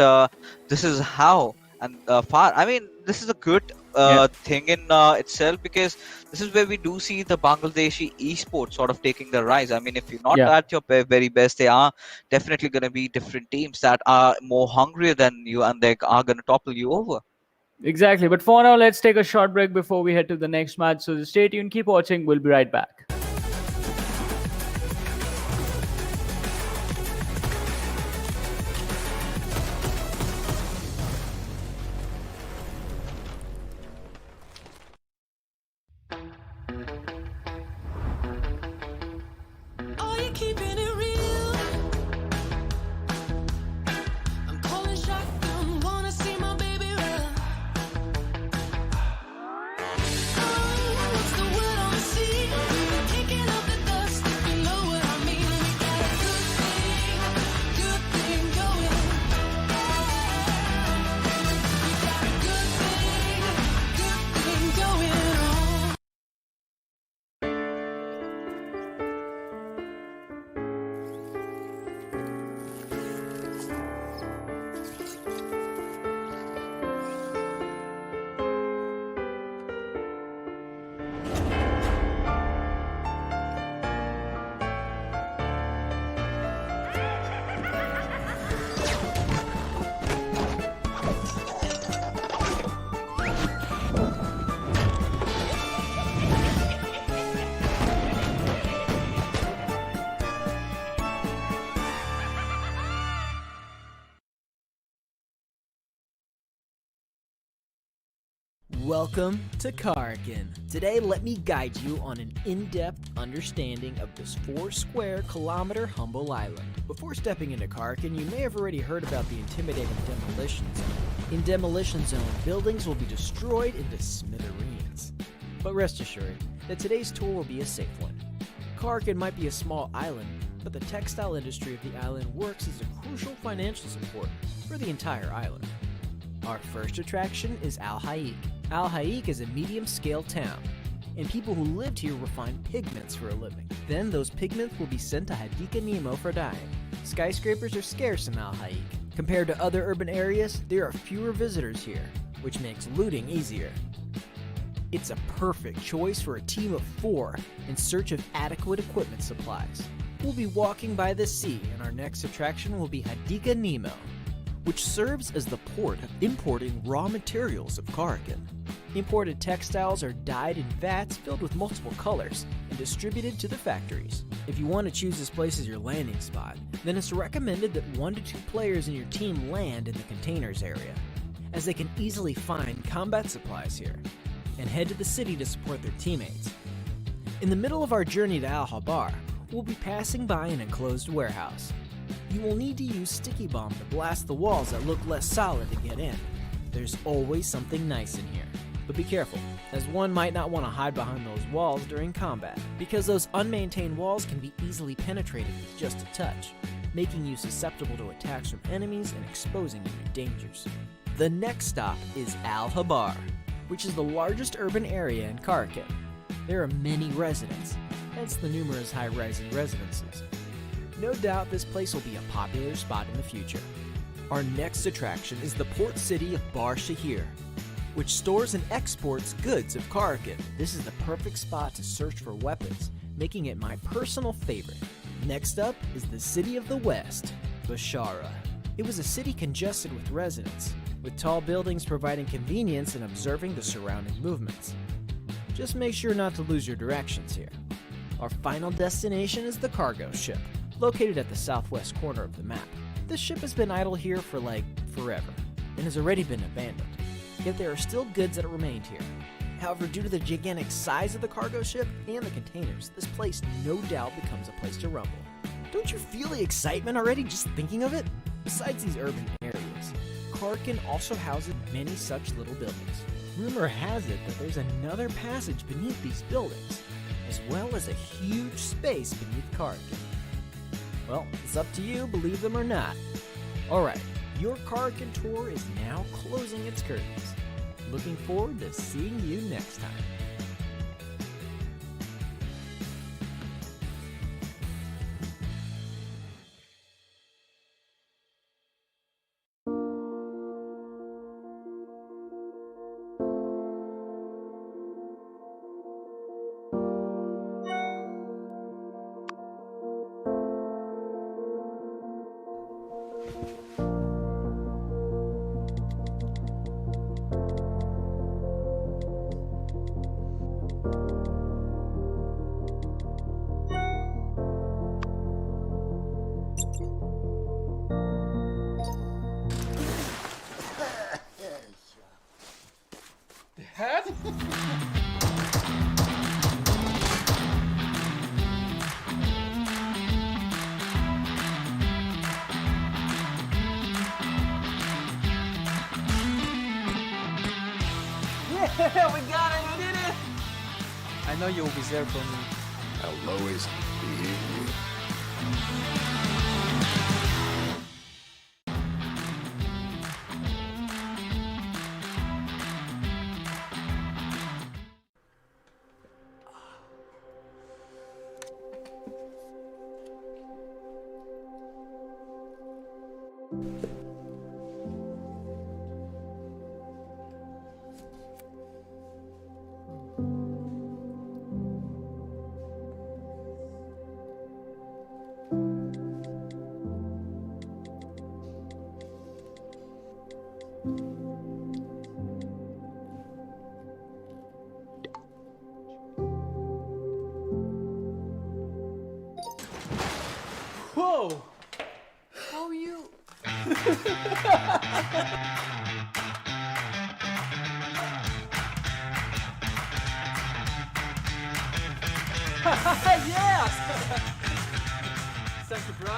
this is how and far. I mean, this is a good thing in itself because this is where we do see the Bangladeshi esports sort of taking the rise. I mean, if you're not at your very best, they are definitely going to be different teams that are more hungrier than you and they are going to topple you over. Exactly. But for now, let's take a short break before we head to the next match. So stay tuned, keep watching. We'll be right back. Are you keeping it real? I'm calling shotgun, wanna see my baby run. Oh, what's the word on the sea? Kicking up the dust, if you know what I mean. We got a good thing going. We got a good thing going on. Welcome to Karkin. Today, let me guide you on an in-depth understanding of this 4-square-kilometer humble island. Before stepping into Karkin, you may have already heard about the intimidating Demolition Zone. In Demolition Zone, buildings will be destroyed into smithereens. But rest assured that today's tour will be a safe one. Karkin might be a small island, but the textile industry of the island works as a crucial financial support for the entire island. Our first attraction is Al Haik. Al Haik is a medium-scale town, and people who lived here refine pigments for a living. Then those pigments will be sent to Hadika Nemo for dyeing. Skyscrapers are scarce in Al Haik. Compared to other urban areas, there are fewer visitors here, which makes looting easier. It's a perfect choice for a team of 4 in search of adequate equipment supplies. We'll be walking by the sea, and our next attraction will be Hadika Nemo, which serves as the port of importing raw materials of Karakin. Imported textiles are dyed in vats filled with multiple colors and distributed to the factories. If you want to choose this place as your landing spot, then it's recommended that 1 to 2 players in your team land in the containers area, as they can easily find combat supplies here, and head to the city to support their teammates. In the middle of our journey to Al Habar, we'll be passing by an enclosed warehouse. You will need to use sticky bomb to blast the walls that look less solid to get in. There's always something nice in here. But be careful, as one might not want to hide behind those walls during combat, because those unmaintained walls can be easily penetrated with just a touch, making you susceptible to attacks from enemies and exposing you to dangers. The next stop is Al Habar, which is the largest urban area in Karakin. There are many residents, hence the numerous high-rising residences. No doubt this place will be a popular spot in the future. Our next attraction is the port city of Bar Shahir, which stores and exports goods of Karakin. This is the perfect spot to search for weapons, making it my personal favorite. Next up is the city of the West, Bashara. It was a city congested with residents, with tall buildings providing convenience in observing the surrounding movements. Just make sure not to lose your directions here. Our final destination is the cargo ship, located at the southwest corner of the map. This ship has been idle here for forever, and has already been abandoned. Yet there are still goods that remained here. However, due to the gigantic size of the cargo ship and the containers, this place no doubt becomes a place to rumble. Don't you feel the excitement already just thinking of it? Besides these urban areas, Karakin also houses many such little buildings. Rumor has it that there's another passage beneath these buildings, as well as a huge space beneath Karakin. Well, it's up to you, believe them or not. Alright, your Karakin tour is now closing its curtains. Looking forward to seeing you next time. Yeah, we got it, we did it! I know you'll be there for me. I'll always be here. Whoa! How are you? Yes! Thank you, bro.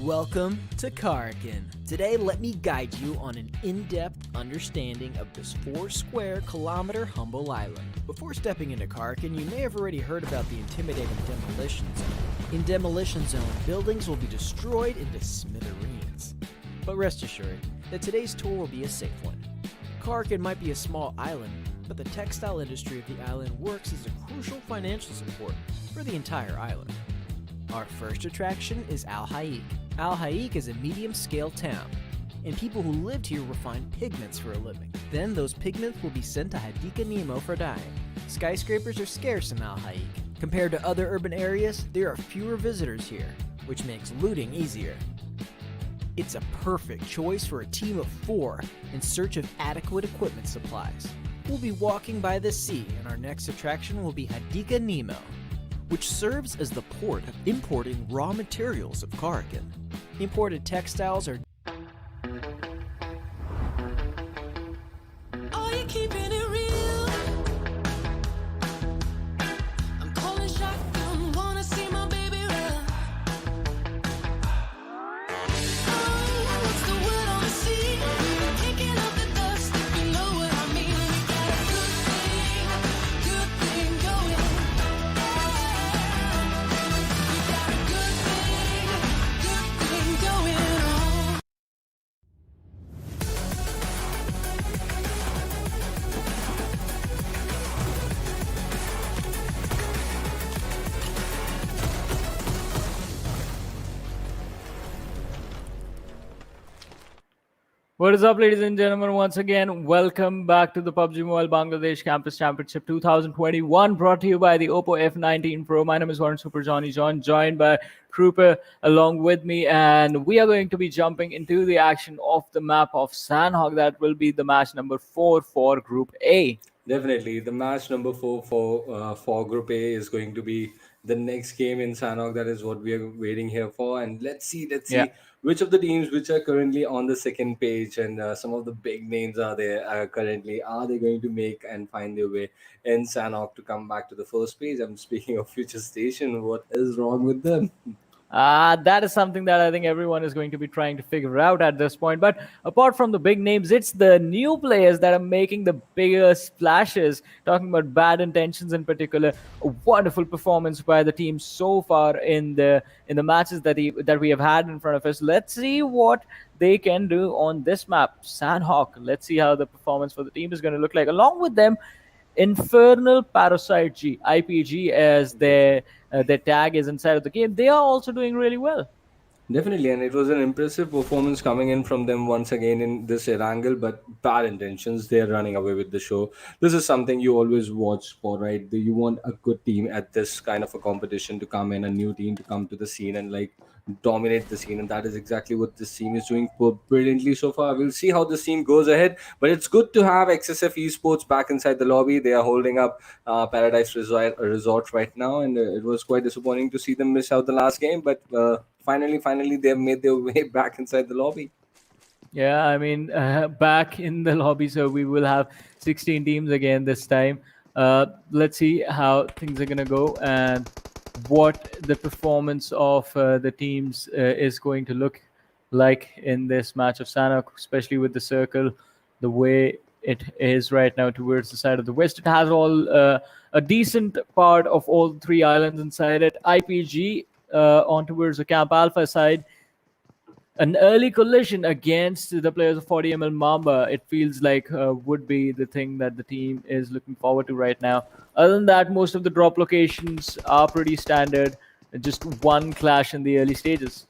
Welcome to Karkin. Today, let me guide you on an in-depth understanding of this 4 square kilometer humble island. Before stepping into Karkin, you may have already heard about the intimidating Demolition Zone. In Demolition Zone, buildings will be destroyed into smithereens. But rest assured that today's tour will be a safe one. Karkin might be a small island, but the textile industry of the island works as a crucial financial support for the entire island. Our first attraction is Al Haik. Al Haik is a medium-scale town, and people who lived here refine pigments for a living. Then those pigments will be sent to Hadika Nemo for dyeing. Skyscrapers are scarce in Al Haik. Compared to other urban areas, there are fewer visitors here, which makes looting easier. It's a perfect choice for a team of 4 in search of adequate equipment supplies. We'll be walking by the sea, and our next attraction will be Hadika Nemo, which serves as the port of importing raw materials of Karkin. Imported textiles are Are you keeping it real? I'm calling shotgun, wanna see my baby run. Oh, what's the word on the sea? Kicking up the dust, if you know what I mean. We got a good thing going. We got a good thing going on. What is up, ladies and gentlemen? Once again, welcome back to the PUBG Mobile Bangladesh Campus Championship 2021, brought to you by the Oppo F19 Pro. My name is Warren Super Johnny John, joined by Trooper along with me, and we are going to be jumping into the action of the map of Sanhok. That will be the match number 4 for Group A. Definitely, the match number 4 for Group A is going to be the next game in Sanhok. That is what we are waiting here for, and let's see Yeah. which of the teams which are currently on the second page, and some of the big names are there currently. Are they going to make and find their way in Sanhok to come back to the first page? I'm speaking of FutureStation. What is wrong with them? That is something that I think everyone is going to be trying to figure out at this point. But apart from the big names, it's the new players that are making the bigger splashes. Talking about Bad Intentions in particular, a wonderful performance by the team so far in the matches that we have had in front of us. Let's see what they can do on this map, Sanhok. Let's see how the performance for the team is going to look like. Along with them, Infernal Parasite G, IPG, as their tag is inside of the game. They are also doing really well. Definitely, and it was an impressive performance coming in from them once again in this Erangel, but Bad Intentions, they're running away with the show. This is something you always watch for, right? You want a good team at this kind of a competition to come in, a new team to come to the scene and like dominate the scene, and that is exactly what this team is doing brilliantly so far. We'll see how this team goes ahead, but it's good to have XSF Esports back inside the lobby. They are holding up Paradise Resort right now, and it was quite disappointing to see them miss out the last game, but finally they've made their way back inside the lobby. Yeah, I mean, back in the lobby, so we will have 16 teams again this time. Let's see how things are gonna go and what the performance of the teams is going to look like in this match of Sanhok, especially with the circle, the way it is right now towards the side of the west. It has all a decent part of all 3 islands inside it. IPG on towards the Camp Alpha side. An early collision against the players of 40ml Mamba, it feels like would be the thing that the team is looking forward to right now. Other than that, most of the drop locations are pretty standard. Just one clash in the early stages.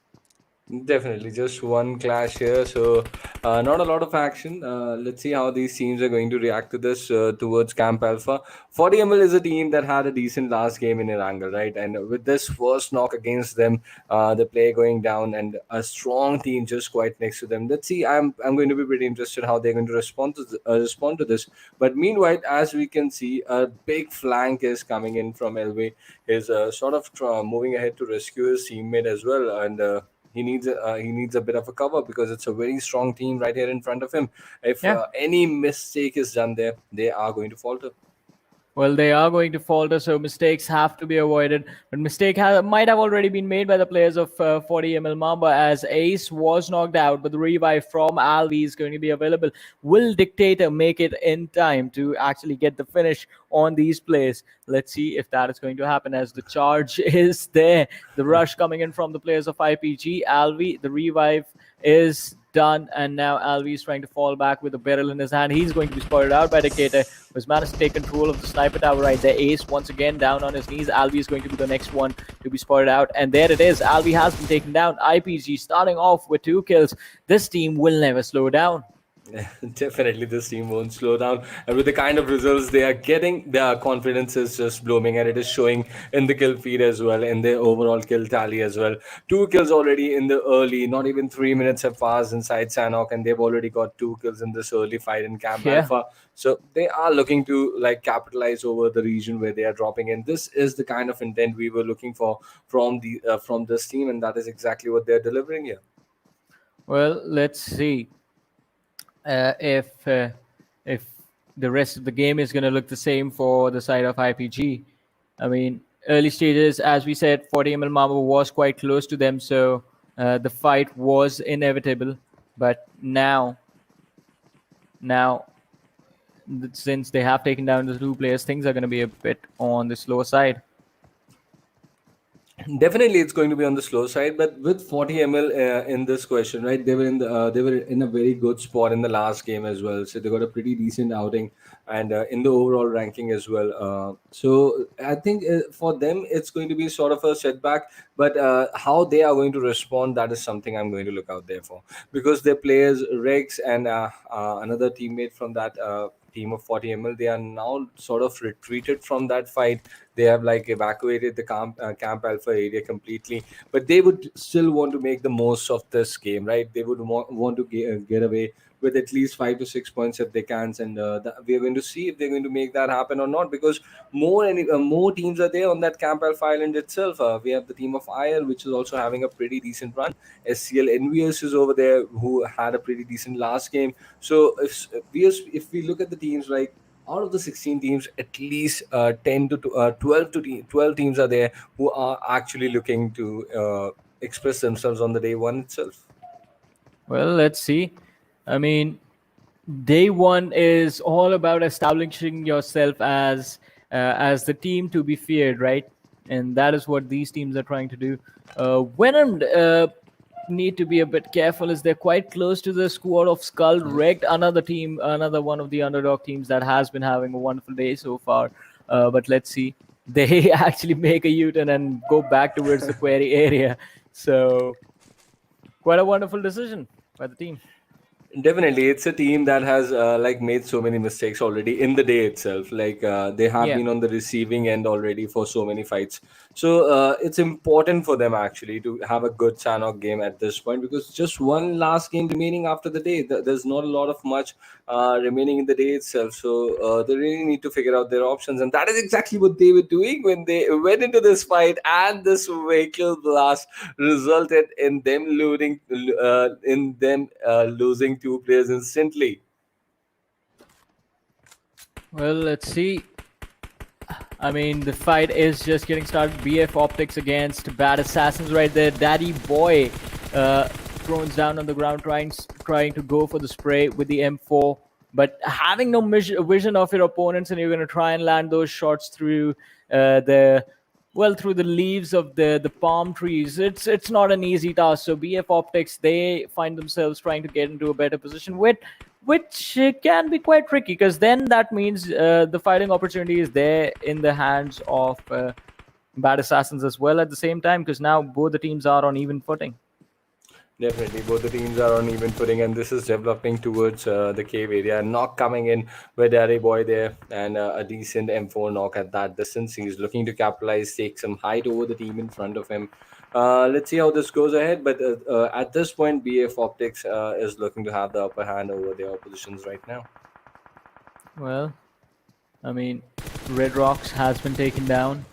Definitely, just one clash here, so not a lot of action. Let's see how these teams are going to react to this towards Camp Alpha. 40ml is a team that had a decent last game in Erangel, right? And with this first knock against them, the play going down, and a strong team just quite next to them. Let's see. I'm going to be pretty interested how they're going to respond to this. But meanwhile, as we can see, a big flank is coming in from LV. Is sort of moving ahead to rescue his teammate as well, and he needs a bit of a cover because it's a very strong team right here in front of him. If Yeah. any mistake is done there, they are going to falter. Well, they are going to falter, so mistakes have to be avoided. But might have already been made by the players of 40ml Mamba, as Ace was knocked out, but the revive from Alvi is going to be available. Will Dictator make it in time to actually get the finish on these plays? Let's see if that is going to happen, as the charge is there. The rush coming in from the players of IPG. Alvi, the revive is done, and now Alvi is trying to fall back with a barrel in his hand. He's going to be spotted out by Dictator, who has managed to take control of the sniper tower right there. Ace once again down on his knees. Alvi is going to be the next one to be spotted out, and there it is. Alvi has been taken down. IPG starting off with 2 kills. This team will never slow down. Definitely, this team won't slow down. And with the kind of results they are getting, their confidence is just blooming, and it is showing in the kill feed as well, in their overall kill tally as well. 2 kills already in the early, not even 3 minutes have passed inside Sanhok, and they've already got 2 kills in this early fight in Camp Yeah. Alpha. So they are looking to like capitalize over the region where they are dropping in. This is the kind of intent we were looking for from this team, and that is exactly what they're delivering here. Well, let's see if the rest of the game is going to look the same for the side of IPG. I mean, early stages, as we said, 40ml Mamba was quite close to them, so the fight was inevitable. But now, since they have taken down the 2 players, things are going to be a bit on the slower side. Definitely, it's going to be on the slow side, but with 40ml in this question, right? They were in a very good spot in the last game as well, so they got a pretty decent outing, and in the overall ranking as well. So I think for them it's going to be sort of a setback, but how they are going to respond, that is something I'm going to look out there for, because their players Rex and another teammate from that team of 40ml, they are now sort of retreated from that fight. They have like evacuated the camp alpha area completely, but they would still want to make the most of this game, right? They would want to get away with at least 5 to 6 points if they can, and we are going to see if they're going to make that happen or not, because more teams are there on that Camp Alpha Island itself. We have the team of IR, which is also having a pretty decent run. SCL EnvyUs is over there, who had a pretty decent last game. So if we look at the teams, like out of the 16 teams, at least 10 to 12 teams are there who are actually looking to express themselves on the day one itself. Well, let's see. I mean, day one is all about establishing yourself as the team to be feared, right? And that is what these teams are trying to do. Venomed need to be a bit careful, as they're quite close to the squad of SkuLLxREKT, another one of the underdog teams that has been having a wonderful day so far. But let's see. They actually make a U-turn and go back towards the quarry area. So quite a wonderful decision by the team. Definitely, it's a team that has like made so many mistakes already in the day itself. Like they have Yeah. been on the receiving end already for so many fights. So it's important for them actually to have a good Sanhok game at this point, because just one last game remaining after the day. There's not a lot of much remaining in the day itself. So they really need to figure out their options, and that is exactly what they were doing when they went into this fight. And this vehicle blast resulted in them losing 2 players instantly. Well, let's see. I mean, the fight is just getting started. BADASSASSIN against BADASSASSINs right there. Daddy Boy thrown down on the ground, trying to go for the spray with the M4, but having no vision of your opponents, and you're going to try and land those shots through through the leaves of the palm trees. It's not an easy task. So BADASSASSIN, they find themselves trying to get into a better position, which can be quite tricky, because then that means the fighting opportunity is there in the hands of BADASSASSINs as well at the same time, because now both the teams are on even footing. Definitely, both the teams are on even footing, and this is developing towards the cave area. Knock coming in with Daddy Boy there, and a decent M4 knock at that distance. He's looking to capitalize, take some height over the team in front of him. Let's see how this goes ahead, but at this point, BADASSASSIN is looking to have the upper hand over their oppositions right now. Well, I mean, Red Rocks has been taken down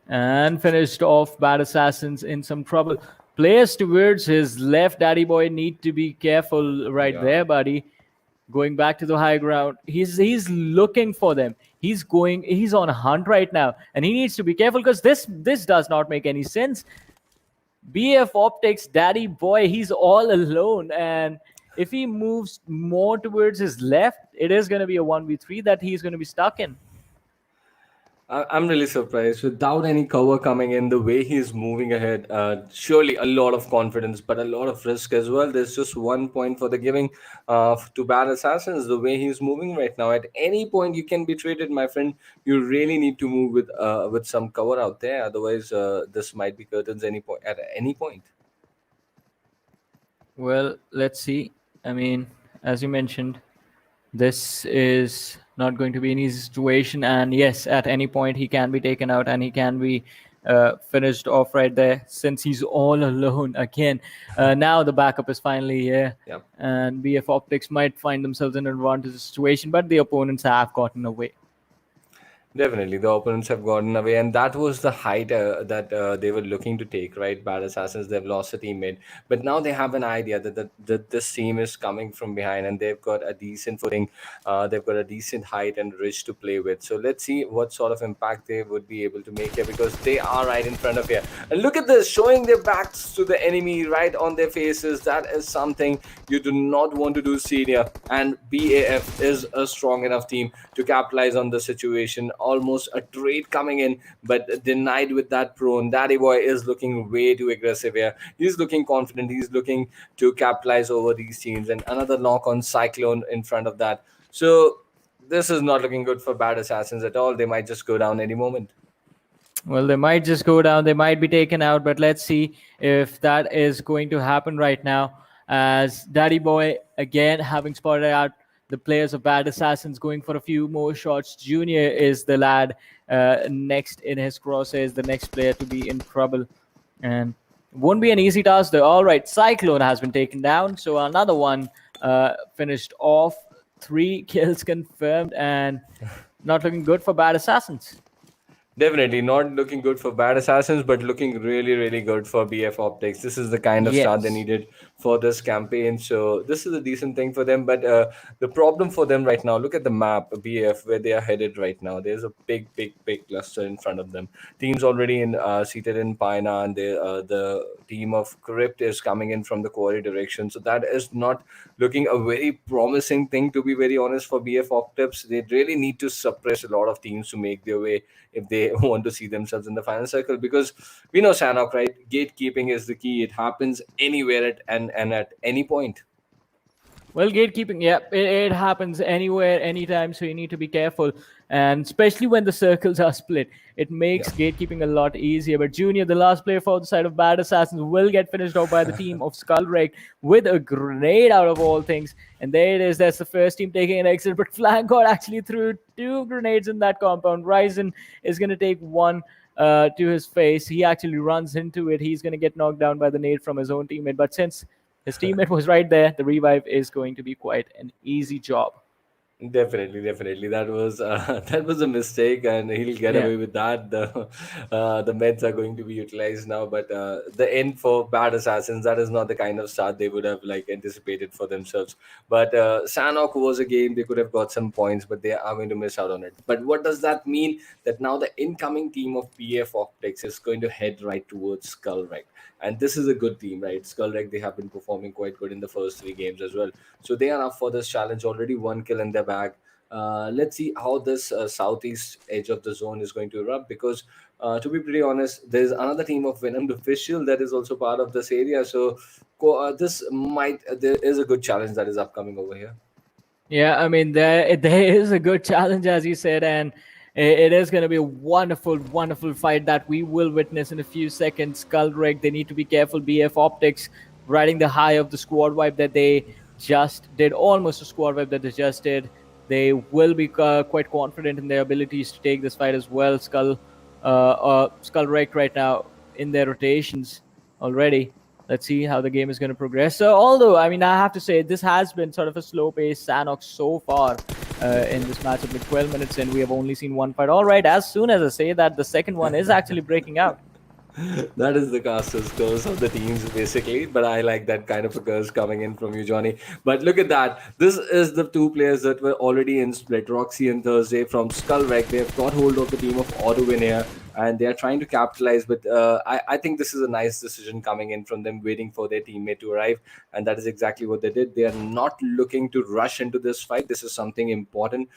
and finished off. BADASSASSINs in some trouble. Players towards his left, Daddy Boy, need to be careful right there, buddy. Going back to the high ground, he's looking for them. He's on a hunt right now, and he needs to be careful because this does not make any sense. BF Optics, Daddy Boy, he's all alone, and if he moves more towards his left, it is going to be a 1v3 that he's going to be stuck in. I'm really surprised without any cover coming in, the way he's moving ahead. Surely a lot of confidence, but a lot of risk as well. There's just 1 point for the giving to Bad Assassins. The way he's moving right now, at any point you can be traded, my friend. You really need to move with some cover out there. Otherwise, this might be curtains any point at any point. Well, let's see. I mean, as you mentioned, this is not going to be an easy situation, and yes, at any point he can be taken out and he can be finished off right there, since he's all alone again. Now the backup is finally here. Yep. And BF Optics might find themselves in an advantageous situation, but the opponents have gotten away. Definitely, the opponents have gotten away, and that was the height that they were looking to take, right? Bad Assassins, they've lost a teammate, but now they have an idea that this team is coming from behind, and they've got a decent footing, they've got a decent height and ridge to play with. So let's see what sort of impact they would be able to make here, because they are right in front of here. And look at this, showing their backs to the enemy right on their faces. That is something you do not want to do, senior. And BAF is a strong enough team to capitalize on the situation. Almost a trade coming in, but denied with that prone. Daddy Boy is looking way too aggressive here. He's looking confident. He's looking to capitalize over these teams. And another knock on Cyclone in front of that. So this is not looking good for Bad Assassins at all. They might just go down any moment. Well, they might just go down. They might be taken out, but let's see if that is going to happen right now. As Daddy Boy, again, having spotted out the players of Bad Assassins, going for a few more shots. Junior is the lad next in his crosshairs, the next player to be in trouble. And won't be an easy task though. All right, Cyclone has been taken down. So another one finished off. 3 kills confirmed, and not looking good for Bad Assassins. Definitely not looking good for Bad Assassins, but looking really, really good for BF Optics. This is the kind of start they Yes. needed for this campaign. So this is a decent thing for them. But the problem for them right now, look at the map, BF, where they are headed right now. There's a big, big, big cluster in front of them. Teams already seated in Paina, and the team of CRYPT is coming in from the quarry direction. So that is not looking a very promising thing, to be very honest, for BF Optics. They really need to suppress a lot of teams to make their way if they want to see themselves in the final circle, because we know Sanhok, right? Gatekeeping is the key. It happens anywhere and at any point. Well, gatekeeping, yeah, it happens anywhere, anytime, so you need to be careful. And especially when the circles are split, it makes gatekeeping a lot easier. But Junior, the last player for the side of Bad Assassins, will get finished off by the team of SkuLLxREKT with a grenade out of all things. And there it is. That's the first team taking an exit. But Flankgod actually threw 2 grenades in that compound. Ryzen is going to take one to his face. He actually runs into it. He's going to get knocked down by the nade from his own teammate. But since his teammate was right there, the revive is going to be quite an easy job. Definitely, that was that was a mistake, and he'll get Yeah. away with that. The meds are going to be utilized now, but the end for Bad Assassins, that is not the kind of start they would have like anticipated for themselves. But Sanhok was a game they could have got some points, but they are going to miss out on it. But what does that mean? That now the incoming team of PF Optics is going to head right towards SkuLLxREKT. And this is a good team, right? SkuLLxREKT, they have been performing quite good in the first 3 games as well. So they are up for this challenge. Already 1 kill in their bag. Let's see how this southeast edge of the zone is going to erupt, because to be pretty honest, there's another team of Venomed official that is also part of this area. So there is a good challenge that is upcoming over here. Yeah, I mean, there is a good challenge, as you said, and it is going to be a wonderful, wonderful fight that we will witness in a few seconds. SkuLLxREKT, they need to be careful. BF Optics riding the high of the squad wipe that they just did, almost a squad wipe that they just did. They will be quite confident in their abilities to take this fight as well. SkuLLxREKT right now in their rotations already. Let's see how the game is going to progress. So, although, I mean, I have to say, this has been sort of a slow-paced Sanhok so far in this matchup. With 12 minutes in, we have only seen 1 fight. All right, as soon as I say that, the second one is actually breaking out. That is the caster's curse of the teams, basically. But I like that kind of a curse coming in from you, Johnny. But look at that. This is the two players that were already in split, Roxy and Thursday from SkuLLxREKT. They have got hold of the team of AUTOxWIN here, and they are trying to capitalize. But I think this is a nice decision coming in from them, waiting for their teammate to arrive. And that is exactly what they did. They are not looking to rush into this fight. This is something important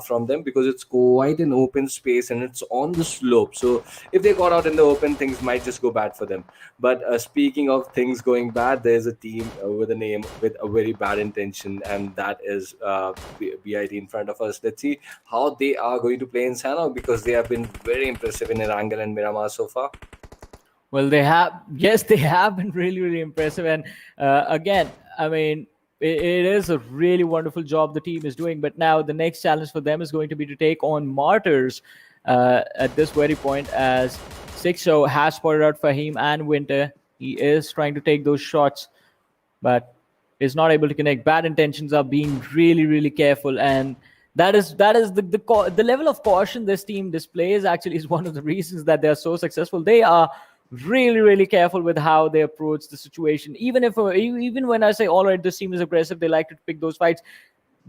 from them because it's quite an open space and it's on the slope. So if they got out in the open, things might just go bad for them. But speaking of things going bad, there's a team with a name with a very bad intention, and that is BIT in front of us. Let's see how they are going to play in Sanhok, because they have been very impressive in Erangel and Miramar so far. Well, they have, yes, they have been really, really impressive. And again, I mean, it is a really wonderful job the team is doing. But now the next challenge for them is going to be to take on MARTYRS at this very point, as Sixo has spotted out Fahim and Winter. He is trying to take those shots, but is not able to connect. Bad intentions are being really, really careful, and that is the level of caution this team displays. Actually, is one of the reasons that they are so successful. They are really, really careful with how they approach the situation. Even when I say, all right, this team is aggressive, they like to pick those fights.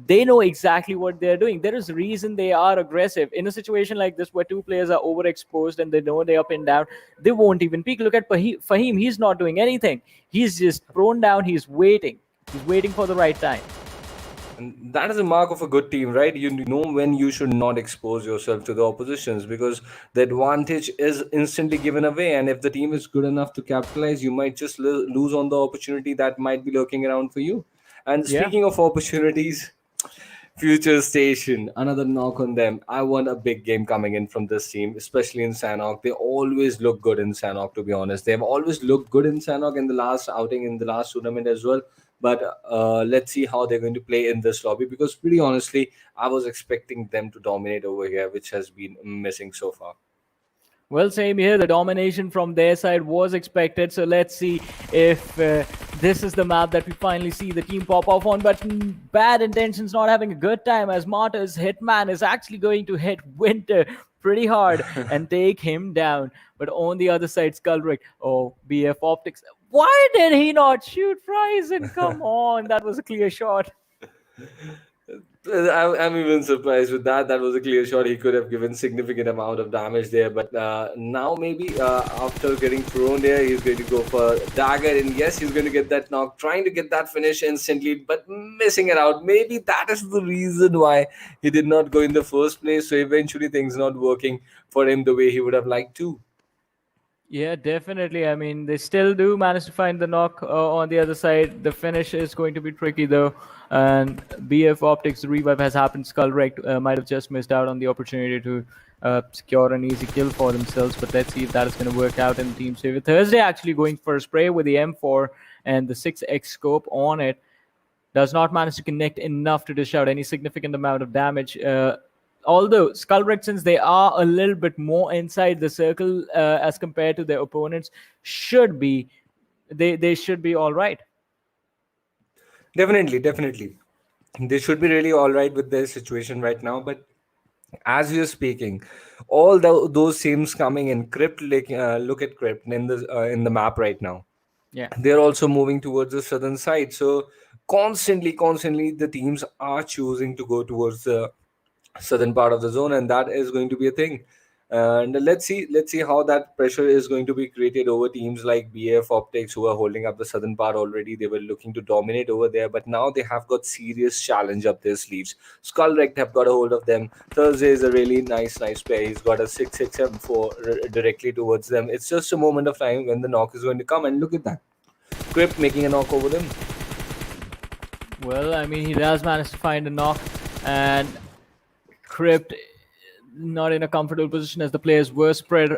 They know exactly what they're doing. There is a reason they are aggressive. In a situation like this where two players are overexposed and they know they're up and down, they won't even peek. Look at Fahim. He's not doing anything. He's just prone down. He's waiting. He's waiting for the right time. And that is a mark of a good team, right? You know when you should not expose yourself to the oppositions, because the advantage is instantly given away. And if the team is good enough to capitalize, you might just lose on the opportunity that might be lurking around for you. And Yeah. speaking of opportunities, FutureStation, another knock on them. I want a big game coming in from this team, especially in Sanhok. They always look good in Sanhok, to be honest. They've always looked good in Sanhok in the last outing, in the last tournament as well. But let's see how they're going to play in this lobby, because pretty honestly, I was expecting them to dominate over here, which has been missing so far. Well, same here. The domination from their side was expected. So let's see if this is the map that we finally see the team pop off on. But bad intentions, not having a good time, as MARTYRS Hitman is actually going to hit Winter pretty hard and take him down. But on the other side, SkuLLxREKT, oh, BF Optics. Why did he not shoot Ryzen? Come on, that was a clear shot. I'm even surprised with that. That was a clear shot. He could have given significant amount of damage there, but now maybe after getting thrown there, he's going to go for dagger, and yes, he's going to get that knock, trying to get that finish instantly, but missing it out. Maybe that is the reason why he did not go in the first place. So eventually, things not working for him the way he would have liked to. Yeah, definitely. I mean, they still do manage to find the knock on the other side. The finish is going to be tricky, though. And BF Optics, the revive has happened. SkuLLxREKT might have just missed out on the opportunity to secure an easy kill for themselves. But let's see if that is going to work out in the team's favor. Thursday actually going for a spray with the M4 and the 6x scope on it. Does not manage to connect enough to dish out any significant amount of damage. Although SkuLLxREKT, since they are a little bit more inside the circle as compared to their opponents, should be they should be all right. Definitely, definitely. They should be really all right with their situation right now. But as we are speaking, all those teams coming in, CRYPT, like, look at CRYPT in the map right now. Yeah. They're also moving towards the southern side. So constantly, the teams are choosing to go towards the southern part of the zone, and that is going to be a thing. And let's see how that pressure is going to be created over teams like BF Optics, who are holding up the southern part already. They were looking to dominate over there, but now they have got serious challenge up their sleeves. SkuLLxREKT have got a hold of them. Thursday is a really nice play. He's got a 6x M4 directly towards them. It's just a moment of time when the knock is going to come, and look at that. CRYPT making a knock over them. Well, I mean, he does manage to find a knock, and CRYPT not in a comfortable position as the players were split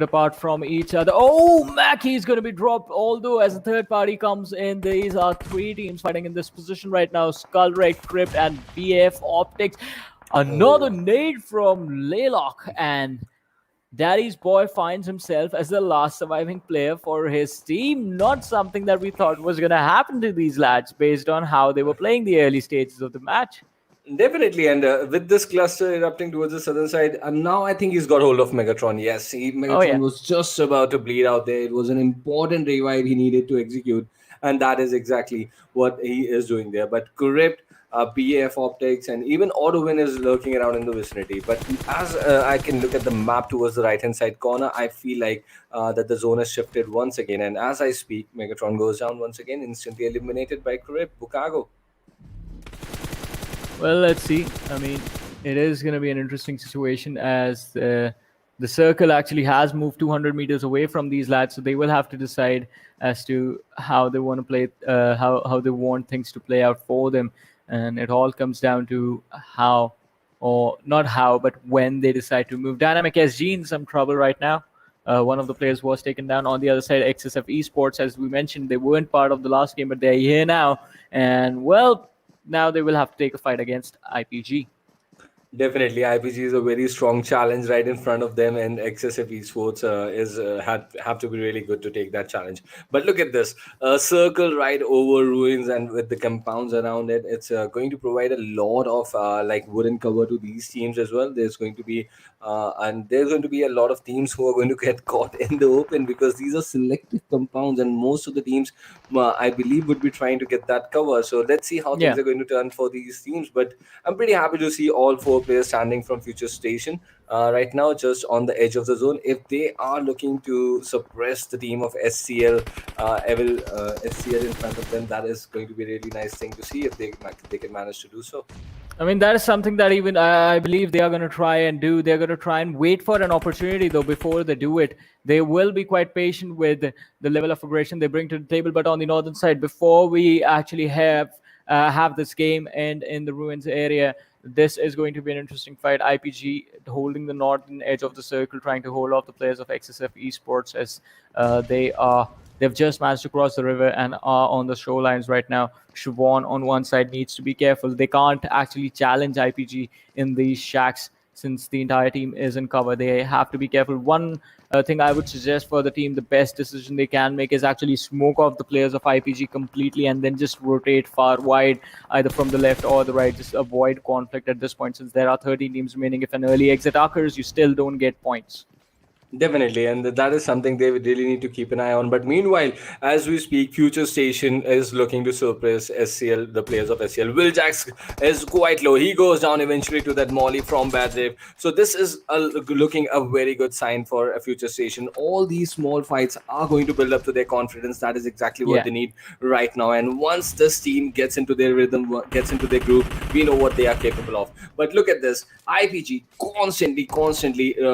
apart from each other. Oh, Mackie is going to be dropped, although as a third party comes in, these are three teams fighting in this position right now. SkuLLxREKT, CRYPT, and BF Optics. Another nade from Laylock, and Daddy's boy finds himself as the last surviving player for his team. Not something that we thought was going to happen to these lads based on how they were playing the early stages of the match. Definitely, and with this cluster erupting towards the southern side, now I think he's got hold of Megatron. Yes, Oh Megatron yeah. was just about to bleed out there. It was an important revive he needed to execute, and that is exactly what he is doing there. But CRYPT, BAF Optics, and even AUTOxWIN is lurking around in the vicinity. But as I can look at the map towards the right hand side corner, I feel like that the zone has shifted once again. And as I speak, Megatron goes down once again, instantly eliminated by CRYPT. Bukago. Well, let's see. I mean, it is going to be an interesting situation as the circle actually has moved 200 meters away from these lads, so they will have to decide as to how they want to play, how they want things to play out for them, and it all comes down to how, or not how, but when they decide to move. Dynamic SG in some trouble right now. One of the players was taken down. On the other side, XSF Esports, as we mentioned, they weren't part of the last game, but they're here now, and well, now they will have to take a fight against IPG. Definitely, IPG is a very strong challenge right in front of them, and XSF Esports is have to be really good to take that challenge. But look at this, a circle right over ruins, and with the compounds around it, it's going to provide a lot of like wooden cover to these teams as well. There's going to be a lot of teams who are going to get caught in the open because these are selective compounds, and most of the teams, I believe, would be trying to get that cover. So let's see how Yeah. things are going to turn for these teams. But I'm pretty happy to see all four players standing from FutureStation right now, just on the edge of the zone. If they are looking to suppress the team of SCL, SCL in front of them, that is going to be a really nice thing to see if they can manage to do so. I mean, that is something that even I believe they are going to try and do. They're going to try and wait for an opportunity, though, before they do it. They will be quite patient with the level of aggression they bring to the table. But on the northern side, before we actually have this game end in the ruins area, this is going to be an interesting fight. IPG holding the northern edge of the circle, trying to hold off the players of XSF Esports as they've just managed to cross the river and are on the shorelines right now. Siobhan on one side needs to be careful. They can't actually challenge IPG in these shacks since the entire team is in cover. They have to be careful. One thing I would suggest for the team, the best decision they can make is actually smoke off the players of IPG completely and then just rotate far wide, either from the left or the right. Just avoid conflict at this point since there are 13 teams remaining. If an early exit occurs, you still don't get points. Definitely, and that is something they would really need to keep an eye on. But meanwhile, as we speak, FutureStation is looking to suppress SCL, the players of SCL. Will Jax is quite low. He goes down eventually to that molly from BADASSASSIN. So this is looking a very good sign for a FutureStation. All these small fights are going to build up to their confidence. That is exactly what Yeah. they need right now. And once this team gets into their rhythm, gets into their groove, we know what they are capable of. But look at this, IPG constantly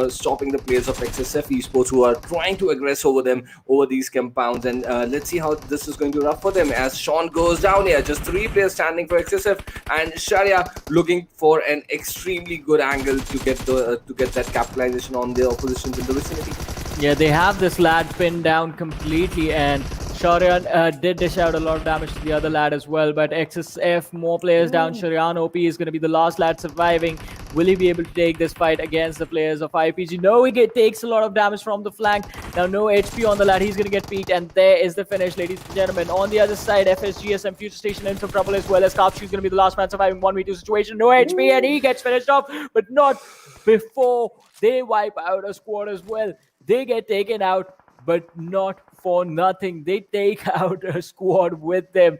stopping the players of XSF Esports who are trying to aggress over these compounds. And let's see how this is going to rough for them as Sean goes down here. Just three players standing for XSF, and Sharia looking for an extremely good angle to get that capitalization on the oppositions in the vicinity. Yeah, they have this lad pinned down completely, and Sharian did dish out a lot of damage to the other lad as well. But XSF, more players down. Sharian OP is going to be the last lad surviving. Will he be able to take this fight against the players of IPG? No, takes a lot of damage from the flank. Now, no HP on the lad. He's going to get peeked, and there is the finish, ladies and gentlemen. On the other side, FSGS and FutureStation in some trouble as well, as CRYPT is going to be the last man surviving 1v2 situation. No HP, and he gets finished off, but not before they wipe out a squad as well. They get taken out, but not for nothing. They take out a squad with them.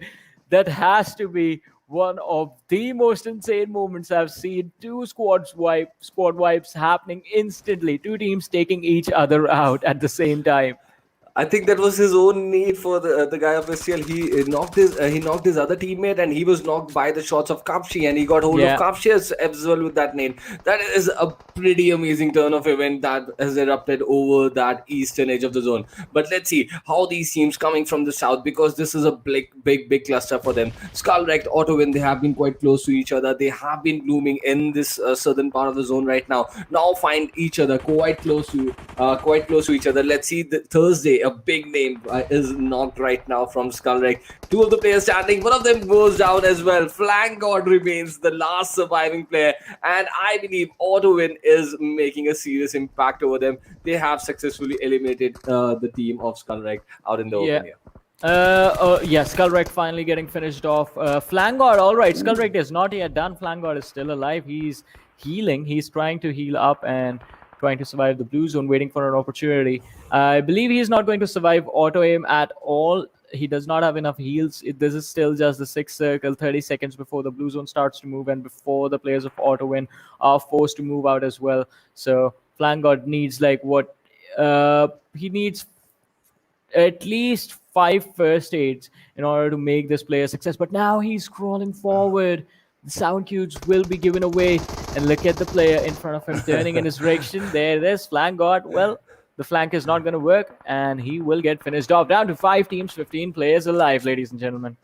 That has to be one of the most insane moments I've seen. Two squad wipes happening instantly. Two teams taking each other out at the same time. I think that was his own need for the guy of SCL. He knocked his other teammate, and he was knocked by the shots of Kapshi, and he got hold Yeah. of Kapshi as well with that nade. That is a pretty amazing turn of event that has erupted over that eastern edge of the zone. But let's see how these teams coming from the south, because this is a big cluster for them. SkuLLxREKT, AUTOxWIN, they have been quite close to each other. They have been blooming in this southern part of the zone right now. Now find each other quite close to each other. Let's see the Thursday. A big name is knocked right now from SkuLLxREKT. Two of the players standing, one of them goes down as well. Flank God remains the last surviving player, and I believe AUTOxWIN is making a serious impact over them. They have successfully eliminated the team of SkuLLxREKT out in the Yeah. open here. Yeah, SkuLLxREKT finally getting finished off. Flangard, all right. SkuLLxREKT is not yet done. Flangard is still alive. He's healing. He's trying to heal up and trying to survive the blue zone, waiting for an opportunity. I believe he's not going to survive auto aim at all. He does not have enough heals. This is still just the sixth circle, 30 seconds before the blue zone starts to move and before the players of AUTOxWIN are forced to move out as well. So Flangard needs like what he needs at least 5 first aids in order to make this play a success. But now he's crawling forward. The sound cues will be given away. And look at the player in front of him turning in his direction. There it is. Flank got, well, the flank is not going to work. And he will get finished off. Down to 5 teams, 15 players alive, ladies and gentlemen.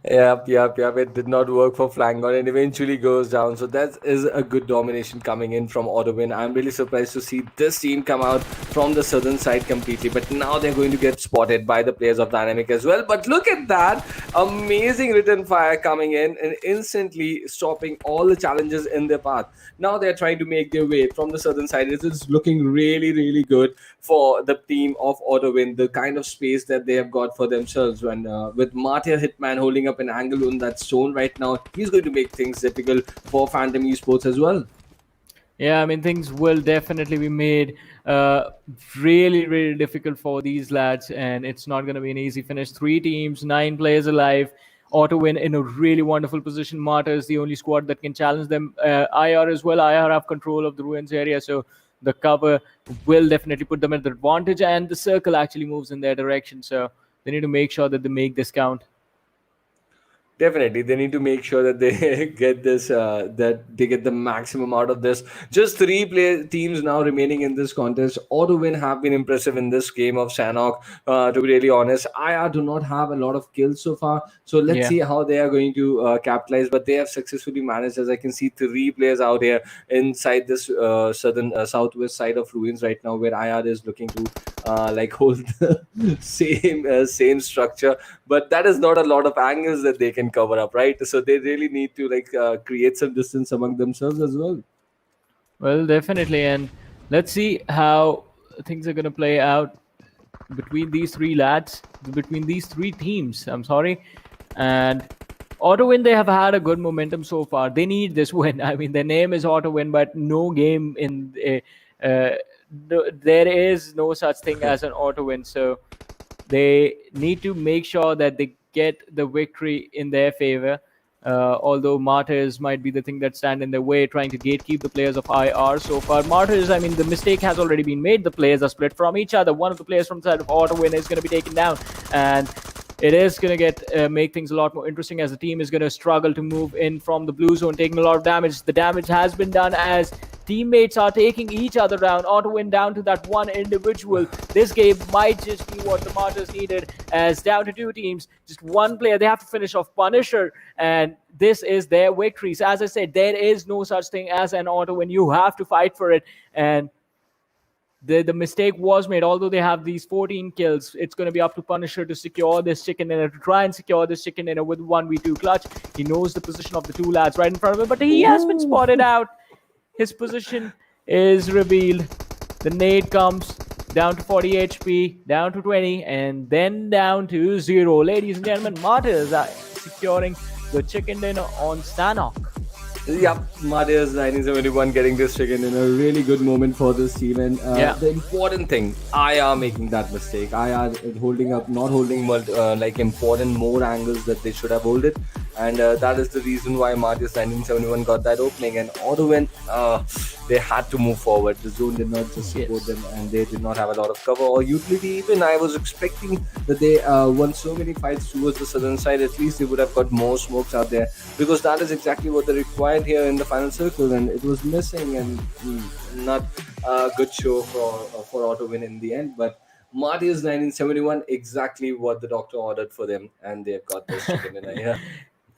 Yep. It did not work for Flangon and eventually goes down. So that is a good domination coming in from AUTOxWIN. I'm really surprised to see this team come out from the southern side completely. But now they're going to get spotted by the players of Dynamic as well. But look at that. Amazing return fire coming in and instantly stopping all the challenges in their path. Now they're trying to make their way from the southern side. It is looking really, really good for the team of AUTOxWIN. The kind of space that they have got for themselves. And with Martyr Hitman holding up an angle on that stone right now, he's going to make things difficult for Phantom Esports as well. Yeah, I mean, things will definitely be made really, really difficult for these lads, and it's not going to be an easy finish. 3 teams, 9 players alive. AUTOxWIN in a really wonderful position. MARTYRS, the only squad that can challenge them. IR as well. IR have control of the ruins area, so the cover will definitely put them at the advantage, and the circle actually moves in their direction, so they need to make sure that they make this count. Definitely, they need to make sure that they get this, that they get the maximum out of this. Just 3 teams now remaining in this contest. AUTOxWIN have been impressive in this game of Sanhok. To be really honest, IR do not have a lot of kills so far. So let's Yeah. see how they are going to capitalize. But they have successfully managed, as I can see, 3 players out here inside this southern southwest side of ruins right now, where IR is looking to like hold the same structure. But that is not a lot of angles that they can cover up, right? So they really need to like create some distance among themselves as well. Well, definitely, and let's see how things are going to play out between these 3 lads, between these 3 teams. I'm sorry, and AUTOxWIN, they have had a good momentum so far. They need this win. I mean, their name is AUTOxWIN, but no game in there is no such thing as an AUTOxWIN. So they need to make sure that they get the victory in their favor. Although MARTYRS might be the thing that stand in their way, trying to gatekeep the players of IR so far. MARTYRS, I mean, the mistake has already been made. The players are split from each other. One of the players from the side of AUTOxWIN is going to be taken down, and it is going to get make things a lot more interesting as the team is going to struggle to move in from the blue zone, taking a lot of damage. The damage has been done as teammates are taking each other down. AUTOxWIN down to that one individual. This game might just be what the MARTYRS needed, as down to 2 teams, just 1 player. They have to finish off Punisher, and this is their victories. As I said, there is no such thing as an AUTOxWIN. You have to fight for it, and the mistake was made. Although they have these 14 kills, it's going to be up to Punisher to secure this chicken dinner, to try and secure this chicken dinner with 1v2 clutch. He knows the position of the 2 lads right in front of him, but he has been spotted out. His position is revealed. The nade comes down to 40 HP, down to 20, and then down to 0. Ladies and gentlemen, MARTYRS are securing the chicken dinner on Sanhok. Yep, MARTYRS 1971 getting this chicken in a really good moment for this team. And the important thing, IR making that mistake. IR holding up, not holding like important more angles that they should have held it. And that is the reason why MARTYRS 1971 got that opening. And AUTOxWIN, they had to move forward. The zone did not just support them, and they did not have a lot of cover or utility. Even I was expecting that they won so many fights towards the southern side. At least they would have got more smokes out there, because that is exactly what they required here in the final circle, and it was missing, and not a good show for AUTOxWIN in the end. But MARTYRS 1971, exactly what the doctor ordered for them, and they've got this chicken in here.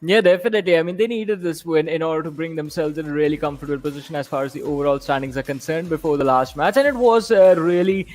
Yeah, definitely. I mean, they needed this win in order to bring themselves in a really comfortable position as far as the overall standings are concerned before the last match. And it was a really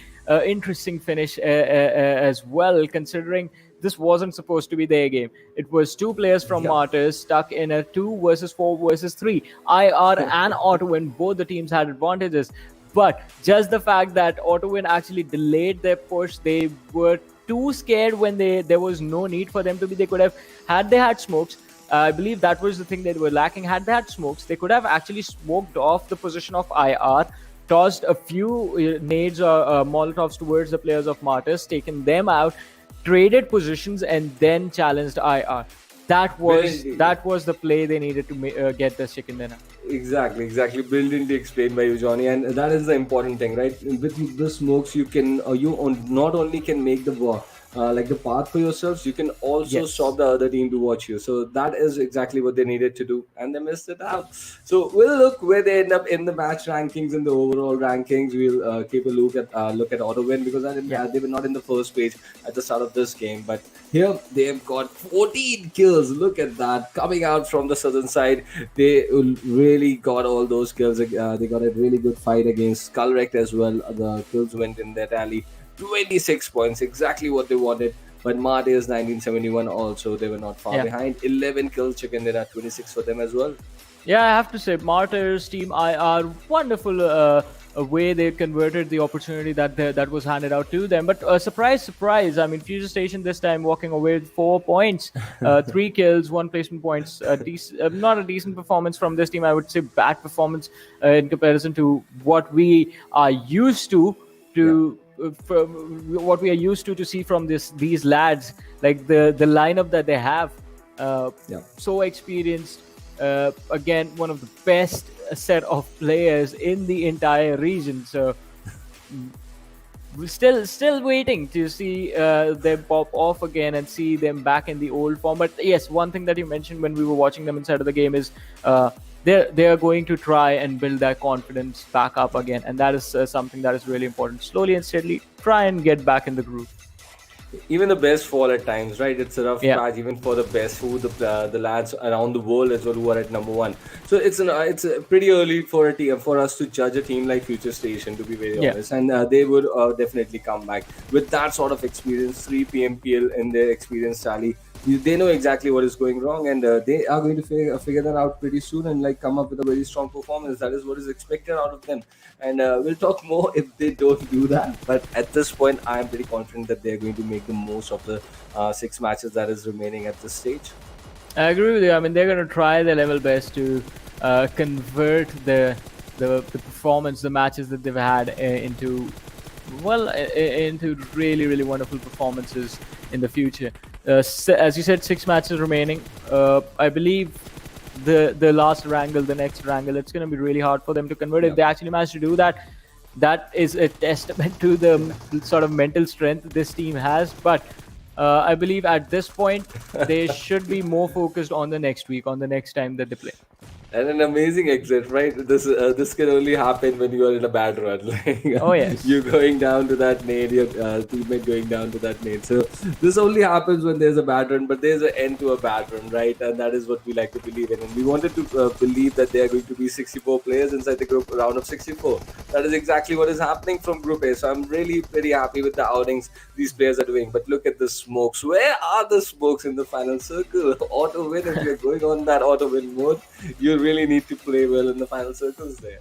interesting finish as well, considering this wasn't supposed to be their game. It was 2 players from MARTYRS stuck in a 2 versus 4 versus 3. IR and AUTOxWIN, both the teams had advantages. But just the fact that AUTOxWIN actually delayed their push, they were too scared when there was no need for them to be. They could have, had they had smokes, I believe that was the thing they were lacking. Had they had smokes, they could have actually smoked off the position of IR, tossed a few nades or Molotovs towards the players of MARTYRS, taken them out, traded positions, and then challenged IR. That was the play they needed to get the chicken dinner. Exactly. Brilliantly explained by you, Johnny, and that is the important thing, right? With the smokes, you can not only can make the like the path for yourselves, you can also stop the other team to watch you. So that is exactly what they needed to do, and they missed it out. So we'll look where they end up in the match rankings and the overall rankings. We'll keep a look at AUTOxWIN, because they were not in the first page at the start of this game, but here they've got 14 kills. Look at that, coming out from the southern side. They really got all those kills. They got a really good fight against SkuLLxREKT as well. The kills went in their tally. 26 points, exactly what they wanted. But MARTYRS 1971 also, they were not far behind. 11 kills, chicken dinner, 26 for them as well. Yeah, I have to say, MARTYRS, Team IR, wonderful way they converted the opportunity that was handed out to them. But surprise, I mean, FutureStation this time walking away with 4 points, 3 kills, 1 placement points. Not a decent performance from this team. I would say bad performance in comparison to what we are used to what we are used to see from these lads. Like the lineup that they have, so experienced. Again, one of the best set of players in the entire region. So we're still waiting to see them pop off again and see them back in the old form. But yes, one thing that you mentioned when we were watching them inside of the game is they are going to try and build their confidence back up again, and that is something that is really important. Slowly and steadily try and get back in the groove. Even the best fall at times, right? It's a rough patch even for the best, the lads around the world as well who are at number 1. So it's pretty early for us to judge a team like FutureStation, to be very honest, and they would definitely come back with that sort of experience. 3 PMPL in their experience tally. They know exactly what is going wrong, and they are going to figure that out pretty soon and like come up with a very strong performance. That is what is expected out of them, and we'll talk more if they don't do that. But at this point, I am pretty confident that they're going to make the most of the 6 matches that is remaining at this stage. I agree with you. I mean, they're going to try their level best to convert the performance, the matches that they've had into really wonderful performances in the future. As you said, 6 matches remaining. I believe the last Erangel, the next Erangel, it's going to be really hard for them to convert. If they actually manage to do that, that is a testament to the sort of mental strength this team has. But I believe at this point, they should be more focused on the next week, on the next time that they play. And an amazing exit, right? This can only happen when you are in a bad run. Like, oh yes, you're going down to that nade, your teammate going down to that nade. So this only happens when there's a bad run, but there's an end to a bad run, right? And that is what we like to believe in. And we wanted to believe that there are going to be 64 players inside the group round of 64. That is exactly what is happening from Group A. So I'm really pretty happy with the outings these players are doing. But look at the smokes. Where are the smokes in the final circle? AUTOxWIN, if you're going on that AUTOxWIN mode, you really need to play well in the final circles there.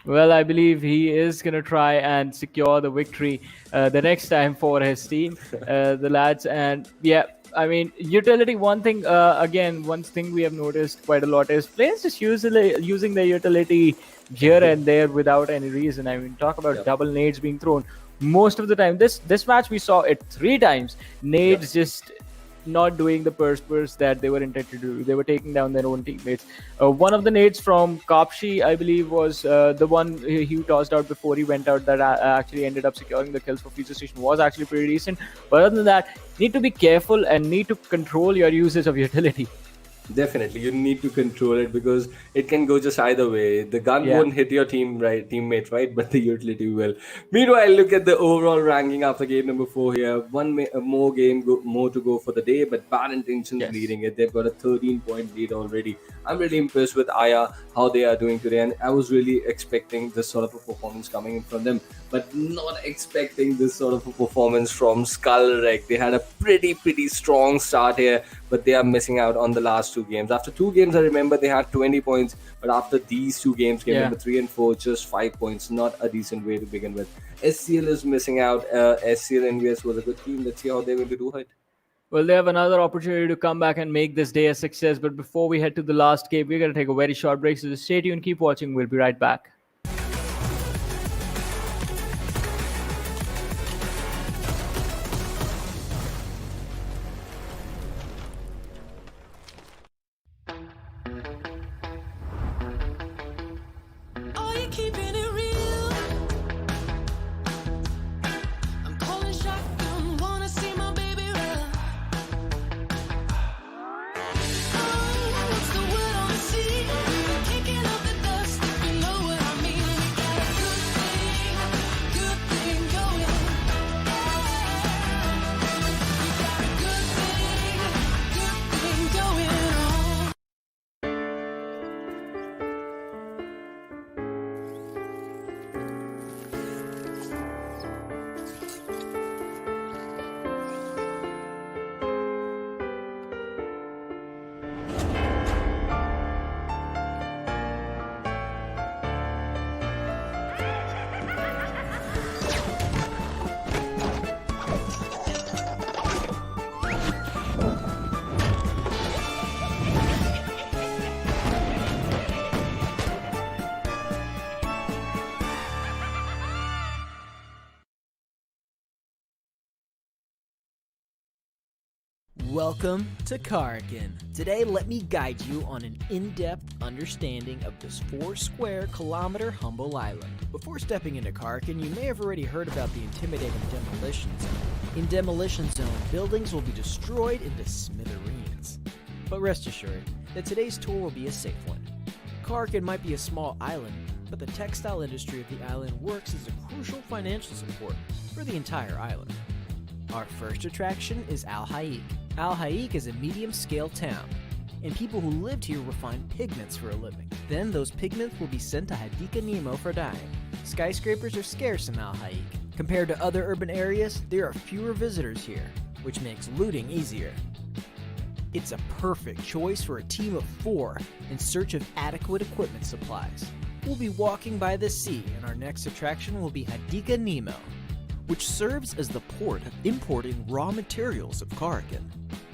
Well, I believe he is going to try and secure the victory the next time for his team, the lads. And yeah, I mean, utility, one thing we have noticed quite a lot is players just usually using their utility here and there without any reason. I mean, talk about double nades being thrown. Most of the time, this match we saw it 3 times. Nades just not doing the purse that they were intended to do. They were taking down their own teammates. One of the nades from Kapshi, I believe, was the one he tossed out before he went out that actually ended up securing the kills for FutureStation, was actually pretty decent. But other than that, need to be careful and need to control your usage of utility. Definitely, you need to control it because it can go just either way. The gun won't hit your teammate, right? But the utility will. Meanwhile, look at the overall ranking after game number 4 here. One more to go for the day, but Bad Intentions leading it. They've got a 13-point lead already. I'm really impressed with Aya, how they are doing today, and I was really expecting this sort of a performance coming in from them, but not expecting this sort of a performance from SkuLLxREKT. They had a pretty strong start here, but they are missing out on the last two games. After two games, I remember they had 20 points, but after these two games, game Yeah. number 3 and 4, just 5 points. Not a decent way to begin with. SCL is missing out. SCL EnvyUs was a good team. Let's see how they're going to do it. Well, they have another opportunity to come back and make this day a success. But before we head to the last game, we're going to take a very short break. So just stay tuned, keep watching. We'll be right back. Are you keeping it real? I'm calling shotgun, wanna see my baby run. Oh, what's the word on the sea? Kicking up the dust, if you know what I mean. We got a good thing going. We got a good thing going on. Welcome to Karkin. Today, let me guide you on an in-depth understanding of this 4-square-kilometer humble island. Before stepping into Karkin, you may have already heard about the intimidating Demolition Zone. In Demolition Zone, buildings will be destroyed into smithereens. But rest assured that today's tour will be a safe one. Karkin might be a small island, but the textile industry of the island works as a crucial financial support for the entire island. Our first attraction is Al Haik. Al Haik is a medium-scale town, and people who lived here refine pigments for a living. Then those pigments will be sent to Hadika Nemo for dyeing. Skyscrapers are scarce in Al Haik. Compared to other urban areas, there are fewer visitors here, which makes looting easier. It's a perfect choice for a team of 4 in search of adequate equipment supplies. We'll be walking by the sea, and our next attraction will be Hadika Nemo, which serves as the port of importing raw materials of Karkin.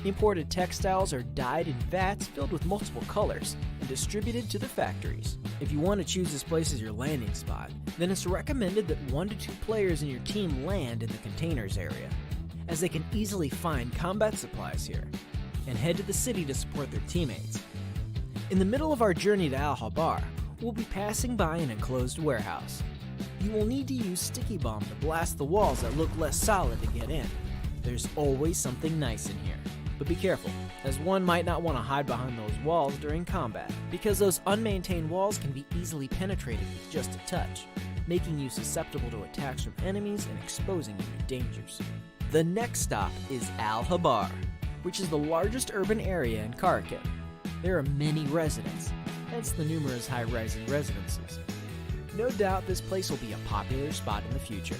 Imported textiles are dyed in vats filled with multiple colors and distributed to the factories. If you want to choose this place as your landing spot, then it's recommended that 1 to 2 players in your team land in the containers area, as they can easily find combat supplies here and head to the city to support their teammates. In the middle of our journey to Al Habar, we'll be passing by an enclosed warehouse. You will need to use sticky bomb to blast the walls that look less solid to get in. There's always something nice in here. But be careful, as one might not want to hide behind those walls during combat, because those unmaintained walls can be easily penetrated with just a touch, making you susceptible to attacks from enemies and exposing you to dangers. The next stop is Al Habar, which is the largest urban area in Karkin. There are many residents, hence the numerous high-rising residences. No doubt this place will be a popular spot in the future.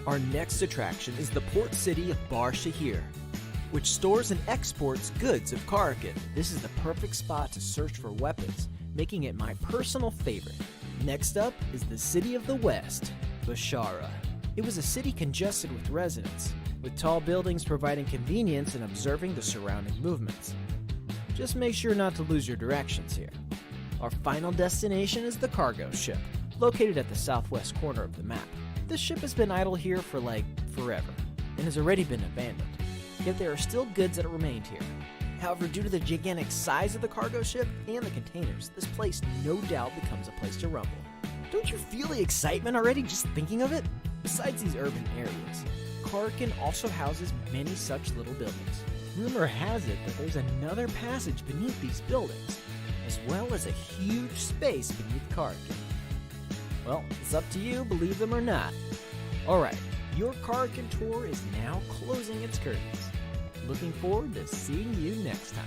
Our next attraction is the port city of Bar Shahir, which stores and exports goods of Karkin. This is the perfect spot to search for weapons, making it my personal favorite. Next up is the city of the West, Bashara. It was a city congested with residents, with tall buildings providing convenience in observing the surrounding movements. Just make sure not to lose your directions here. Our final destination is the cargo ship, located at the southwest corner of the map. This ship has been idle here for forever, and has already been abandoned. Yet there are still goods that remained here. However, due to the gigantic size of the cargo ship and the containers, this place no doubt becomes a place to rumble. Don't you feel the excitement already just thinking of it? Besides these urban areas, Karkin also houses many such little buildings. Rumor has it that there's another passage beneath these buildings, as well as a huge space beneath Karkin. Well, it's up to you, believe them or not. Alright, your Karkin tour is now closing its curtains. Looking forward to seeing you next time.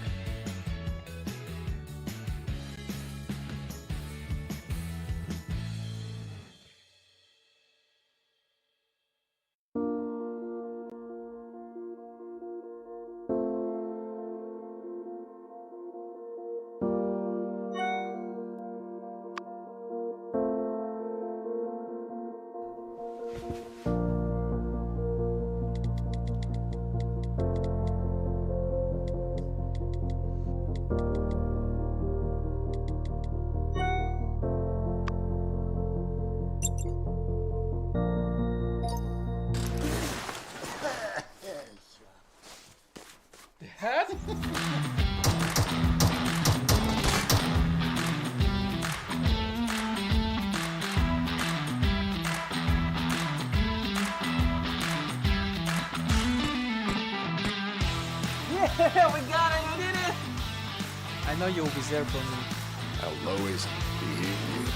head? Yeah, we got it, we did it! I know you'll be there for me. I'll always be here for you.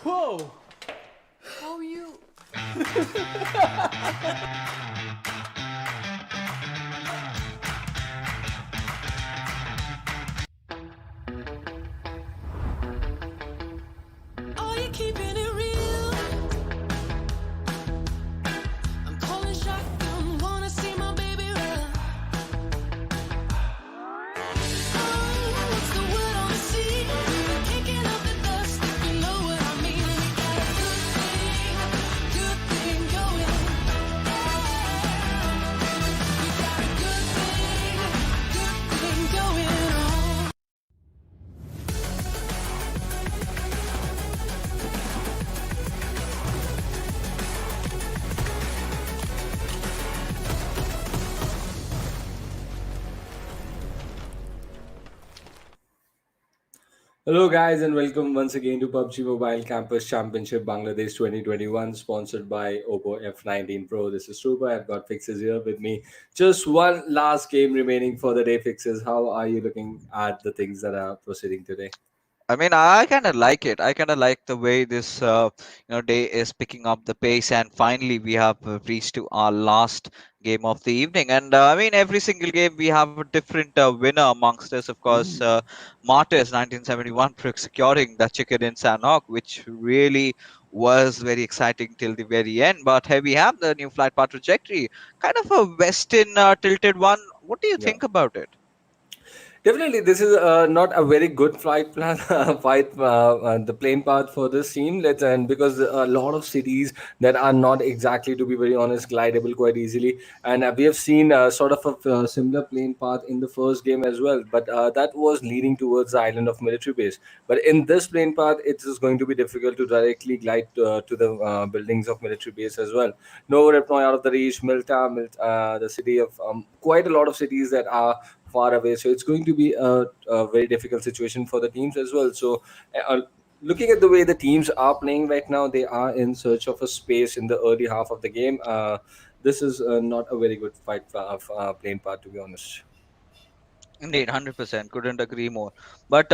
Whoa! How you? Are you keeping it real? I'm calling shotgun, wanna see my baby run. Oh, what's the word on the sea? Kicking up the dust, if you know what I mean. We got a good thing going. We got a good thing going on. Hello, guys, and welcome once again to PUBG Mobile Campus Championship Bangladesh 2021, sponsored by Oppo F19 Pro. This is Super. I've got Fixes here with me. Just one last game remaining for the day, Fixes. How are you looking at the things that are proceeding today? I mean, I kind of like it. I kind of like the way this, day is picking up the pace, and finally we have reached to our last game of the evening. And I mean, every single game we have a different winner amongst us. Of course, MARTYRS 1971 securing the chicken in Sanhok, which really was very exciting till the very end. But here we have the new flight path trajectory, kind of a western tilted one. What do you Yeah. think about it? Definitely, this is not a very good flight plan, the plane path for this team. And because a lot of cities that are not exactly, to be very honest, glidable quite easily, and we have seen sort of a similar plane path in the first game as well. But that was leading towards the island of military base. But in this plane path, it is going to be difficult to directly glide to the buildings of military base as well. No reply out of the reach, the city of quite a lot of cities that are far away. So it's going to be a very difficult situation for the teams as well. So, looking at the way the teams are playing right now, they are in search of a space in the early half of the game. This is not a very good fight playing part, to be honest. Indeed, 100%. Couldn't agree more. But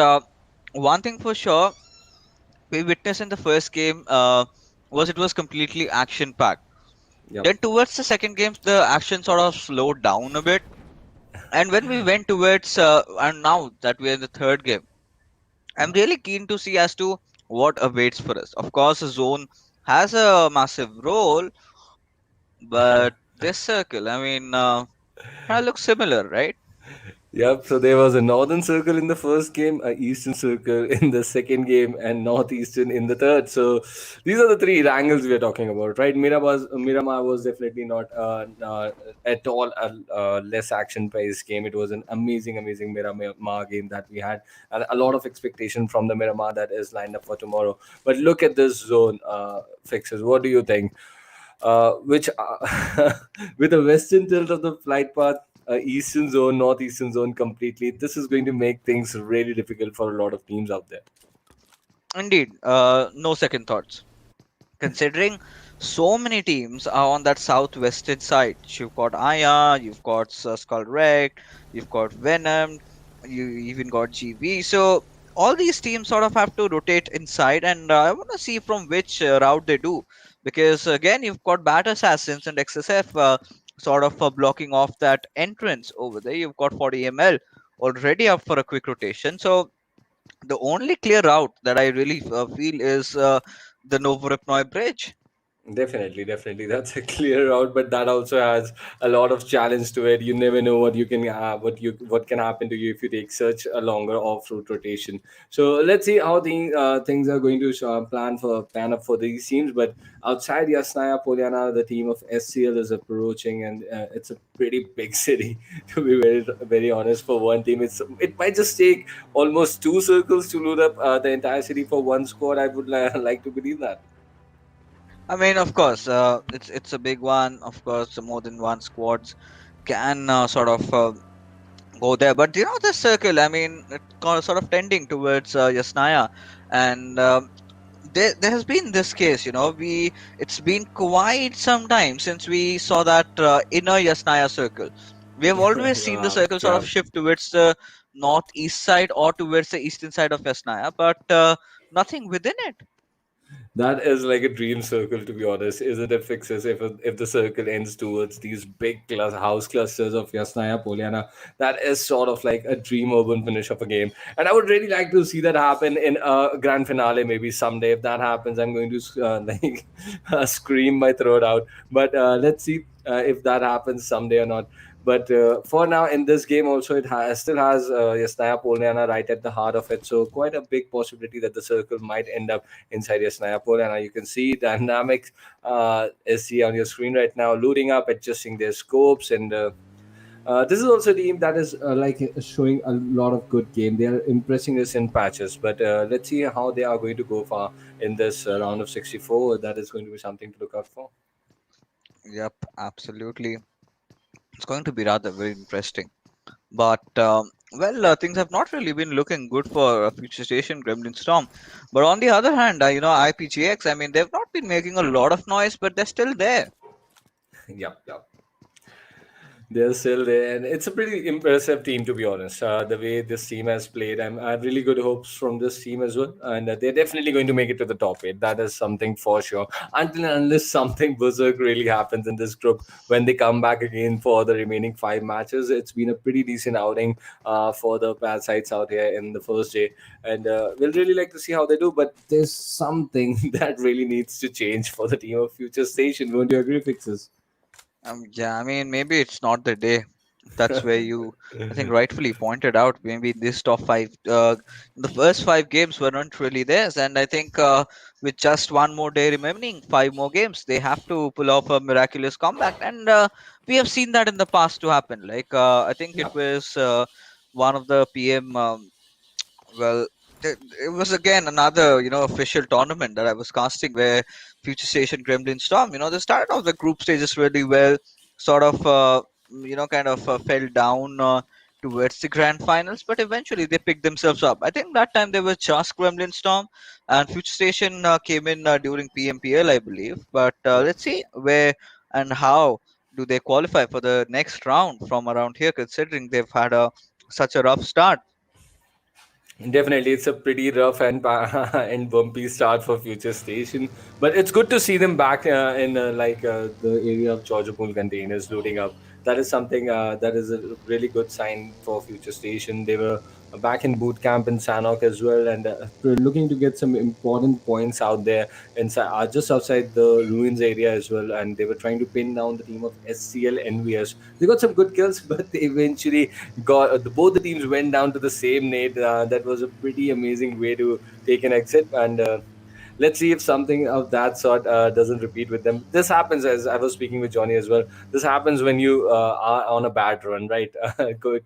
one thing for sure, we witnessed in the first game was it was completely action packed. Yep. Then towards the second game, the action sort of slowed down a bit. And when we went towards, and now that we're in the third game, I'm really keen to see as to what awaits for us. Of course, the zone has a massive role, but this circle, I mean, kind of looks similar, right? Yep. So there was a northern circle in the first game, a eastern circle in the second game, and northeastern in the third. So these are the three Erangels we are talking about, right? Miramar was definitely not at all a less action-paced game. It was an amazing Miramar game that we had, and a lot of expectation from the Miramar that is lined up for tomorrow. But look at this zone, Fixes. What do you think? Which with a western tilt of the flight path, eastern zone, northeastern zone completely. This is going to make things really difficult for a lot of teams out there. Indeed, no second thoughts. Considering so many teams are on that southwestern side, you've got Aya, you've got SkuLLxREKT, you've got Venomed, you even got GV. So all these teams sort of have to rotate inside, and I want to see from which route they do. Because again, you've got BADASSASSINs and XSF sort of blocking off that entrance over there. You've got 40 ml already up for a quick rotation. So the only clear route that I really feel is the Novoripnoi bridge. Definitely, definitely. That's a clear route, but that also has a lot of challenge to it. You never know what can happen to you if you take such a longer off-route rotation. So let's see how the things are going to pan up for these teams. But outside Yasnaya Polyana, the team of SCL is approaching, and it's a pretty big city. To be very honest, for one team, it might just take almost two circles to load up the entire city for one squad. I would like to believe that. I mean, of course, it's a big one. Of course, more than one squads can sort of go there. But you know, the circle, I mean, it's sort of tending towards Yasnaya, and there has been this case. It's been quite some time since we saw that inner Yasnaya circle. We have always seen the circle sort Yeah. of shift towards the northeast side or towards the eastern side of Yasnaya, but nothing within it. That is like a dream circle, to be honest. Isn't it fixes if the circle ends towards these big house clusters of Yasnaya Poliana? That is sort of like a dream urban finish of a game, and I would really like to see that happen in a grand finale maybe someday. If that happens, I'm going to like scream my throat out. But let's see if that happens someday or not. But for now, in this game, also still has Yasnaya Poliana right at the heart of it. So quite a big possibility that the circle might end up inside your sniper. And you can see dynamics is see on your screen right now, loading up, adjusting their scopes, and this is also a team that is showing a lot of good game. They are impressing us in patches, but let's see how they are going to go far in this round of 64. That is going to be something to look out for. Yep, absolutely. It's going to be rather very interesting. But things have not really been looking good for Future Station, Gremlin Storm. But on the other hand, IPGX, I mean, they've not been making a lot of noise, but they're still there. Yep, yep. They're still there, and it's a pretty impressive team, to be honest. The way this team has played, I have really good hopes from this team as well, and they're definitely going to make it to the top eight. That is something for sure. Until and unless something berserk really happens in this group, when they come back again for the remaining five matches, it's been a pretty decent outing for the parasites out here in the first day, and we'll really like to see how they do. But there's something that really needs to change for the team of Future Station. Won't you agree, Fixes? Yeah, I mean, maybe it's not the day. That's where you, I think, rightfully pointed out. Maybe this top five, the first five games were not really theirs, and I think with just one more day remaining, five more games, they have to pull off a miraculous comeback, and we have seen that in the past to happen. Like I think it Yeah. was one of the PM. Well, it was again another official tournament that I was casting where Future Station Gremlin Storm. They started off the group stages really well, sort of kind of fell down towards the grand finals, but eventually they picked themselves up. I think that time they were just Gremlin Storm, and Future Station came in during PMPL, I believe. But let's see where and how do they qualify for the next round from around here, considering they've had a such a rough start. Definitely, it's a pretty rough and and bumpy start for Future Station, but it's good to see them back in the area of Georgia Pool containers loading up. That is something that is a really good sign for Future Station. They were back in boot camp in Sanhok as well, and looking to get some important points out there inside, just outside the ruins area as well. And they were trying to pin down the team of SCL EnvyUs. They got some good kills, but they eventually both the teams went down to the same nade. That was a pretty amazing way to take an exit, and let's see if something of that sort doesn't repeat with them. This happens, as I was speaking with Johnny as well. This happens when you are on a bad run, right?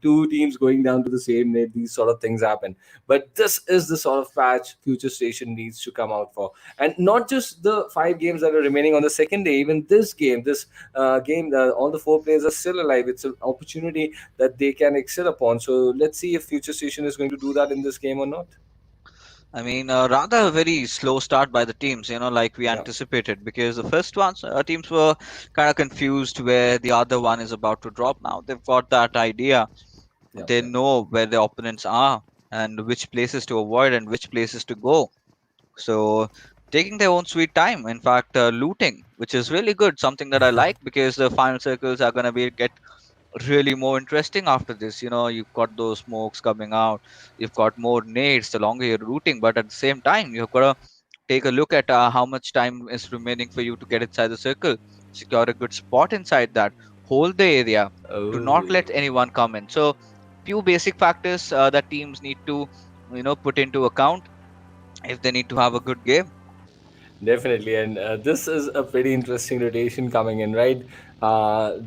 Two teams going down to the same nade. These sort of things happen. But this is the sort of patch Future Station needs to come out for, and not just the five games that are remaining on the second day. Even this game, all the four players are still alive. It's an opportunity that they can excel upon. So let's see if Future Station is going to do that in this game or not. I mean, rather a very slow start by the teams, like we Yeah, anticipated, because the first ones teams were kind of confused where the other one is about to drop. Now they've got that idea. yeah, They yeah. know where the opponents are and which places to avoid and which places to go. So taking their own sweet time. In fact, looting which is really good. Something that I like, because the final circles are gonna be get really more interesting after this. You know, you've got those smokes coming out, you've got more nades the longer you're routing, but at the same time, you've got to take a look at how much time is remaining for you to get inside the circle, secure a good spot inside that, hold the area, do Oh, not let anyone come in. So, few basic factors that teams need to, put into account if they need to have a good game. definitely, and this is a pretty interesting rotation coming in, right?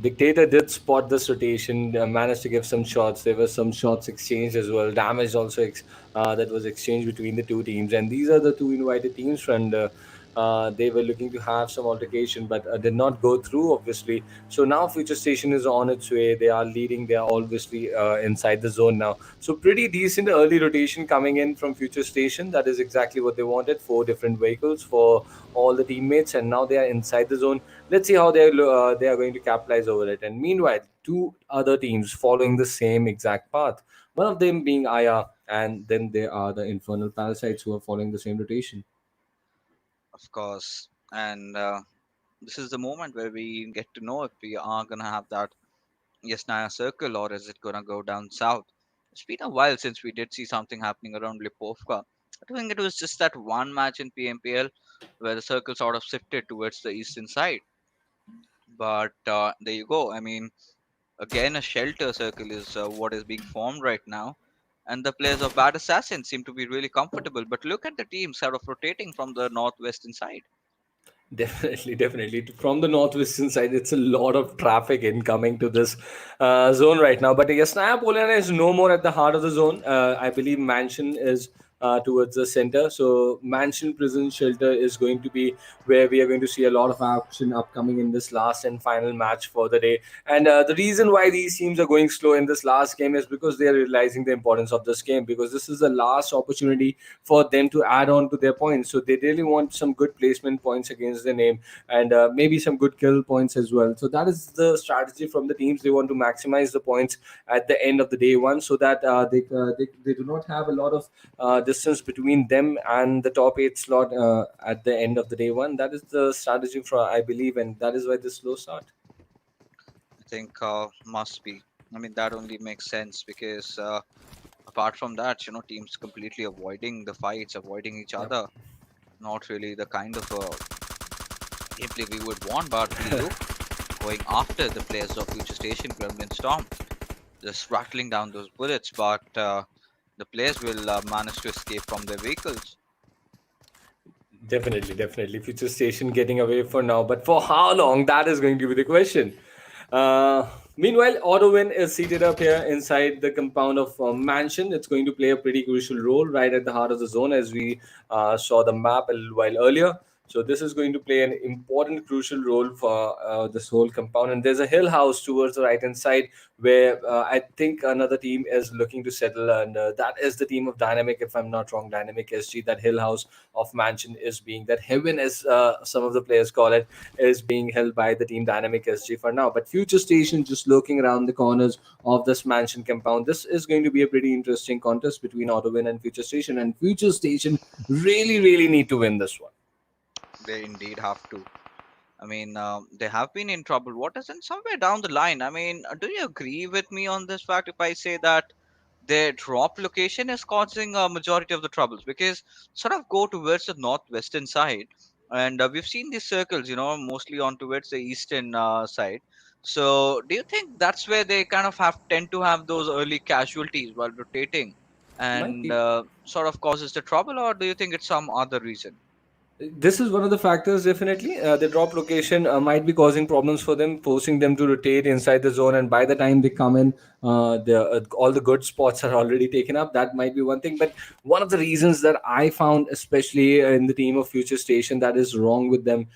Dictator did spot this rotation, managed to give some shots. There were some shots exchanged as well. Damage also that was exchanged between the two teams, and these are the two invited teams, and they were looking to have some altercation, but did not go through, obviously. So now Future Station is on its way. They are leading. They are obviously inside the zone now. So pretty decent early rotation coming in from Future Station. That is exactly what they wanted. Four different vehicles for all the teammates, and now they are inside the zone. Let's see how they are going to capitalize over it. And meanwhile, two other teams following the same exact path. One of them being Aya, and then there are the Infernal Parasites who are following the same rotation. Of course. And this is the moment where we get to know if we are going to have that Yasnaya circle, or is it going to go down south. It's been a while since we did see something happening around Lipovka. I think it was just that one match in PMPL where the circle sort of shifted towards the eastern side. But there you go. I mean, again, a shelter circle is what is being formed right now. And the players of Bad Assassin seem to be really comfortable. But look at the team sort of rotating from the northwestern side. Definitely, definitely. From the northwestern side, it's a lot of traffic incoming to this zone right now. But yes, Naya Poliana is no more at the heart of the zone. I believe Mansion is towards the center. So Mansion Prison Shelter is going to be where we are going to see a lot of action upcoming in this last and final match for the day. And the reason why these teams are going slow in this last game is because they are realizing the importance of this game, because this is the last opportunity for them to add on to their points. So they really want some good placement points against their name, and maybe some good kill points as well. So that is the strategy from the teams. They want to maximize the points at the end of the day one, so that they do not have a lot of distance between them and the top eight slot at the end of the day one. That is the strategy for, I believe, and that is why this slow start. I think must be. I mean, that only makes sense because apart from that, teams completely avoiding the fights, avoiding each Yep. other. Not really the kind of gameplay we would want, but look, going after the players of Future Station, Gremlin Storm, just rattling down those bullets, but the players will manage to escape from their vehicles. Definitely, definitely. Future Station getting away for now, but for how long? That is going to be the question. Meanwhile, AUTOxWIN is seated up here inside the compound of Mansion. It's going to play a pretty crucial role right at the heart of the zone, as we saw the map a little while earlier. So this is going to play an important, crucial role for this whole compound. And there's a hill house towards the right hand side where I think another team is looking to settle, and that is the team of Dynamic, if I'm not wrong, Dynamic SG. That hill house of Mansion is being, that heaven, as some of the players call it, is being held by the team Dynamic SG for now. But Future Station just looking around the corners of this Mansion compound. This is going to be a pretty interesting contest between AUTOxWIN and Future Station, and Future Station really, really need to win this one. They indeed have to. I mean, they have been in trouble. What is in somewhere down the line? I mean, do you agree with me on this fact if I say that their drop location is causing a majority of the troubles? Because sort of go towards the northwestern side, and we've seen these circles, mostly on towards the eastern side. So, do you think that's where they kind of have tend to have those early casualties while rotating, Might and be. sort of causes the trouble, or do you think it's some other reason? This is one of the factors, definitely. The drop location might be causing problems for them, forcing them to rotate inside the zone. And by the time they come in, all the good spots are already taken up. That might be one thing. But one of the reasons that I found, especially in the team of Future Station, that is wrong with them.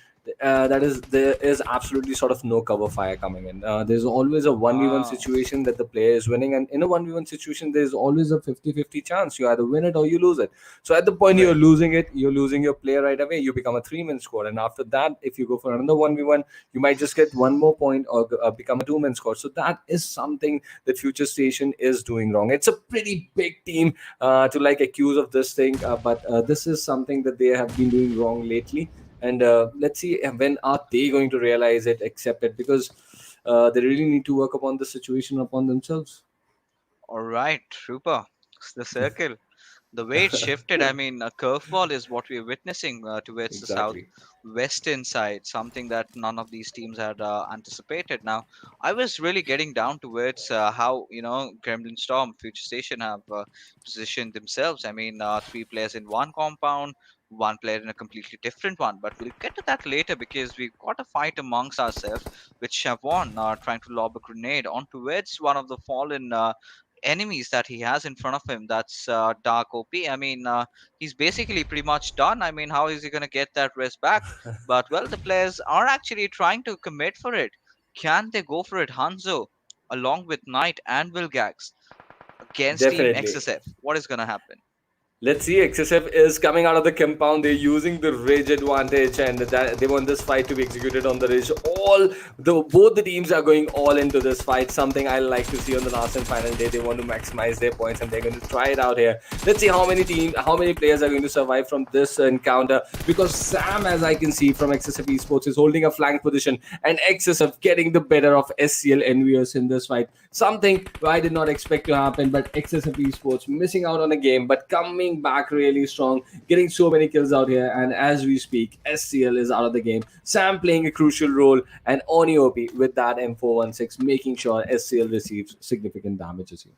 That is, there is absolutely sort of no cover fire coming in. There's always a 1v1 Ah, situation that the player is winning, and in a 1v1 situation, there's always a 50-50 chance. You either win it or you lose it. So at the point you're right. losing it, you're losing your player right away. You become a three-man squad, and after that, if you go for another 1v1, you might just get one more point or become a two-man squad. So that is something that Future Station is doing wrong. It's a pretty big team to like accuse of this thing, but this is something that they have been doing wrong lately. and let's see when are they going to realize it, accept it, because they really need to work upon the situation upon themselves. All right, Trooper. It's the circle. The way it shifted, I mean, a curveball is what we're witnessing towards the Exactly. southwestern side, something that none of these teams had anticipated. Now, I was really getting down towards how, Gremlin Storm, Future Station have positioned themselves. I mean, three players in one compound, one player in a completely different one. But we'll get to that later because we've got a fight amongst ourselves, with Chavon trying to lob a grenade on towards one of the fallen enemies that he has in front of him. That's Dark OP. I mean, he's basically pretty much done. I mean, how is he going to get that rest back? But well, the players are actually trying to commit for it. Can they go for it? Hanzo, along with Knight and Wilgax against Team Definitely. XSF. What is going to happen? Let's see, XSF is coming out of the compound. They're using the ridge advantage, and that they want this fight to be executed on the ridge. Both the teams are going all into this fight. Something I like to see on the last and final day. They want to maximize their points, and they're going to try it out here. Let's see how many players are going to survive from this encounter. Because Sam, as I can see from XSF Esports, is holding a flank position, and XSF getting the better of SCL EnvyUs in this fight. Something I did not expect to happen, but XSF Esports missing out on a game, but coming back really strong, getting so many kills out here. And as we speak, SCL is out of the game. Sam playing a crucial role, and Oni OP with that M416, making sure SCL receives significant damages here.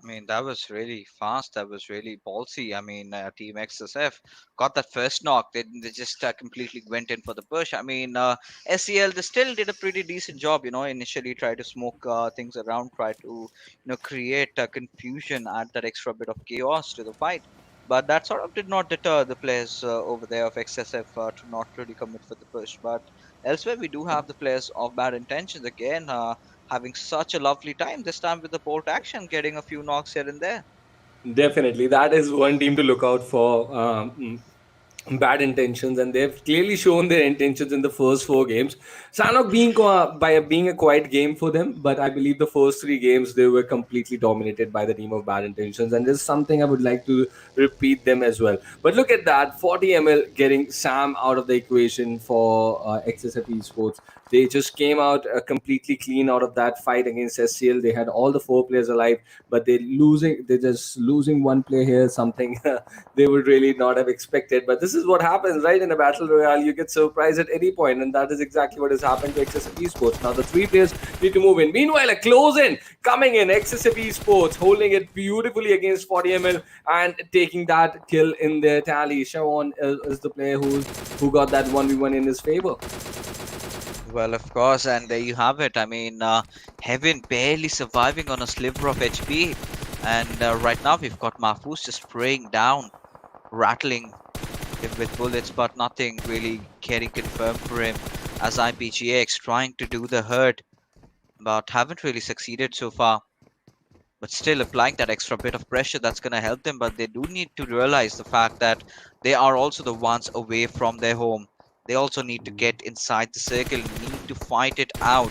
I mean, that was really fast. That was really ballsy. I mean, Team XSF got that first knock. They just completely went in for the push. I mean, SCL, they still did a pretty decent job. Initially tried to smoke things around, try to create confusion, add that extra bit of chaos to the fight. But that sort of did not deter the players over there of XSF to not really commit for the push. But elsewhere, we do have the players of bad intentions again. Having such a lovely time this time with the bolt action, getting a few knocks here and there. Definitely, that is one team to look out for. Bad intentions, and they've clearly shown their intentions in the first four games. Sanhok being a quiet game for them, but I believe the first three games they were completely dominated by the team of bad intentions, and this is something I would like to repeat them as well. But look at that, 40 ml getting Sam out of the equation for XSF Esports. They just came out completely clean out of that fight against SCL. They had all the four players alive, but they're just losing one player here, something they would really not have expected. But this is what happens, right? In a battle royale, you get surprised at any point, and that is exactly what has happened to XSF Esports. Now the three players need to move in. Meanwhile, a close in coming in. XSF Esports holding it beautifully against 40 ml and taking that kill in their tally. Shavon is the player who got that 1v1 in his favor. Well, of course, and there you have it. I mean, Heaven barely surviving on a sliver of HP, and right now we've got Mahfouz just spraying down, rattling him with bullets, but nothing really getting confirmed for him. As IPGX trying to do the hurt, but haven't really succeeded so far. But still applying that extra bit of pressure, that's going to help them. But they do need to realize the fact that they are also the ones away from their home. They also need to get inside the circle, need to fight it out.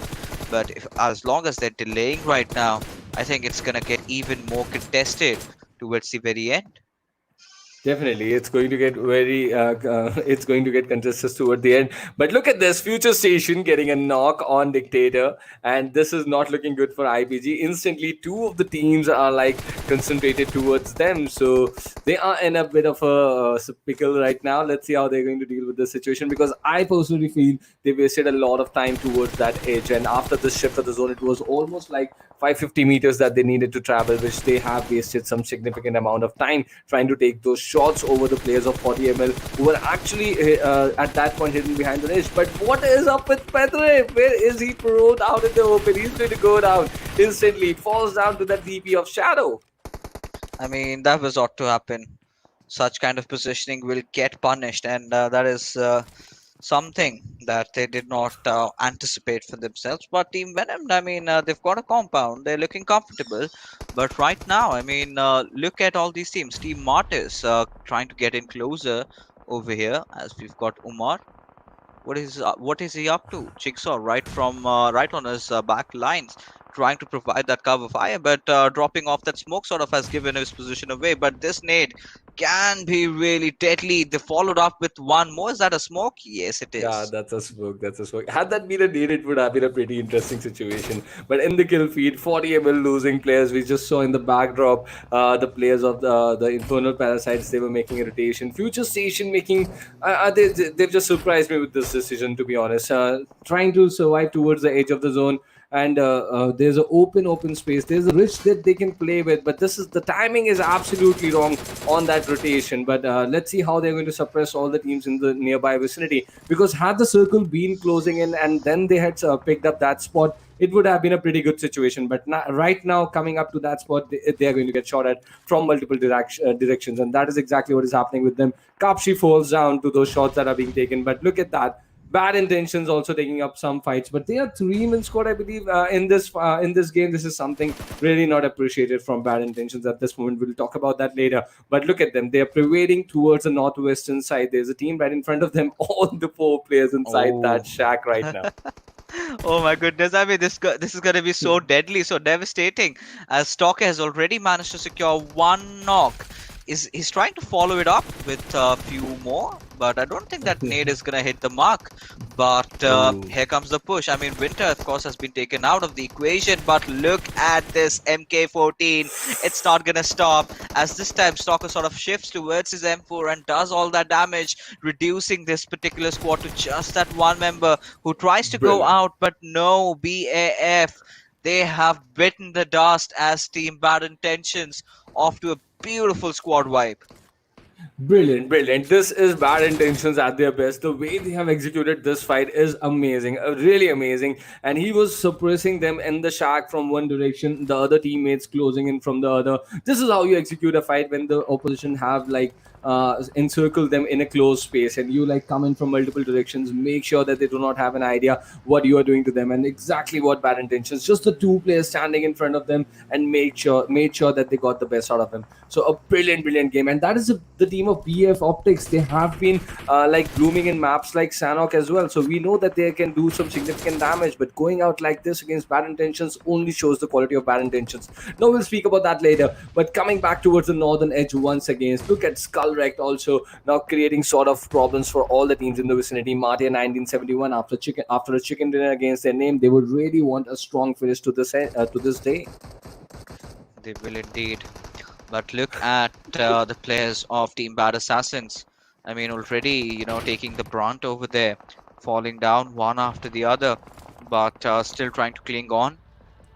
But as long as they're delaying right now, I think it's going to get even more contested towards the very end. Definitely, it's going to get it's going to get contested toward the end. But look at this, FutureStation getting a knock on Dictator, and this is not looking good for IPG. Instantly, two of the teams are like concentrated towards them, so they are in a bit of a pickle right now. Let's see how they're going to deal with the situation, because I personally feel they wasted a lot of time towards that edge, and after the shift of the zone, it was almost like 550 meters that they needed to travel, which they have wasted some significant amount of time trying to take those shots over the players of 40 ml who were actually at that point hidden behind the ridge. But what is up with Petre? Where is he thrown out in the open? He's going to go down instantly. It falls down to that DP of Shadow. I mean, that was ought to happen. Such kind of positioning will get punished, and that is something that they did not anticipate for themselves. But Team Venom, I mean, they've got a compound, they're looking comfortable. But right now, I mean, look at all these teams. Team Martyrs trying to get in closer over here, as we've got Umar. What is he up to? Jigsaw right on his back lines, trying to provide that cover fire, but dropping off that smoke sort of has given his position away. But this nade can be really deadly. They followed up with one more. Is that a smoke? Yes, it Yeah, is. that's a smoke. That's a smoke. Had that been a nade, it would have been a pretty interesting situation. But in the kill feed, 40 ml losing players. We just saw in the backdrop the players of the Infernal Parasites. They were making a rotation. FutureStation making. They've just surprised me with this decision, to be honest. Trying to survive towards the edge of the zone, and there's an open space. There's a ridge that they can play with, but this is the timing is absolutely wrong on that rotation. But let's see how they're going to suppress all the teams in the nearby vicinity, because had the circle been closing in and then they had picked up that spot, it would have been a pretty good situation. But right now, coming up to that spot, they are going to get shot at from multiple directions, and that is exactly what is happening with them. Kapshi falls down to those shots that are being taken, but look at that. Bad intentions also taking up some fights, but they are 3-man squad, I believe, in this game. This is something really not appreciated from bad intentions at this moment. We'll talk about that later. But look at them; they are pervading towards the northwestern side. There's a team right in front of them. All the 4 players inside that shack right now. Oh my goodness! I mean, this is going to be so deadly, so devastating. As Stalker has already managed to secure one knock. He's trying to follow it up with a few more, but I don't think that nade is gonna hit the mark. But here comes the push. I mean, Winter, of course, has been taken out of the equation, but look at this MK14. It's not gonna stop, as this time Stalker sort of shifts towards his M4 and does all that damage, reducing this particular squad to just that one member who tries to go out, but no, BAF. They have bitten the dust as Team Bad Intentions off to a beautiful squad wipe. Brilliant, brilliant. This is Bad Intentions at their best. The way they have executed this fight is amazing, really amazing. And he was suppressing them in the shack from one direction, the other teammates closing in from the other. This is how you execute a fight when the opposition have like encircle them in a closed space, and you like come in from multiple directions. Make sure that they do not have an idea what you are doing to them, and exactly what Bad Intentions. Just the 2 players standing in front of them and made sure that they got the best out of them. So a brilliant game, and that is the team of BF Optics. They have been like blooming in maps like Sanhok as well. So we know that they can do some significant damage, but going out like this against Bad Intentions only shows the quality of Bad Intentions. Now we'll speak about that later. But coming back towards the northern edge once again, look at SkuLLxREKT also now creating sort of problems for all the teams in the vicinity. Martyr 1971 after a chicken dinner against their name, they would really want a strong finish to this day. They will indeed. But look at the players of Team Bad Assassins. I mean, already, taking the brunt over there, falling down one after the other, but still trying to cling on.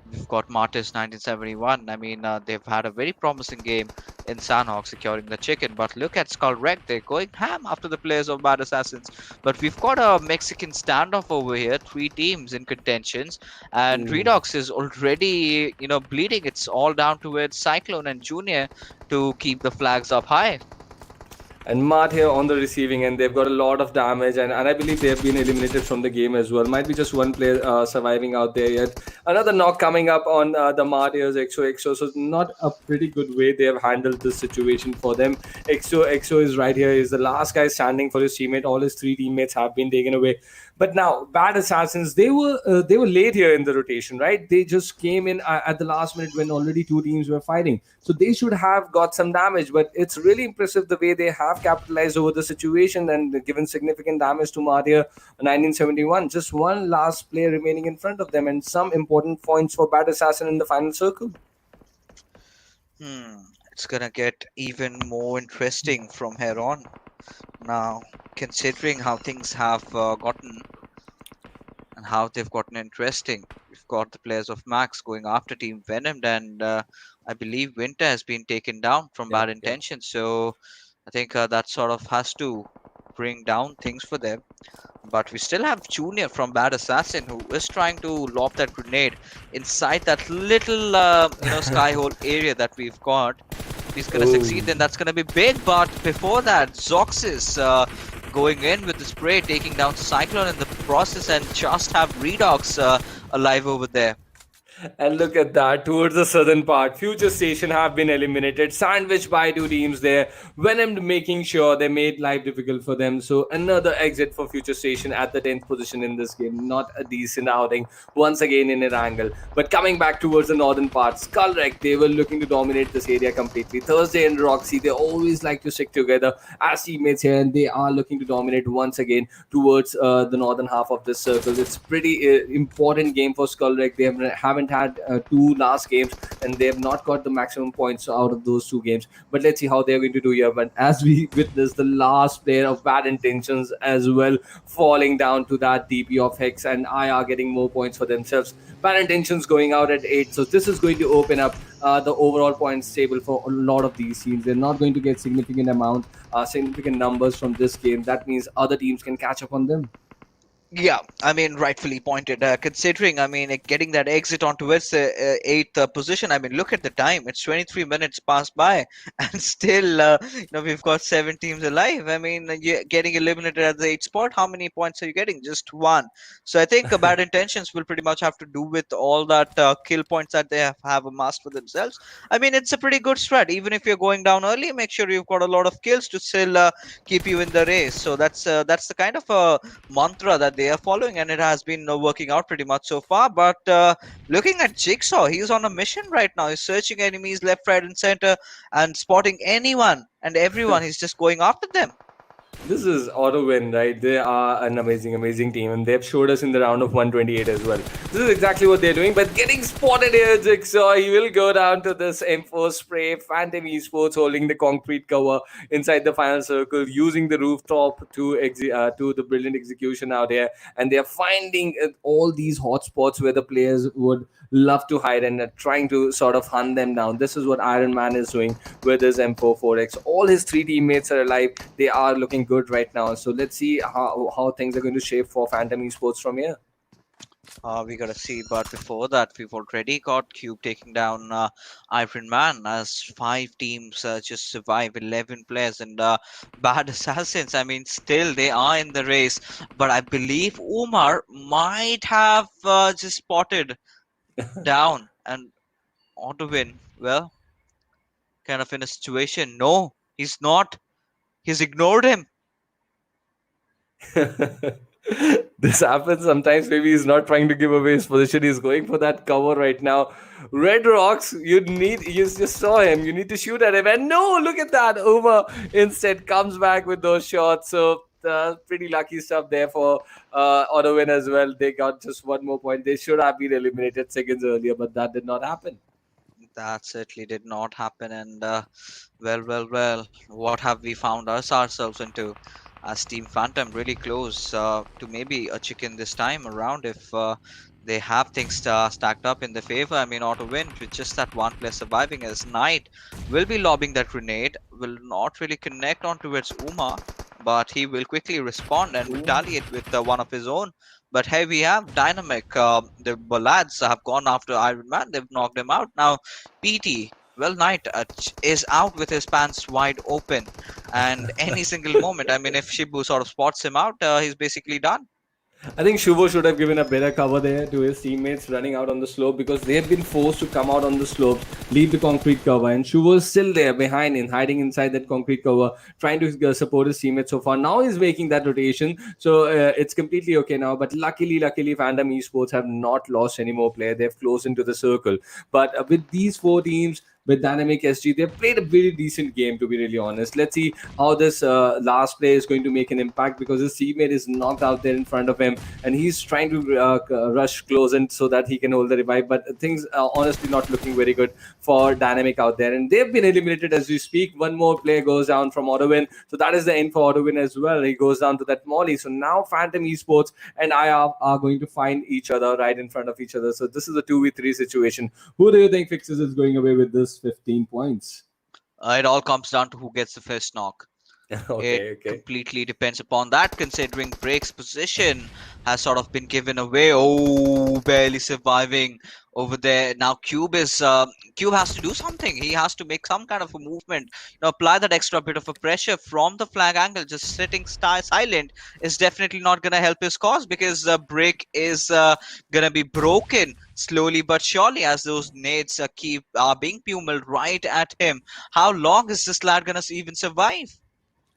We've got MARTYRS 1971. I mean, they've had a very promising game in Sanhok, securing the chicken. But look at SkuLLxREKT. They're going ham after the players of Bad Assassins. But we've got a Mexican standoff over here. 3 teams in contentions. And Redox is already, bleeding. It's all down towards Cyclone and Junior to keep the flags up high. And Martyr on the receiving end, they've got a lot of damage, and I believe they have been eliminated from the game as well. Might be just one player surviving out there yet. Another knock coming up on the Martyrs, XOXO. So not a pretty good way they have handled this situation for them. XOXO is right here. He's the last guy standing for his teammate. All his 3 teammates have been taken away. But now, Bad Assassins, they were late here in the rotation, right? They just came in at the last minute when already 2 teams were fighting. So they should have got some damage, but it's really impressive the way they have capitalized over the situation and given significant damage to Martyr 1971. Just one last player remaining in front of them, and some important points for Bad Assassin in the final circle. It's gonna get even more interesting from here on. Now, considering how things have gotten and how they've gotten interesting, we've got the players of Max going after Team Venomed, and I believe Winter has been taken down from Bad Intentions. So I think that sort of has to bring down things for them. But we still have Junior from Bad Assassin, who is trying to lob that grenade inside that little sky hole area that we've got. If he's gonna succeed, then that's gonna be big. But before that, Zox is going in with the spray, taking down Cyclone in the process, and just have Redox alive over there. And look at that, towards the southern part, FutureStation have been eliminated, sandwiched by two teams there. Venomed making sure they made life difficult for them. So another exit for FutureStation at the 10th position in this game. Not a decent outing once again in Erangel. But coming back towards the northern part, SkuLLxREKT, they were looking to dominate this area completely. Thursday and Roxy, they always like to stick together as teammates here, and they are looking to dominate once again towards the northern half of this circle. It's pretty important game for SkuLLxREKT. They haven't had two last games, and they have not got the maximum points out of those two games. But let's see how they're going to do here. But as we witness the last player of Bad Intentions as well falling down to that DP of Hex, and IR getting more points for themselves. Bad Intentions going out at 8. So this is going to open up the overall points table for a lot of these teams. They're not going to get significant numbers from this game. That means other teams can catch up on them. Yeah, I mean, rightfully pointed. Considering, I mean, getting that exit onto its eighth position. I mean, look at the time. It's 23 minutes passed by, and still, we've got 7 teams alive. I mean, you're getting eliminated at the 8th spot. How many points are you getting? Just 1. So I think Bad Intentions will pretty much have to do with all that kill points that they have amassed for themselves. I mean, it's a pretty good strat. Even if you're going down early, make sure you've got a lot of kills to still keep you in the race. So that's the kind of mantra that they are following, and it has been working out pretty much so far. But looking at Jigsaw, he's on a mission right now. He's searching enemies left, right, and center, and spotting anyone and everyone. He's just going after them. This is AUTOxWIN, right? They are an amazing team, and they've showed us in the round of 128 as well. This is exactly what they're doing, but getting spotted here, Jigsaw. He will go down to this M4 spray. Phantom Esports holding the concrete cover inside the final circle, using the rooftop to the brilliant execution out here, and they're finding all these hot spots where the players would love to hide, and trying to sort of hunt them down. This is what Iron Man is doing with his M44X. All his 3 teammates are alive. They are looking good right now. So let's see how things are going to shape for Phantom Esports from here. We gotta see, but before that, we've already got Cube taking down Iron Man as 5 teams just survive, 11 players, and Bad Assassins. I mean, still they are in the race, but I believe Umar might have just spotted down and AUTOxWIN. Well, kind of in a situation. No, he's not. He's ignored him. This happens sometimes. Maybe he's not trying to give away his position. He's going for that cover right now. Red Rocks, you just saw him. You need to shoot at him. And no, look at that. Over instead comes back with those shots. So pretty lucky stuff there for AUTOxWIN as well. They got just 1 more point. They should have been eliminated seconds earlier, but that did not happen. That certainly did not happen. And well, what have we found ourselves into? As Team Phantom really close to maybe a chicken this time around if they have things stacked up in their favor. I mean, AUTOxWIN with just that 1 player surviving, as Knight will be lobbing that grenade, will not really connect onto its Uma, but he will quickly respond and retaliate with one of his own. But here we have Dynamic. The lads have gone after Iron Man. They've knocked him out. Now, PT, well, Knight is out with his pants wide open. And any single moment, I mean, if Shibu sort of spots him out, he's basically done. I think Shubo should have given a better cover there to his teammates running out on the slope, because they have been forced to come out on the slope, leave the concrete cover, and Shubo is still there behind him, hiding inside that concrete cover, trying to support his teammates so far. Now he's making that rotation, so it's completely okay now. But luckily, Phantom Esports have not lost any more player. They've closed into the circle. But with these 4 teams, with Dynamic SG, they've played a very decent game, to be really honest. Let's see how this last play is going to make an impact, because his teammate is knocked out there in front of him, and he's trying to rush close in so that he can hold the revive. But things are honestly not looking very good for Dynamic out there, and they've been eliminated as we speak. 1 more player goes down from AUTOxWIN, so that is the end for AUTOxWIN as well. He goes down to that Molly. So now Phantom Esports and IR are going to find each other right in front of each other. So this is a 2v3 situation. Who do you think Fixes is going away with this 15 points? It all comes down to who gets the first knock. Okay, It okay. completely depends upon that, considering Break's position has sort of been given away. Oh, barely surviving over there. Now Cube has to do something. He has to make some kind of a movement. Apply that extra bit of a pressure from the flag angle. Just sitting silent is definitely not gonna help his cause, because Break is gonna be broken slowly but surely as those nades keep being pummeled right at him. How long is this lad gonna even survive?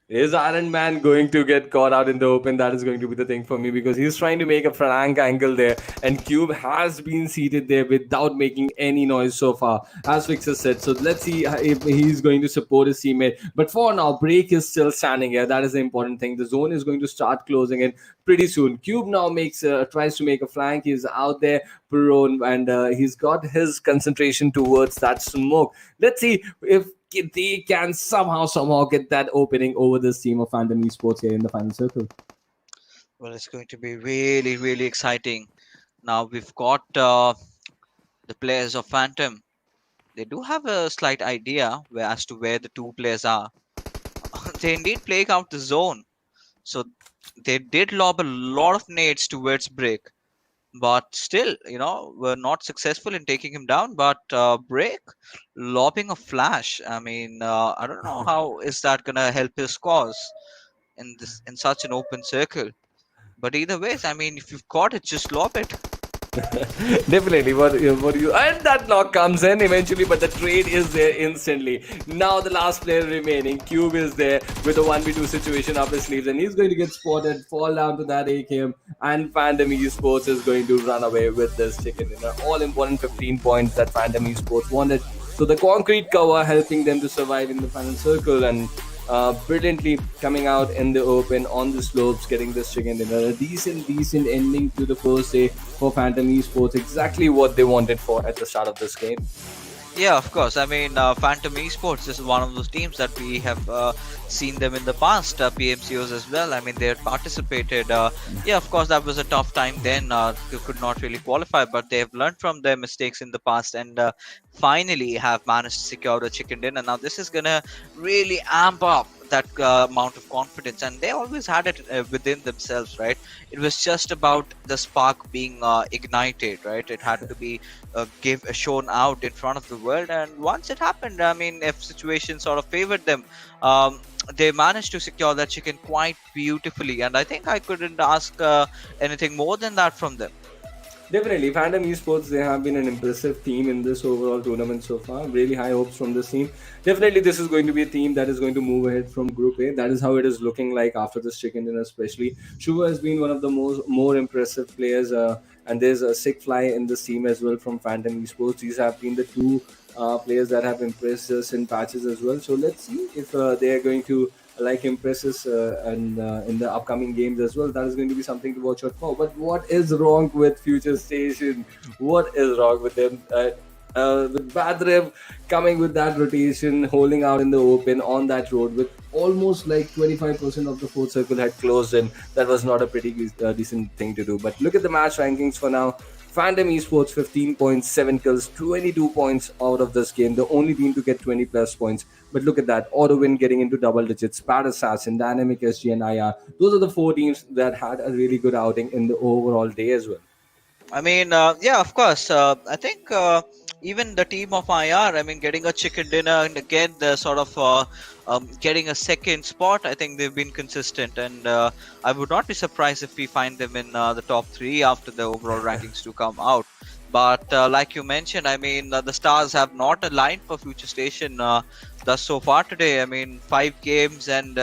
Is Iron Man going to get caught out in the open? That is going to be the thing for me, because he's trying to make a flank angle there, and Cube has been seated there without making any noise so far, as Fixer said. So let's see if he's going to support his teammate. But for now, Break is still standing here. That is the important thing. The zone is going to start closing in pretty soon. Cube now tries to make a flank. He's out there prone, and he's got his concentration towards that smoke. Let's see if they can somehow get that opening over this team of Phantom Esports here in the final circle. Well, it's going to be really, really exciting. Now we've got the players of Phantom. They do have a slight idea as to where the two players are. They indeed playing out the zone. So they did lob a lot of nades towards Break. But still, were not successful in taking him down. But Break lobbing a flash. I mean, I don't know how is that gonna help his cause in such an open circle. But either ways, I mean, if you've got it, just lob it. Definitely, what you and that knock comes in eventually, but the trade is there instantly. Now the last player remaining, Cube, is there with a 1v2 situation up his sleeves, and he's going to get spotted, fall down to that AKM, and Phantom Esports is going to run away with this chicken dinner. All important 15 points that Phantom Esports wanted. So the concrete cover helping them to survive in the final circle, and brilliantly coming out in the open on the slopes, getting this chicken dinner. A decent ending to the first day for Phantom Esports. Exactly what they wanted for at the start of this game. Yeah, of course. I mean, Phantom Esports is one of those teams that we have seen them in the past, PMCOs as well. I mean, they had participated. Yeah, of course, that was a tough time then. You could not really qualify, but they have learned from their mistakes in the past, and finally have managed to secure the chicken dinner. Now, this is going to really amp up that amount of confidence, and they always had it within themselves, right? It was just about the spark being ignited, right? It had to be shown out in front of the world, and once it happened, I mean, if situation sort of favored them, they managed to secure that chicken quite beautifully, and I think I couldn't ask anything more than that from them. Definitely, Phantom Esports, they have been an impressive team in this overall tournament so far. Really high hopes from this team. Definitely, this is going to be a team that is going to move ahead from Group A. That is how it is looking like after this chicken dinner, especially. Shuva has been one of the more impressive players, and there's a sick fly in this team as well from Phantom Esports. These have been the two players that have impressed us in patches as well. So let's see if they are going to impress us and in the upcoming games as well. That is going to be something to watch out for. But what is wrong with FutureStation? What is wrong with them? With Badrev coming with that rotation, holding out in the open on that road with almost 25% of the fourth circle had closed in. That was not a pretty decent thing to do. But look at the match rankings for now. Phantom Esports 15.7 kills, 22 points out of this game. The only team to get 20 plus points. But look at that. AUTOxWIN getting into double digits. BADASSASSIN, Dynamic SG, and IR. Those are the four teams that had a really good outing in the overall day as well. I mean, yeah, of course. I think even the team of IR, I mean, getting a chicken dinner and again, the sort of getting a second spot, I think they've been consistent. And I would not be surprised if we find them in the top 3 after the overall rankings to come out. But like you mentioned, I mean, the stars have not aligned for FutureStation thus so far today. I mean, 5 games and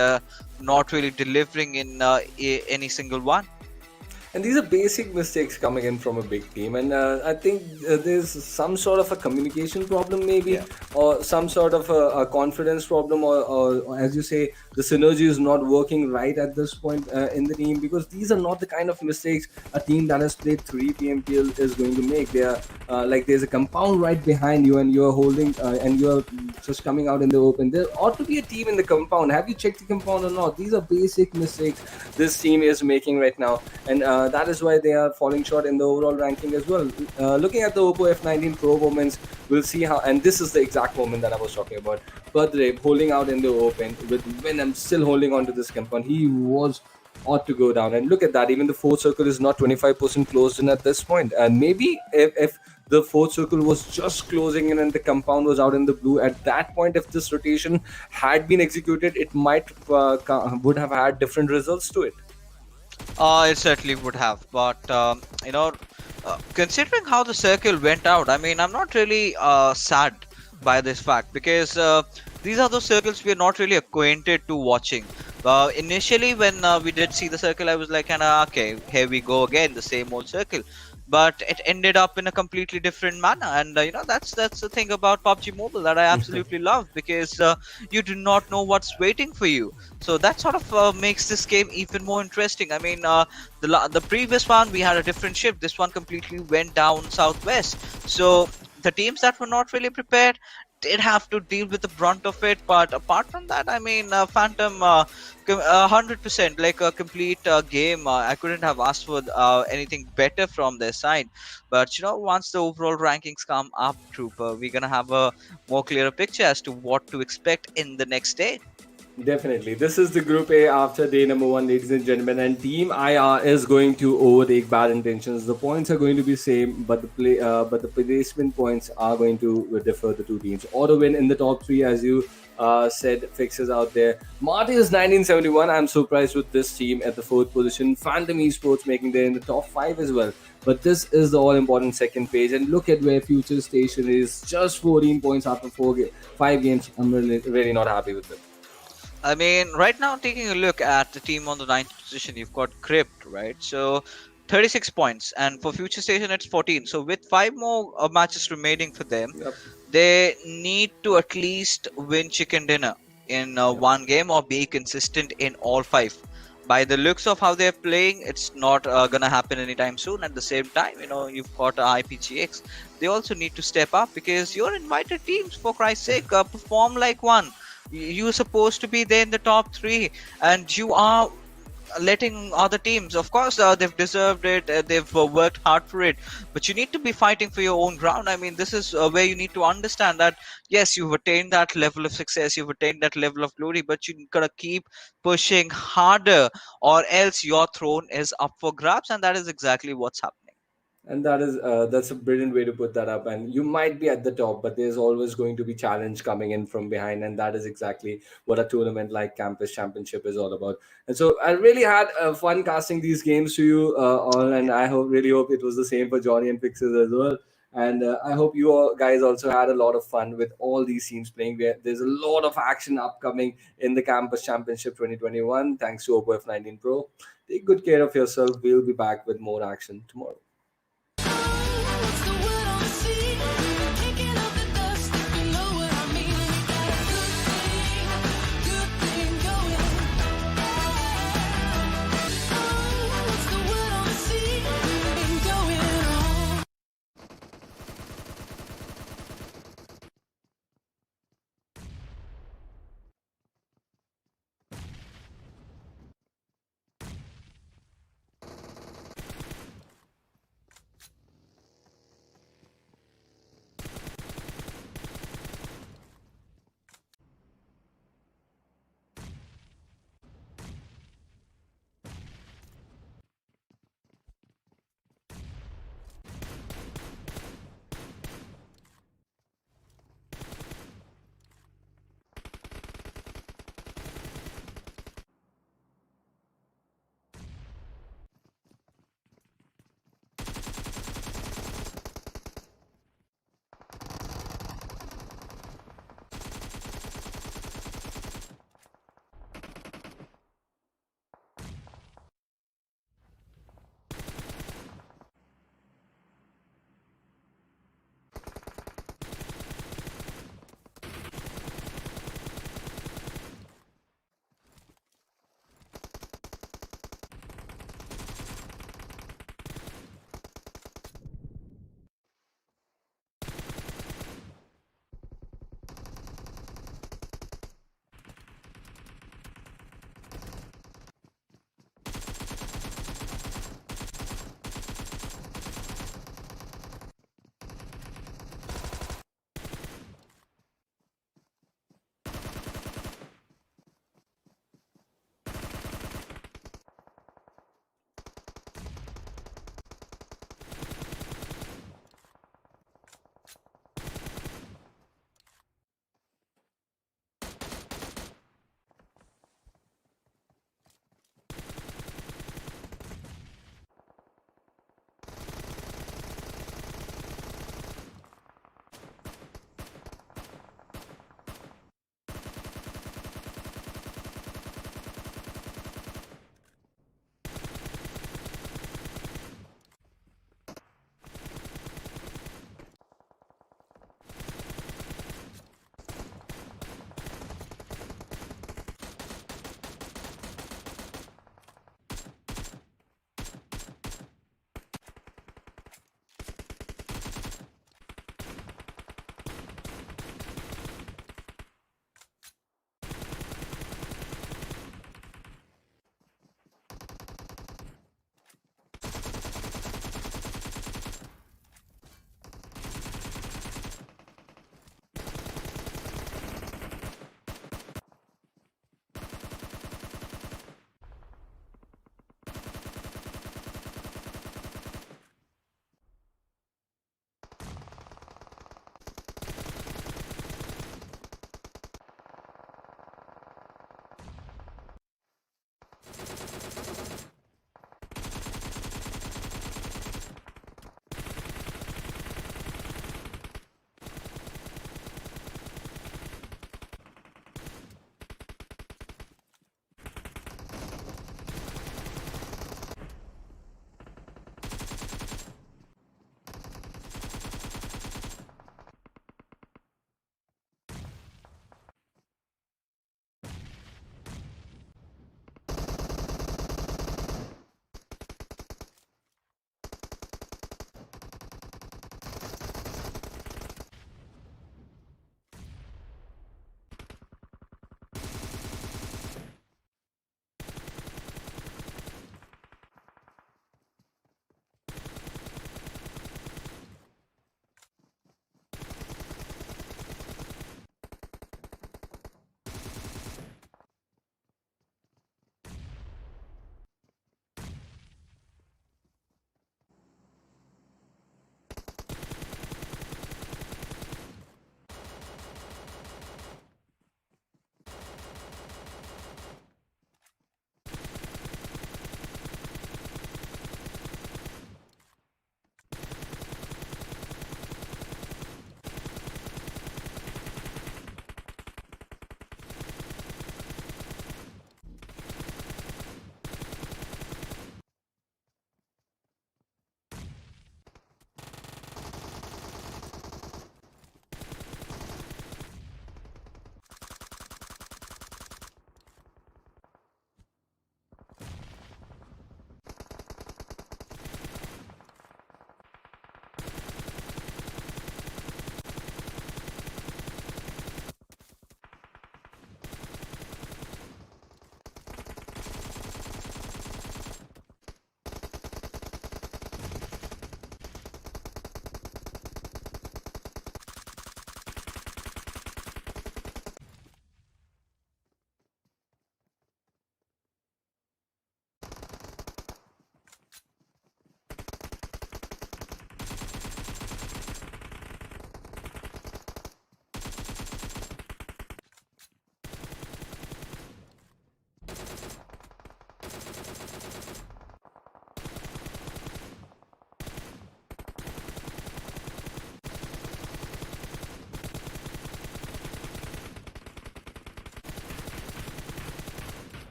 not really delivering in any single one. And these are basic mistakes coming in from a big team. And I think there's some sort of a communication problem, maybe, or some sort of a confidence problem, or as you say, the synergy is not working right at this point in the team, because these are not the kind of mistakes a team that has played 3 PMPL is going to make. They are there's a compound right behind you, and you're holding and you're just coming out in the open. There ought to be a team in the compound. Have you checked the compound or not? These are basic mistakes this team is making right now, and that is why they are falling short in the overall ranking as well. Looking at the Oppo F19 Pro moments, we'll see how, and this is the exact exact moment that I was talking about. Padre holding out in the open with Venom still holding on to this compound. He was ought to go down. And look at that, even the fourth circle is not 25% closed in at this point. And maybe if the fourth circle was just closing in and the compound was out in the blue, at that point, if this rotation had been executed, it might would have had different results to it. It certainly would have, but considering how the circle went out, I mean, I'm not really sad by this fact because these are those circles we are not really acquainted to watching. Initially, when we did see the circle, I was like, okay, here we go again, the same old circle. But it ended up in a completely different manner, and that's the thing about PUBG Mobile that I absolutely love because you do not know what's waiting for you. So that sort of makes this game even more interesting. I mean, the previous one we had a different ship. This one completely went down southwest. So the teams that were not really prepared did have to deal with the brunt of it. But apart from that, I mean, Phantom, 100% like a complete game. I couldn't have asked for anything better from their side. But once the overall rankings come up, Trooper, we're gonna have a more clearer picture as to what to expect in the next day. Definitely. This is the Group A after day number 1, ladies and gentlemen. And Team IR is going to overtake Bad Intentions. The points are going to be same, but the placement points are going to differ the two teams. AUTOxWIN in the top 3, as you said, fixes out there. MARTYRS 1971. I'm surprised with this team at the 4th position. Phantom Esports making there in the top 5 as well. But this is the all-important second page, and look at where FutureStation is. Just 14 points after 5 games. I'm really not happy with it. I mean, right now, taking a look at the team on the 9th position, you've got CRYPT, right? So 36 points, and for FutureStation, it's 14. So with 5 more matches remaining for them, they need to at least win chicken dinner in one game or be consistent in all 5. By the looks of how they're playing, it's not gonna happen anytime soon. At the same time, you've got IPGX. They also need to step up because you're invited teams, for Christ's sake, perform like one. You're supposed to be there in the top 3, and you are letting other teams. Of course, they've deserved it. They've worked hard for it, but you need to be fighting for your own ground. I mean, this is where you need to understand that yes, you've attained that level of success, you've attained that level of glory, but you gotta keep pushing harder, or else your throne is up for grabs, and that is exactly what's happening. And that's a brilliant way to put that up. And you might be at the top, but there's always going to be challenge coming in from behind, and that is exactly what a tournament like Campus Championship is all about. And so I really had fun casting these games to you all, and I really hope it was the same for Johnny and Fixes as well. And I hope you all guys also had a lot of fun with all these teams playing. There's a lot of action upcoming in the Campus Championship 2021. Thanks to Oppo F19 Pro. Take good care of yourself. We'll be back with more action tomorrow.